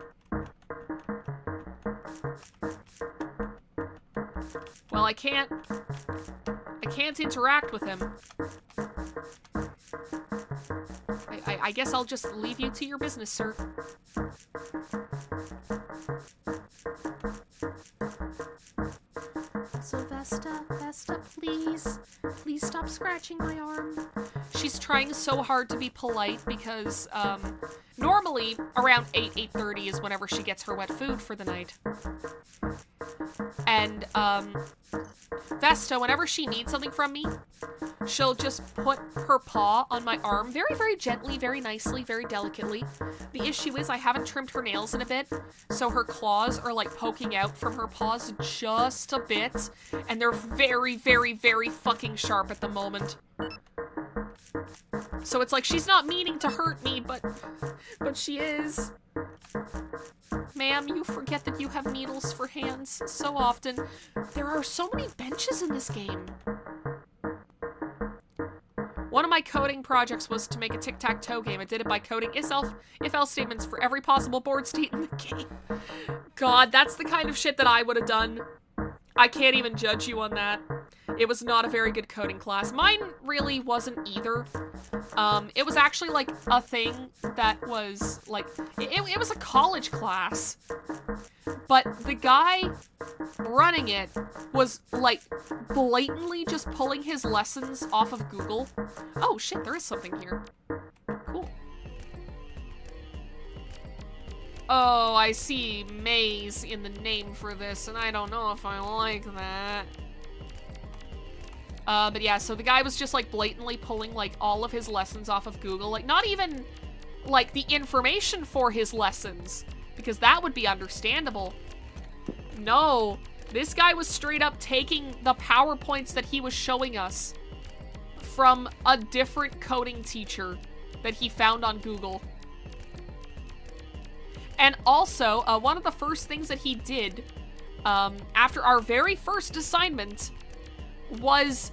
Well, I can't interact with him. I guess I'll just leave you to your business, sir. So Vesta, please stop scratching my arm. She's trying so hard to be polite because, normally around 8:30 is whenever she gets her wet food for the night. And, Vesta, whenever she needs something from me, she'll just put her paw on my arm very, very gently, very nicely, very delicately. The issue is I haven't trimmed her nails in a bit, so her claws are like poking out from her paws just a bit, and they're very, very, very fucking sharp at the moment. So it's like she's not meaning to hurt me, but she is. Ma'am, you forget that you have needles for hands so often. There are so many benches in this game. One of my coding projects was to make a tic-tac-toe game. I did it by coding if-else statements for every possible board state in the game. God, that's the kind of shit that I would have done. I can't even judge you on that. It was not a very good coding class. Mine really wasn't either. It was actually like a thing that was like, it was a college class. But the guy running it was like blatantly just pulling his lessons off of Google. Oh shit, there is something here. Cool. Oh, I see maze in the name for this, and I don't know if I like that. But yeah, so the guy was just like blatantly pulling like all of his lessons off of Google. Like not even like the information for his lessons, because that would be understandable. No, this guy was straight up taking the PowerPoints that he was showing us from a different coding teacher that he found on Google. And also, one of the first things that he did after our very first assignment was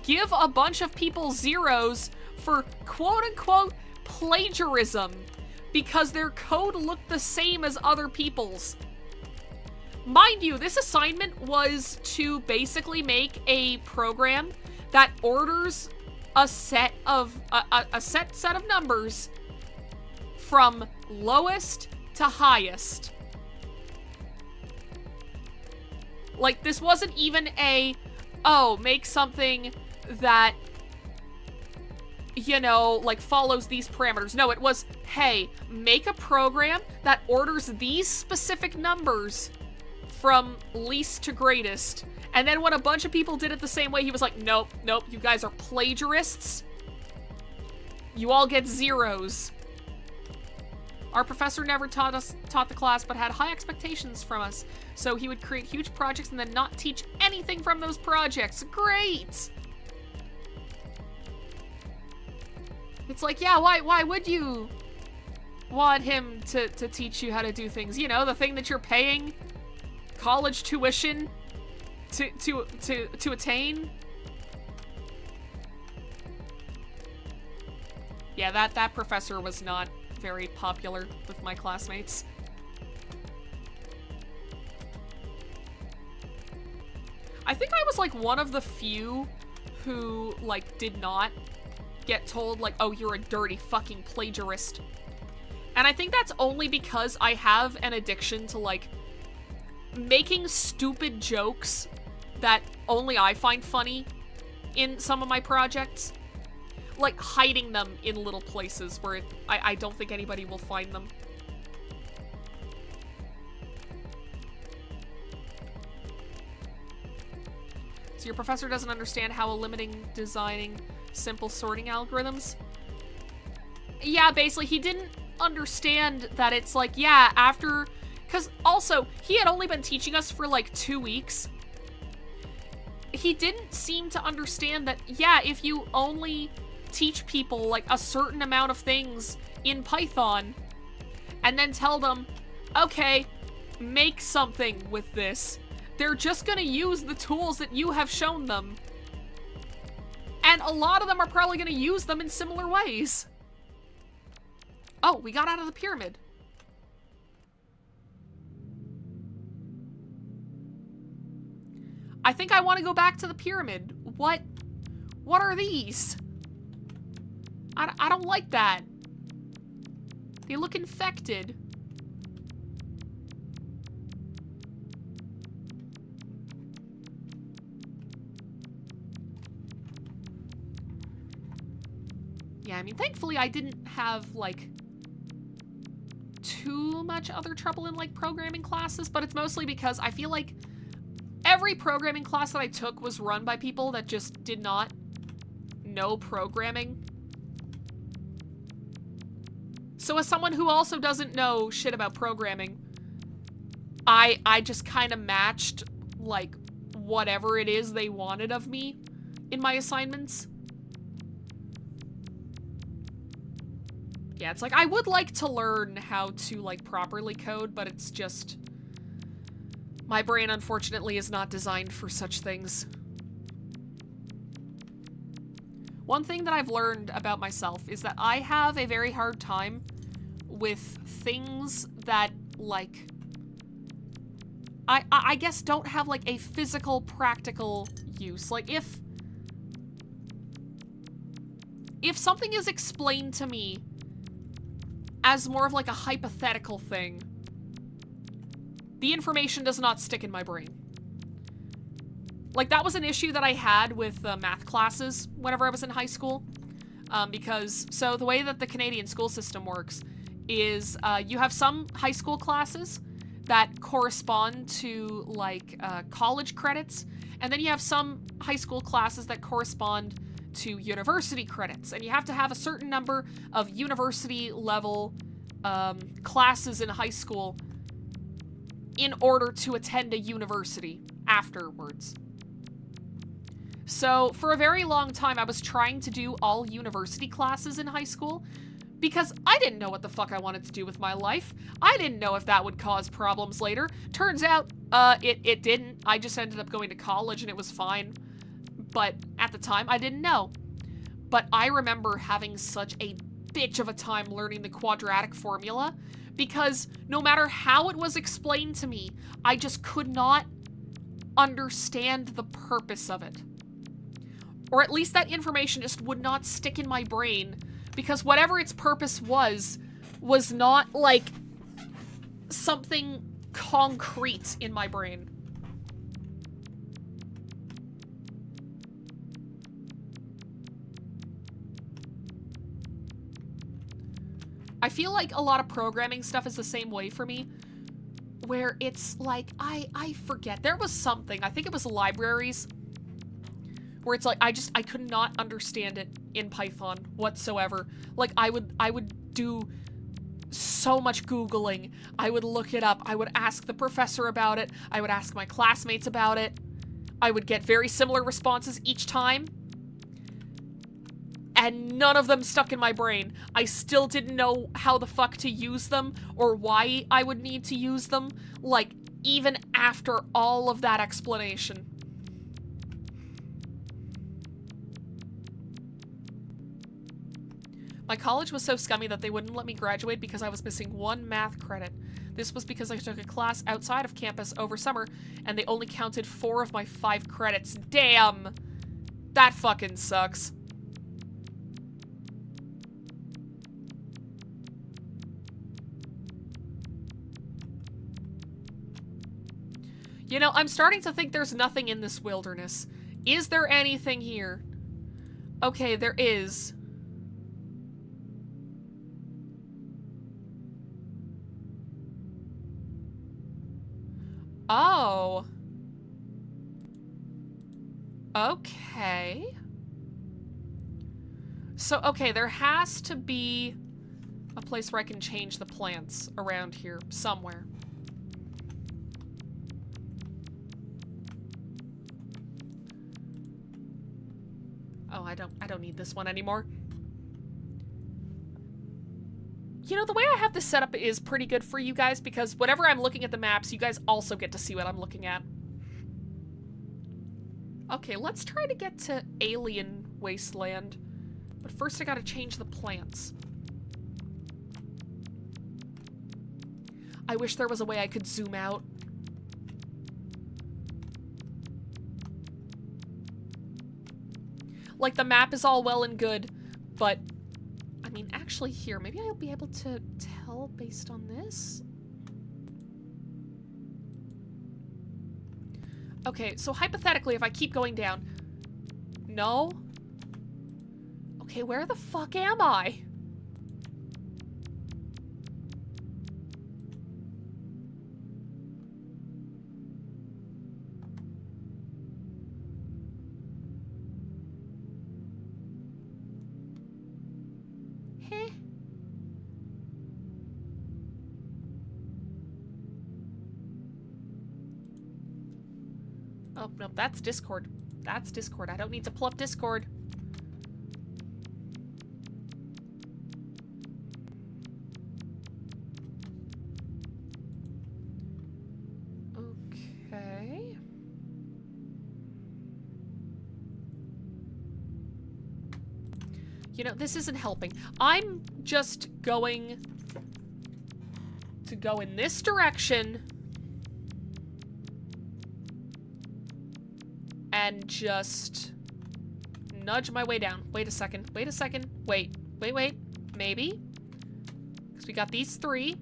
give a bunch of people zeros for quote-unquote plagiarism because their code looked the same as other people's. Mind you, this assignment was to basically make a program that orders a set of numbers from lowest to highest. Like, this wasn't even a, oh, make something that, you know, like follows these parameters. No, it was, hey, make a program that orders these specific numbers from least to greatest. And then when a bunch of people did it the same way, he was like, nope, you guys are plagiarists. You all get zeros. Our professor never taught the class, but had high expectations from us. So he would create huge projects and then not teach anything from those projects. Great! It's like, yeah, why would you want him to teach you how to do things? You know, the thing that you're paying college tuition to attain? Yeah, that professor was not very popular with my classmates. I think I was like one of the few who like did not get told like, oh, you're a dirty fucking plagiarist. And I think that's only because I have an addiction to like making stupid jokes that only I find funny in some of my projects. Like, hiding them in little places where I don't think anybody will find them. So your professor doesn't understand how designing simple sorting algorithms? Yeah, basically, he didn't understand that it's like, yeah, after... Because also, he had only been teaching us for like 2 weeks. He didn't seem to understand that, yeah, if you only teach people like a certain amount of things in Python and then tell them, okay, make something with this, they're just gonna use the tools that you have shown them. And a lot of them are probably gonna use them in similar ways. Oh, we got out of the pyramid. I think I want to go back to the pyramid. What are these? I don't like that. They look infected. Yeah, I mean, thankfully I didn't have, like, too much other trouble in, like, programming classes, but it's mostly because I feel like every programming class that I took was run by people that just did not know programming. So as someone who also doesn't know shit about programming, I just kind of matched, like, whatever it is they wanted of me in my assignments. Yeah, it's like, I would like to learn how to, like, properly code, but it's just... my brain, unfortunately, is not designed for such things. One thing that I've learned about myself is that I have a very hard time with things that, like... I guess don't have, like, a physical, practical use. Like, if something is explained to me as more of, like, a hypothetical thing, the information does not stick in my brain. Like, that was an issue that I had with math classes whenever I was in high school. Because, so the way that the Canadian school system works is you have some high school classes that correspond to, like, college credits, and then you have some high school classes that correspond to university credits, and you have to have a certain number of university level classes in high school in order to attend a university afterwards. So for a very long time, I was trying to do all university classes in high school because I didn't know what the fuck I wanted to do with my life. I didn't know if that would cause problems later. Turns out, it didn't. I just ended up going to college and it was fine. But at the time, I didn't know. But I remember having such a bitch of a time learning the quadratic formula because no matter how it was explained to me, I just could not understand the purpose of it. Or at least that information just would not stick in my brain because whatever its purpose was not, like, something concrete in my brain. I feel like a lot of programming stuff is the same way for me, where it's like, I forget. There was something, I think it was libraries, where it's like, I could not understand it in Python whatsoever. Like, I would do so much Googling. I would look it up. I would ask the professor about it. I would ask my classmates about it. I would get very similar responses each time. And none of them stuck in my brain. I still didn't know how the fuck to use them or why I would need to use them, like, even after all of that explanation. My college was so scummy that they wouldn't let me graduate because I was missing one math credit. This was because I took a class outside of campus over summer, and they only counted 4 of my 5 credits. Damn! That fucking sucks. You know, I'm starting to think there's nothing in this wilderness. Is there anything here? Okay, there is. Oh. Okay. So, okay, there has to be a place where I can change the plants around here somewhere. Oh, I don't need this one anymore. You know, the way I have this set up is pretty good for you guys because whenever I'm looking at the maps, you guys also get to see what I'm looking at. Okay, let's try to get to Alien Wasteland. But first I gotta change the plants. I wish there was a way I could zoom out. Like, the map is all well and good, but, I mean, actually here, maybe I'll be able to tell based on this? Okay, so hypothetically, if I keep going down... No? Okay, where the fuck am I? Heh. Oh, no, that's Discord. That's Discord. I don't need to pull up Discord. Okay. You know, this isn't helping. I'm just going to go in this direction and just nudge my way down. Wait a second. Wait a second. Wait. Wait, wait. Maybe. Because we got these 3.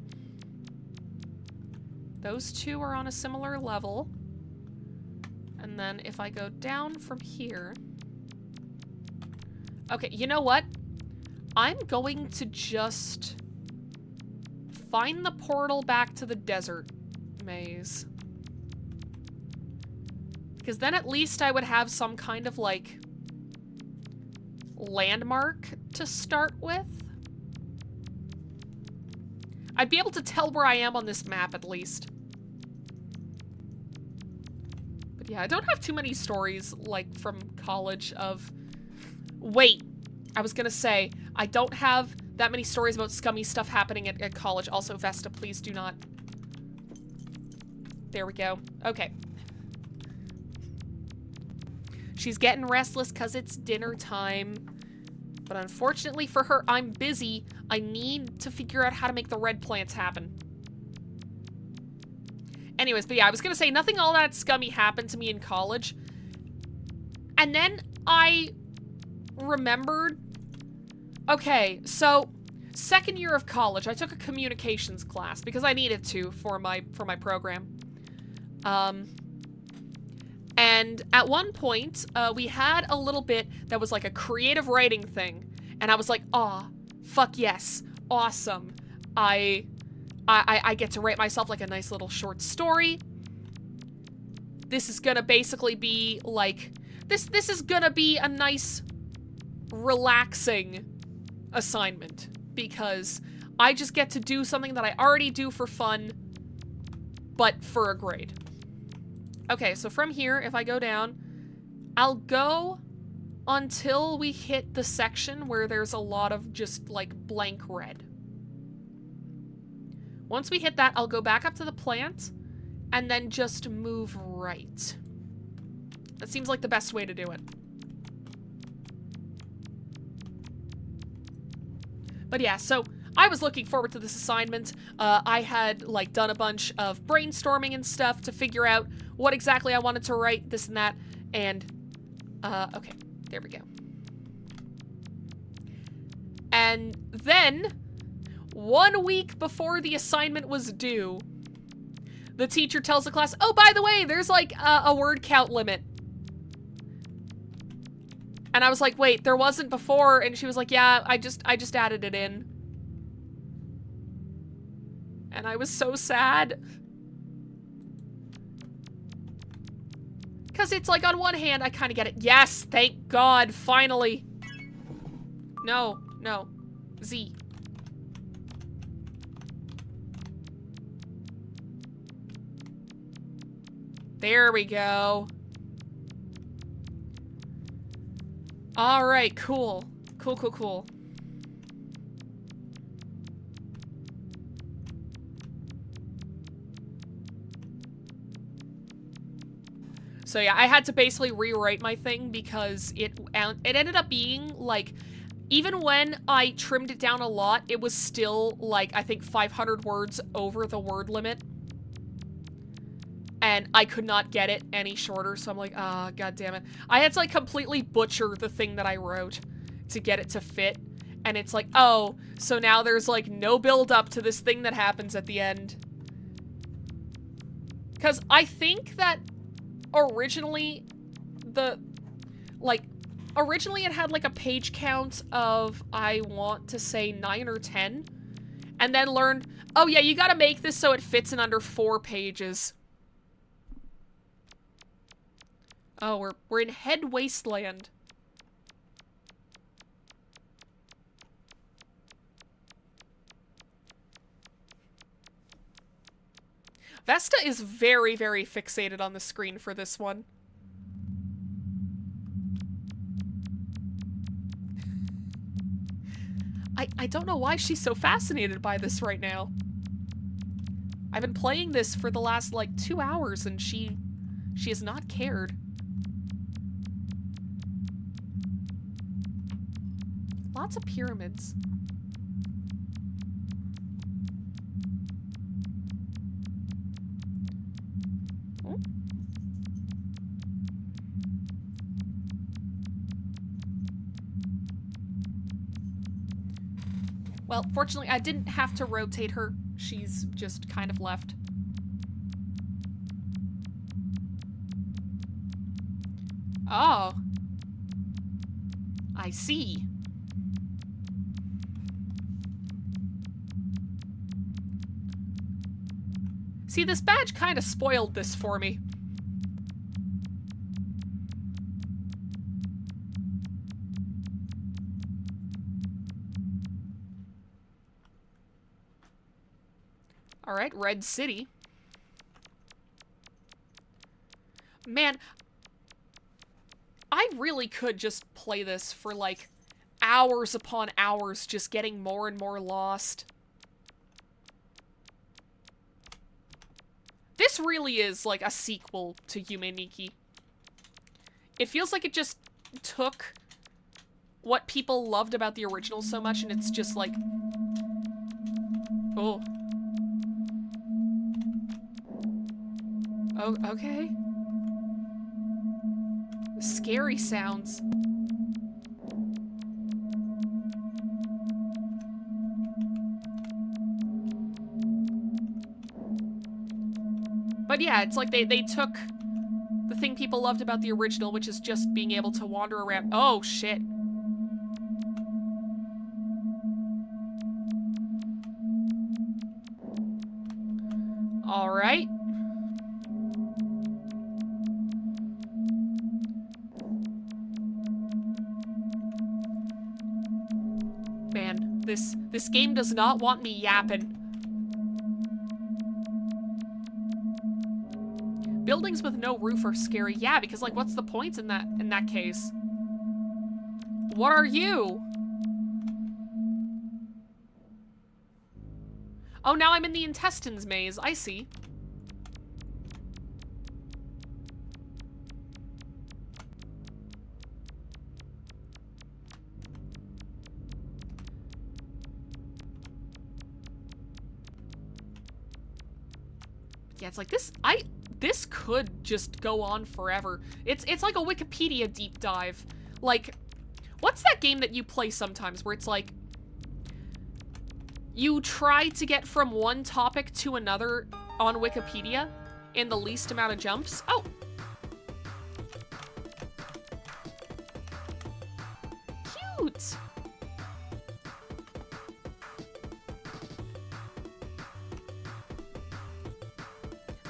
Those 2 are on a similar level. And then if I go down from here... Okay, you know what? I'm going to just find the portal back to the desert maze. Because then at least I would have some kind of, like, landmark to start with. I'd be able to tell where I am on this map, at least. But yeah, I don't have too many stories, like, from college of... Wait, I was gonna say, I don't have that many stories about scummy stuff happening at college. Also, Vesta, please do not. There we go. Okay. She's getting restless because it's dinner time. But unfortunately for her, I'm busy. I need to figure out how to make the red plants happen. Anyways, but yeah, I was gonna say, nothing all that scummy happened to me in college. And then I remembered... Okay, so, second year of college, I took a communications class because I needed to for my program. And at one point, we had a little bit that was like a creative writing thing. And I was like, aw, fuck yes, awesome. I get to write myself like a nice little short story. This is gonna basically be like, this is gonna be a nice, relaxing assignment. Because I just get to do something that I already do for fun, but for a grade. Okay, so from here, if I go down, I'll go until we hit the section where there's a lot of just, like, blank red. Once we hit that, I'll go back up to the plant, and then just move right. That seems like the best way to do it. But yeah, so I was looking forward to this assignment. I had, like, done a bunch of brainstorming and stuff to figure out what exactly I wanted to write, this and that, and, okay, there we go. And then, 1 week before the assignment was due, the teacher tells the class, oh, by the way, there's, like, a word count limit. And I was like, wait, there wasn't before, and she was like, yeah, I just added it in. And I was so sad. Because it's like, on one hand, I kind of get it. Yes, thank God, finally. No, no. Z. There we go. Alright, cool. Cool, cool, cool. So yeah, I had to basically rewrite my thing because it ended up being, like, even when I trimmed it down a lot, it was still, like, I think 500 words over the word limit. and I could not get it any shorter, so I'm like, ah, god damn it. I had to, like, completely butcher the thing that I wrote to get it to fit, and it's like, oh, so now there's, like, no build up to this thing that happens at the end. Because I think that originally originally it had, like, a page count of, I want to say 9 or 10, and then learned, oh yeah, you gotta make this so it fits in under 4 pages. Oh, we're in Head Wasteland. Vesta is very, very fixated on the screen for this one. I don't know why she's so fascinated by this right now. I've been playing this for the last, like, 2 hours, and she has not cared. Lots of pyramids. Oh. Well, fortunately, I didn't have to rotate her. She's just kind of left. Oh. I see. See, this badge kind of spoiled this for me. Alright, Red City. Man, I really could just play this for, like, hours upon hours, just getting more and more lost. This really is, like, a sequel to Yume Nikki. It feels like it just took what people loved about the original so much, and it's just, like... Oh. Oh, okay. Scary sounds. But yeah, it's like they took the thing people loved about the original, which is just being able to wander around. Oh, shit. All right. Man, this game does not want me yapping. Buildings with no roof are scary. Yeah, because, like, what's the point in that case? What are you? Oh, now I'm in the intestines maze. I see. Yeah, it's like this could just go on forever. It's like a Wikipedia deep dive. Like, what's that game that you play sometimes where it's like you try to get from one topic to another on Wikipedia in the least amount of jumps? Oh. Cute.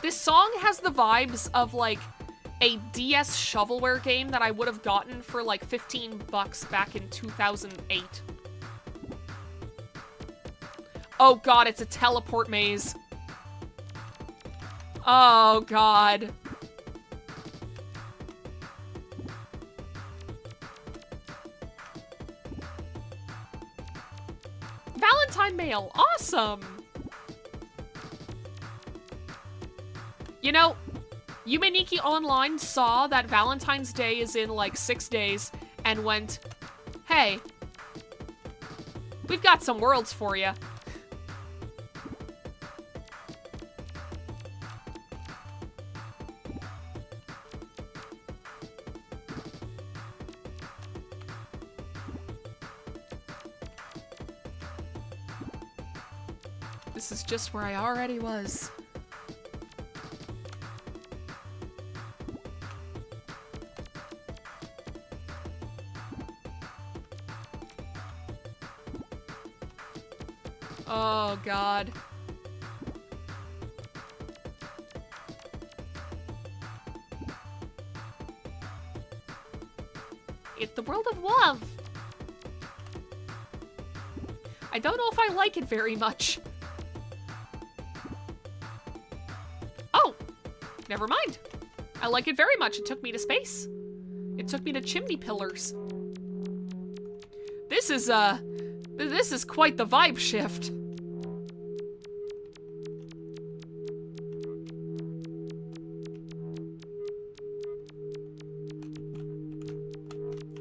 This song has the vibes of, like, a DS shovelware game that I would have gotten for, like, 15 bucks back in 2008. Oh god, it's a teleport maze. Oh god. Valentine mail, awesome! You know, Yume Nikki Online saw that Valentine's Day is in, like, 6 days and went, hey, we've got some worlds for you. This is just where I already was. Oh, God. It's the world of love. I don't know if I like it very much. Oh, never mind. I like it very much. It took me to space. It took me to chimney pillars. This is quite the vibe shift.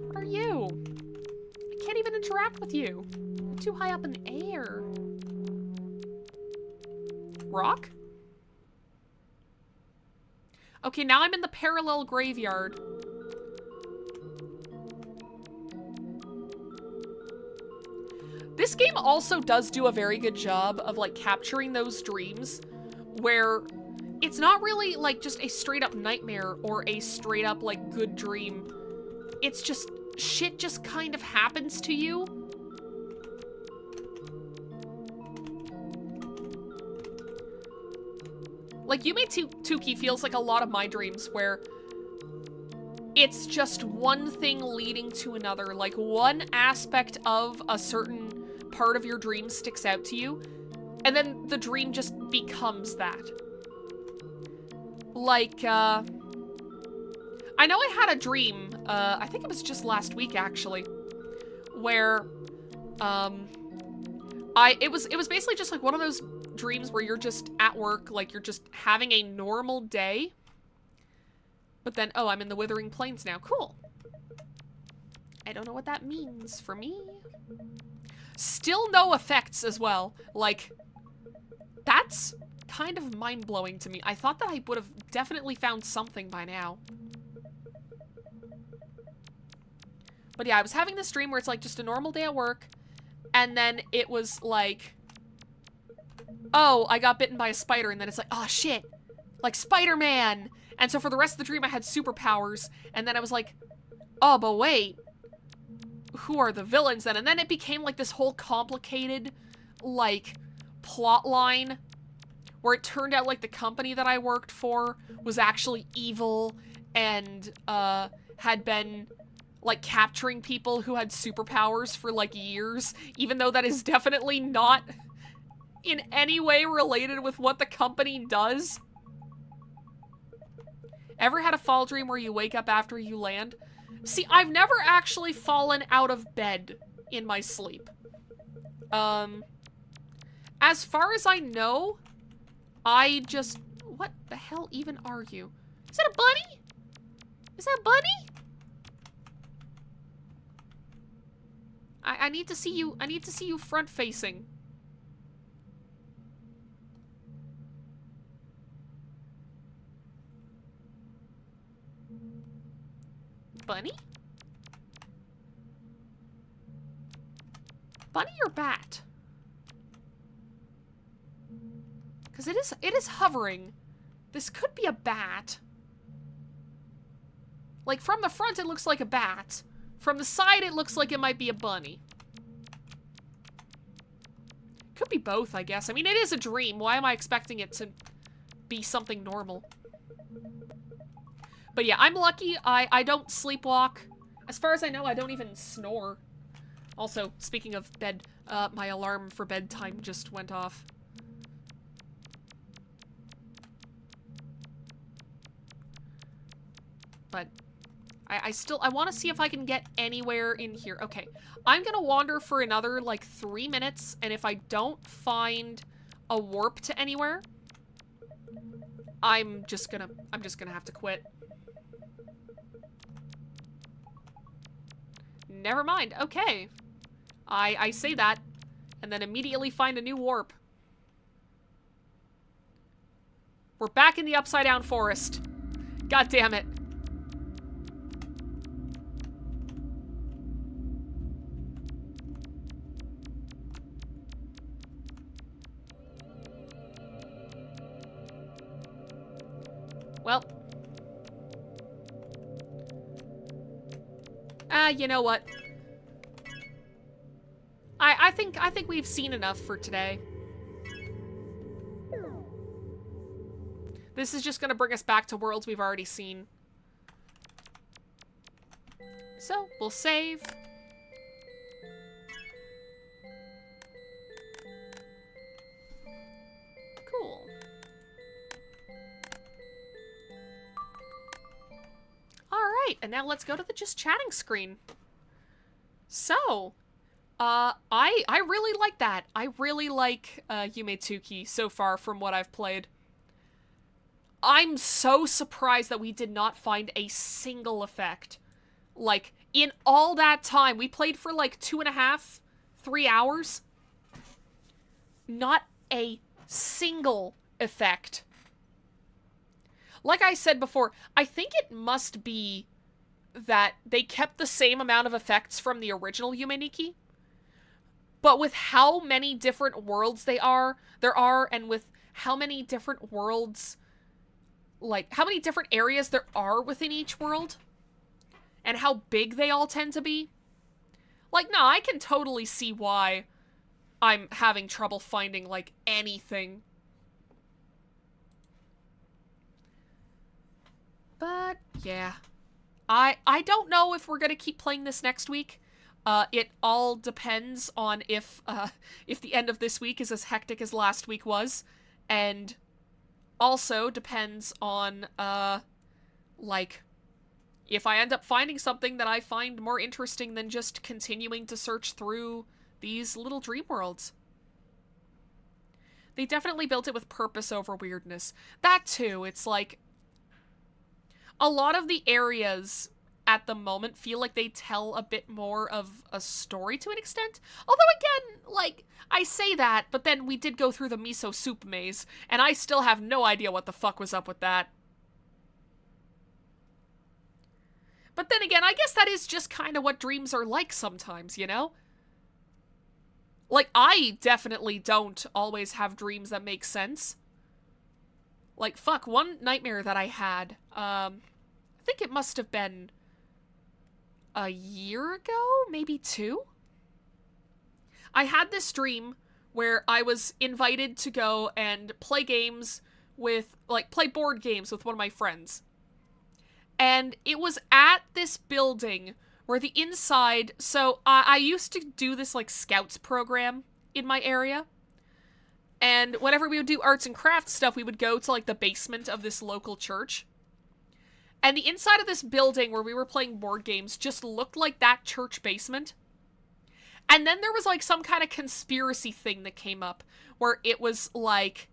What are you? I can't even interact with you. You're too high up in the air. Rock? Okay, now I'm in the parallel graveyard. This game also does do a very good job of, like, capturing those dreams where it's not really, like, just a straight-up nightmare or a straight-up, like, good dream. It's just, shit just kind of happens to you. Like, Yume Tuki feels like a lot of my dreams where it's just one thing leading to another. Like, one aspect of a certain part of your dream sticks out to you, and then the dream just becomes that. Like, I know I had a dream, I think it was just last week, actually, where, it was basically just like one of those dreams where you're just at work, like you're just having a normal day, but then, oh, I'm in the Withering Plains now. Cool. I don't know what that means for me. Still no effects as well. Like, that's kind of mind-blowing to me. I thought that I would have definitely found something by now. But yeah, I was having this dream where it's like just a normal day at work, and then it was like, oh, I got bitten by a spider, and then it's like, oh shit, like Spider-Man. And so for the rest of the dream I had superpowers, and then I was like, oh, but wait, who are the villains then? And then it became like this whole complicated, like, plot line where it turned out like the company that I worked for was actually evil and had been like capturing people who had superpowers for like years, even though that is definitely not in any way related with what the company does. Ever had a fall dream where you wake up after you land? See, I've never actually fallen out of bed in my sleep. As far as I know, I just... What the hell even are you? Is that a bunny? Is that a bunny? I need to see you. I need to see you front facing. Bunny? Bunny or bat? Because it is hovering. This could be a bat. Like, from the front it looks like a bat. From the side it looks like it might be a bunny. Could be both, I guess. I mean, it is a dream. Why am I expecting it to be something normal? But yeah, I'm lucky. I don't sleepwalk. As far as I know, I don't even snore. Also, speaking of bed, my alarm for bedtime just went off. But I want to see if I can get anywhere in here. Okay, I'm gonna wander for another, like, 3 minutes, and if I don't find a warp to anywhere, I'm just gonna have to quit. Never mind. Okay. I say that, and then immediately find a new warp. We're back in the Upside Down Forest. God damn it. You know what? I think we've seen enough for today. This is just gonna bring us back to worlds we've already seen. So, we'll save. Cool. Alright, and now let's go to the just chatting screen. So, I really like that. I really like Yume so far from what I've played. I'm so surprised that we did not find a single effect. Like, in all that time, we played for like 2.5, 3 hours. Not a single effect. Like I said before, I think it must be that they kept the same amount of effects from the original Yume, but with how many different worlds there are, and with how many different worlds, like, how many different areas there are within each world, and how big they all tend to be. Like, no, I can totally see why I'm having trouble finding, like, anything. But, yeah. I don't know if we're gonna keep playing this next week. It all depends on if the end of this week is as hectic as last week was. And also depends on, like, if I end up finding something that I find more interesting than just continuing to search through these little dream worlds. They definitely built it with purpose over weirdness. That too, it's like, a lot of the areas at the moment feel like they tell a bit more of a story to an extent. Although again, like, I say that, but then we did go through the miso soup maze, and I still have no idea what the fuck was up with that. But then again, I guess that is just kind of what dreams are like sometimes, you know? Like, I definitely don't always have dreams that make sense. Like, fuck, one nightmare that I had, I think it must have been a year ago, maybe 2? I had this dream where I was invited to go and play games with, like, play board games with one of my friends. And it was at this building where the inside, so I used to do this, like, scouts program in my area. And whenever we would do arts and crafts stuff, we would go to, like, the basement of this local church. And the inside of this building where we were playing board games just looked like that church basement. And then there was, like, some kind of conspiracy thing that came up where it was like,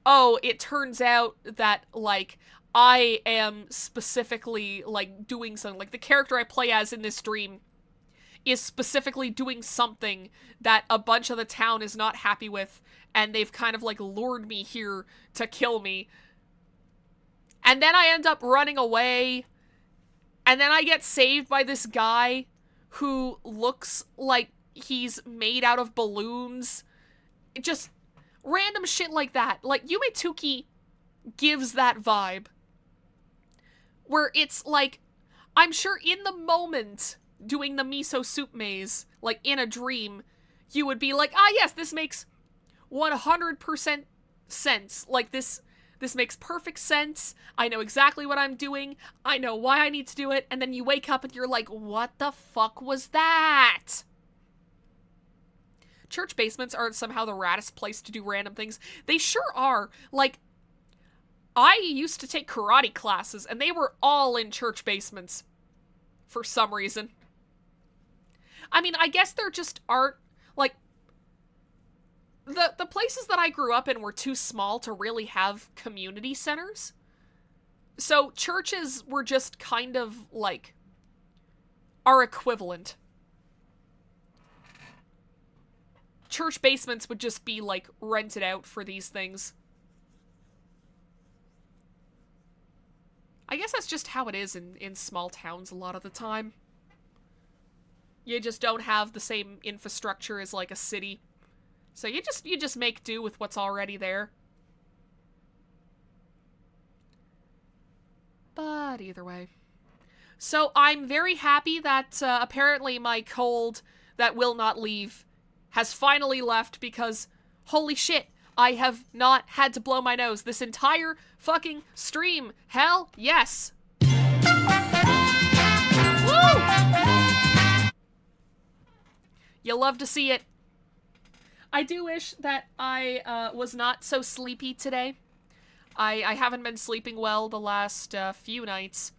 oh, it turns out that, like, I am specifically, like, doing something. Like, the character I play as in this dream is specifically doing something that a bunch of the town is not happy with, and they've kind of, like, lured me here to kill me. And then I end up running away, and then I get saved by this guy who looks like he's made out of balloons. Just random shit like that. Like, Yume gives that vibe. Where it's like, I'm sure in the moment doing the miso soup maze, like in a dream, you would be like, ah yes, this makes 100% sense. Like, this makes perfect sense. I know exactly what I'm doing. I know why I need to do it. And then you wake up and you're like, what the fuck was that? Church basements are somehow the raddest place to do random things. They sure are. Like, I used to take karate classes, and they were all in church basements. For some reason. I mean, I guess there just aren't, like, the places that I grew up in were too small to really have community centers. So churches were just kind of, like, our equivalent. Church basements would just be, like, rented out for these things. I guess that's just how it is in small towns a lot of the time. You just don't have the same infrastructure as, like, a city. So you just make do with what's already there. But either way. So I'm very happy that apparently my cold that will not leave has finally left because holy shit, I have not had to blow my nose this entire fucking stream. Hell yes. Woo! You love to see it. I do wish that I was not so sleepy today. I haven't been sleeping well the last few nights.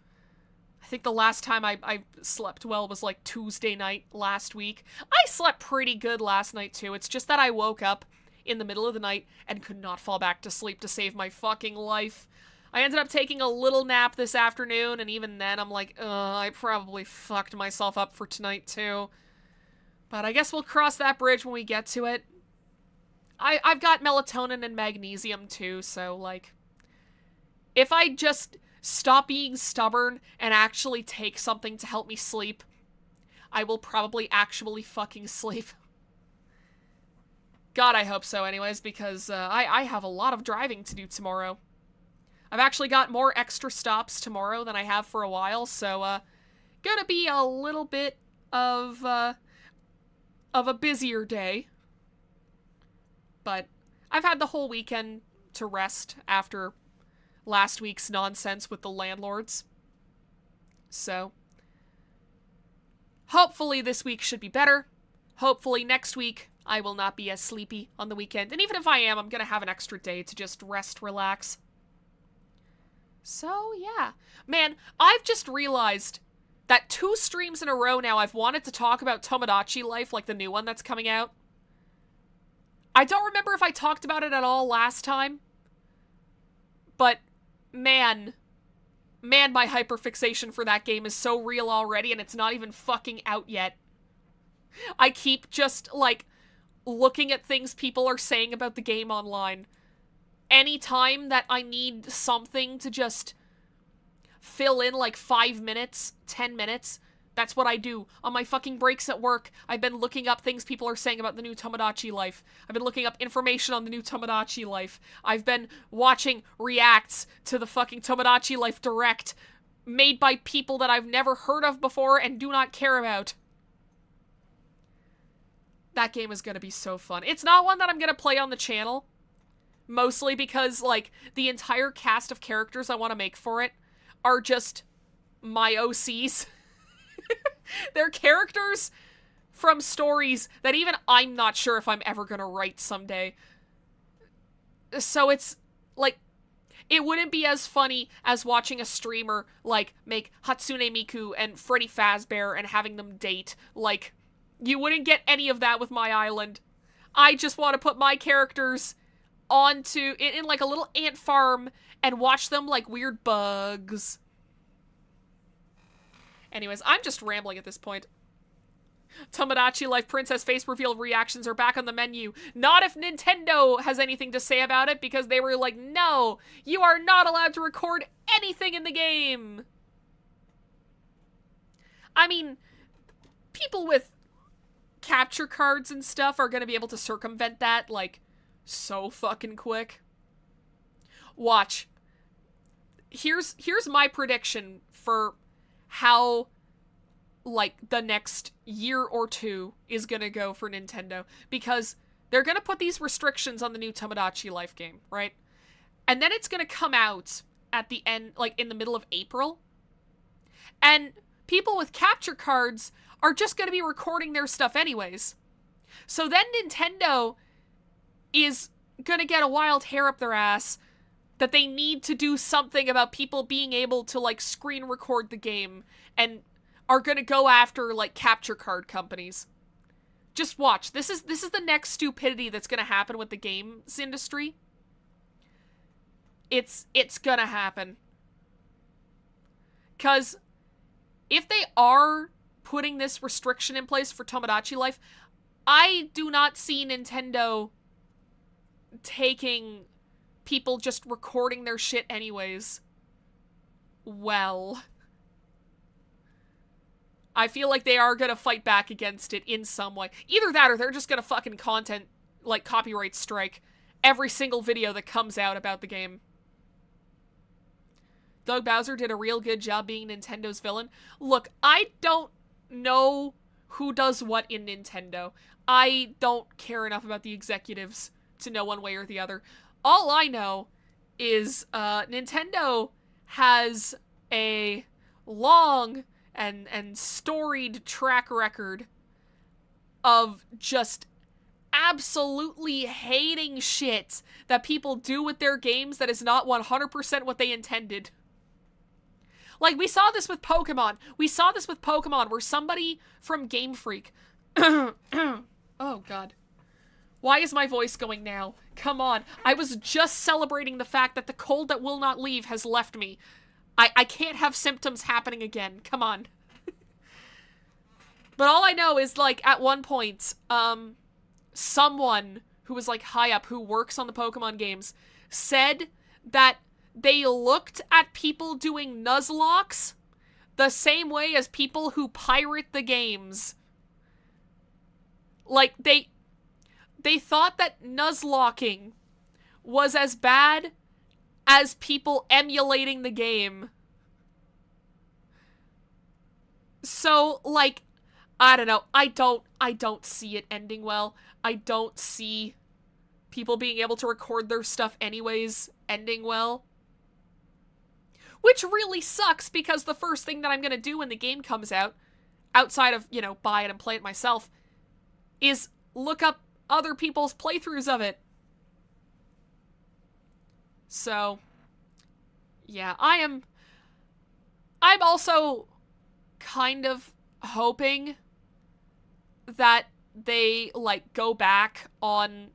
I think the last time I slept well was like Tuesday night last week. I slept pretty good last night too. It's just that I woke up in the middle of the night and could not fall back to sleep to save my fucking life. I ended up taking a little nap this afternoon, and even then I'm like, I probably fucked myself up for tonight too. But I guess we'll cross that bridge when we get to it. I've got melatonin and magnesium too, so like, if I just stop being stubborn and actually take something to help me sleep, I will probably actually fucking sleep. God, I hope so anyways, because I have a lot of driving to do tomorrow. I've actually got more extra stops tomorrow than I have for a while, so gonna be a little bit of a busier day. But I've had the whole weekend to rest after last week's nonsense with the landlords. So hopefully this week should be better. Hopefully next week I will not be as sleepy on the weekend. And even if I am, I'm gonna have an extra day to just rest, relax. So yeah. Man, I've just realized that 2 streams in a row now I've wanted to talk about Tomodachi Life, like the new one that's coming out. I don't remember if I talked about it at all last time. But man, my hyperfixation for that game is so real already, and it's not even fucking out yet. I keep just, like, looking at things people are saying about the game online. Anytime that I need something to just fill in, like, 5 minutes, 10 minutes, that's what I do. On my fucking breaks at work, I've been looking up things people are saying about the new Tomodachi Life. I've been looking up information on the new Tomodachi Life. I've been watching reacts to the fucking Tomodachi Life Direct made by people that I've never heard of before and do not care about. That game is gonna be so fun. It's not one that I'm gonna play on the channel, mostly because, like, the entire cast of characters I want to make for it are just my OCs. They're characters from stories that even I'm not sure if I'm ever gonna write someday. So it's, like, it wouldn't be as funny as watching a streamer, like, make Hatsune Miku and Freddy Fazbear and having them date. Like, you wouldn't get any of that with my island. I just want to put my characters onto, in like a little ant farm and watch them like weird bugs. Anyways, I'm just rambling at this point. Tomodachi Life Princess face reveal reactions are back on the menu. Not if Nintendo has anything to say about it, because they were like, no, you are not allowed to record anything in the game. I mean, people with capture cards and stuff are gonna be able to circumvent that, like, so fucking quick. Watch. Here's my prediction for how, like, the next year or two is gonna go for Nintendo. Because they're gonna put these restrictions on the new Tomodachi Life game, right? And then it's gonna come out at the end, like, in the middle of April. And people with capture cards are just gonna be recording their stuff anyways. So then Nintendo is gonna get a wild hair up their ass that they need to do something about people being able to, like, screen record the game, and are gonna go after, like, capture card companies. Just watch. This is the next stupidity that's gonna happen with the games industry. It's gonna happen. 'Cause if they are putting this restriction in place for Tomodachi Life, I do not see Nintendo taking people just recording their shit anyways well. I feel like they are gonna fight back against it in some way. Either that or they're just gonna fucking content, like, copyright strike every single video that comes out about the game. Doug Bowser did a real good job being Nintendo's villain. Look, I don't know who does what in Nintendo. I don't care enough about the executives to know one way or the other. All I know is Nintendo has a long and storied track record of just absolutely hating shit that people do with their games that is not 100% what they intended. Like, we saw this with Pokemon. We saw this with Pokemon where somebody from Game Freak... Oh, God. Why is my voice going now? Come on. I was just celebrating the fact that the cold that will not leave has left me. I can't have symptoms happening again. Come on. But all I know is, like, at one point, someone who was, like, high up, who works on the Pokemon games, said that they looked at people doing Nuzlocks the same way as people who pirate the games. Like, they thought that Nuzlocking was as bad as people emulating the game. So, like, I don't know. I don't see it ending well. I don't see people being able to record their stuff anyways ending well. Which really sucks, because the first thing that I'm gonna do when the game comes out, outside of, you know, buy it and play it myself, is look up other people's playthroughs of it. So, yeah, I'm also kind of hoping that they, like, go back on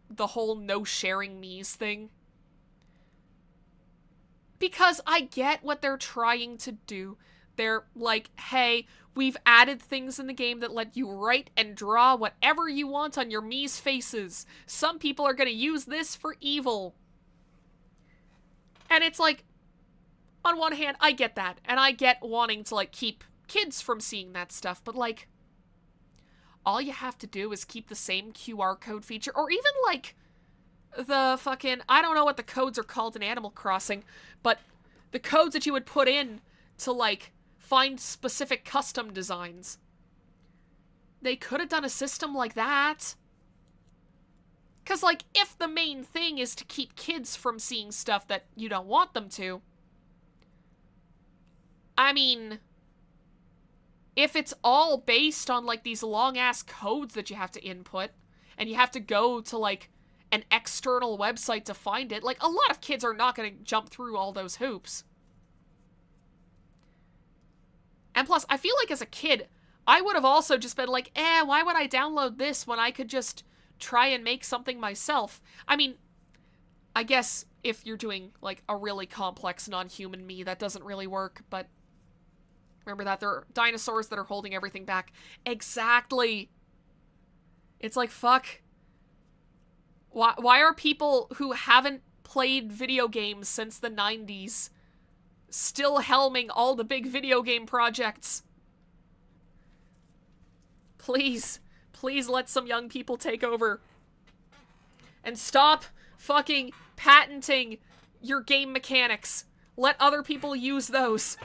the whole no sharing me's thing. Because I get what they're trying to do. They're like, hey, we've added things in the game that let you write and draw whatever you want on your Mii's faces. Some people are gonna use this for evil. And it's like, on one hand, I get that. And I get wanting to, like, keep kids from seeing that stuff. But, like, all you have to do is keep the same QR code feature. Or even, like, the fucking... I don't know what the codes are called in Animal Crossing. But the codes that you would put in to, like, find specific custom designs. They could have done a system like that. Because, like, if the main thing is to keep kids from seeing stuff that you don't want them to, I mean, if it's all based on, like, these long-ass codes that you have to input, and you have to go to, like, an external website to find it, like, a lot of kids are not going to jump through all those hoops. And plus, I feel like as a kid, I would have also just been like, why would I download this when I could just try and make something myself? I mean, I guess if you're doing, like, a really complex non-human me, that doesn't really work, but remember that there are dinosaurs that are holding everything back. Exactly. It's like, fuck. Why are people who haven't played video games since the 90s still helming all the big video game projects? Please let some young people take over. And stop fucking patenting your game mechanics. Let other people use those.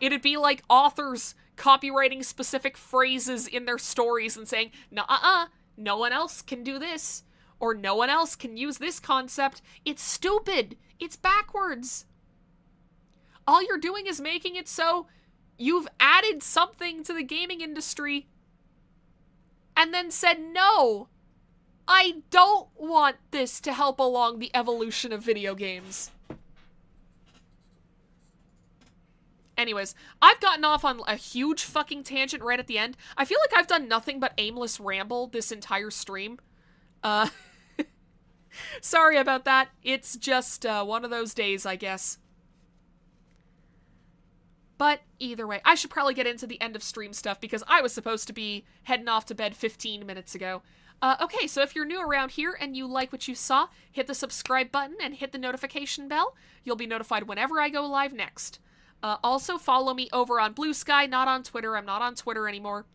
It'd be like authors copywriting specific phrases in their stories and saying, "Nuh-uh, no one else can do this." Or no one else can use this concept. It's stupid. It's backwards. All you're doing is making it so you've added something to the gaming industry and then said, no, I don't want this to help along the evolution of video games. Anyways, I've gotten off on a huge fucking tangent right at the end. I feel like I've done nothing but aimless ramble this entire stream. Sorry about that. It's just one of those days, I guess. But either way, I should probably get into the end of stream stuff because I was supposed to be heading off to bed 15 minutes ago. Okay, so if you're new around here and you like what you saw, hit the subscribe button and hit the notification bell. You'll be notified whenever I go live next. Also, follow me over on Blue Sky, not on Twitter. I'm not on Twitter anymore.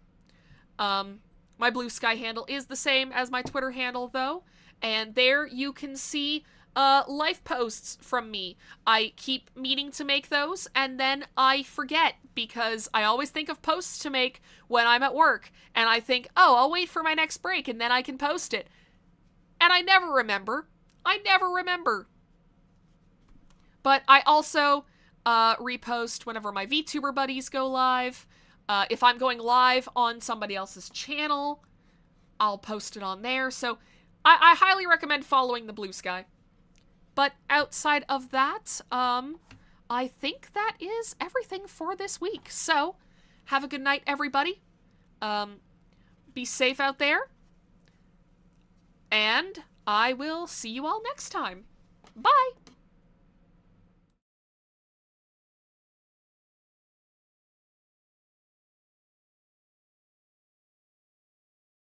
My Blue Sky handle is the same as my Twitter handle, though. And there you can see life posts from me. I keep meaning to make those, and then I forget, because I always think of posts to make when I'm at work, and I think, oh, I'll wait for my next break, and then I can post it. And I never remember. I never remember. But I also repost whenever my VTuber buddies go live. If I'm going live on somebody else's channel, I'll post it on there. So I highly recommend following the Blue Sky. But outside of that, I think that is everything for this week. So have a good night, everybody. Be safe out there. And I will see you all next time. Bye!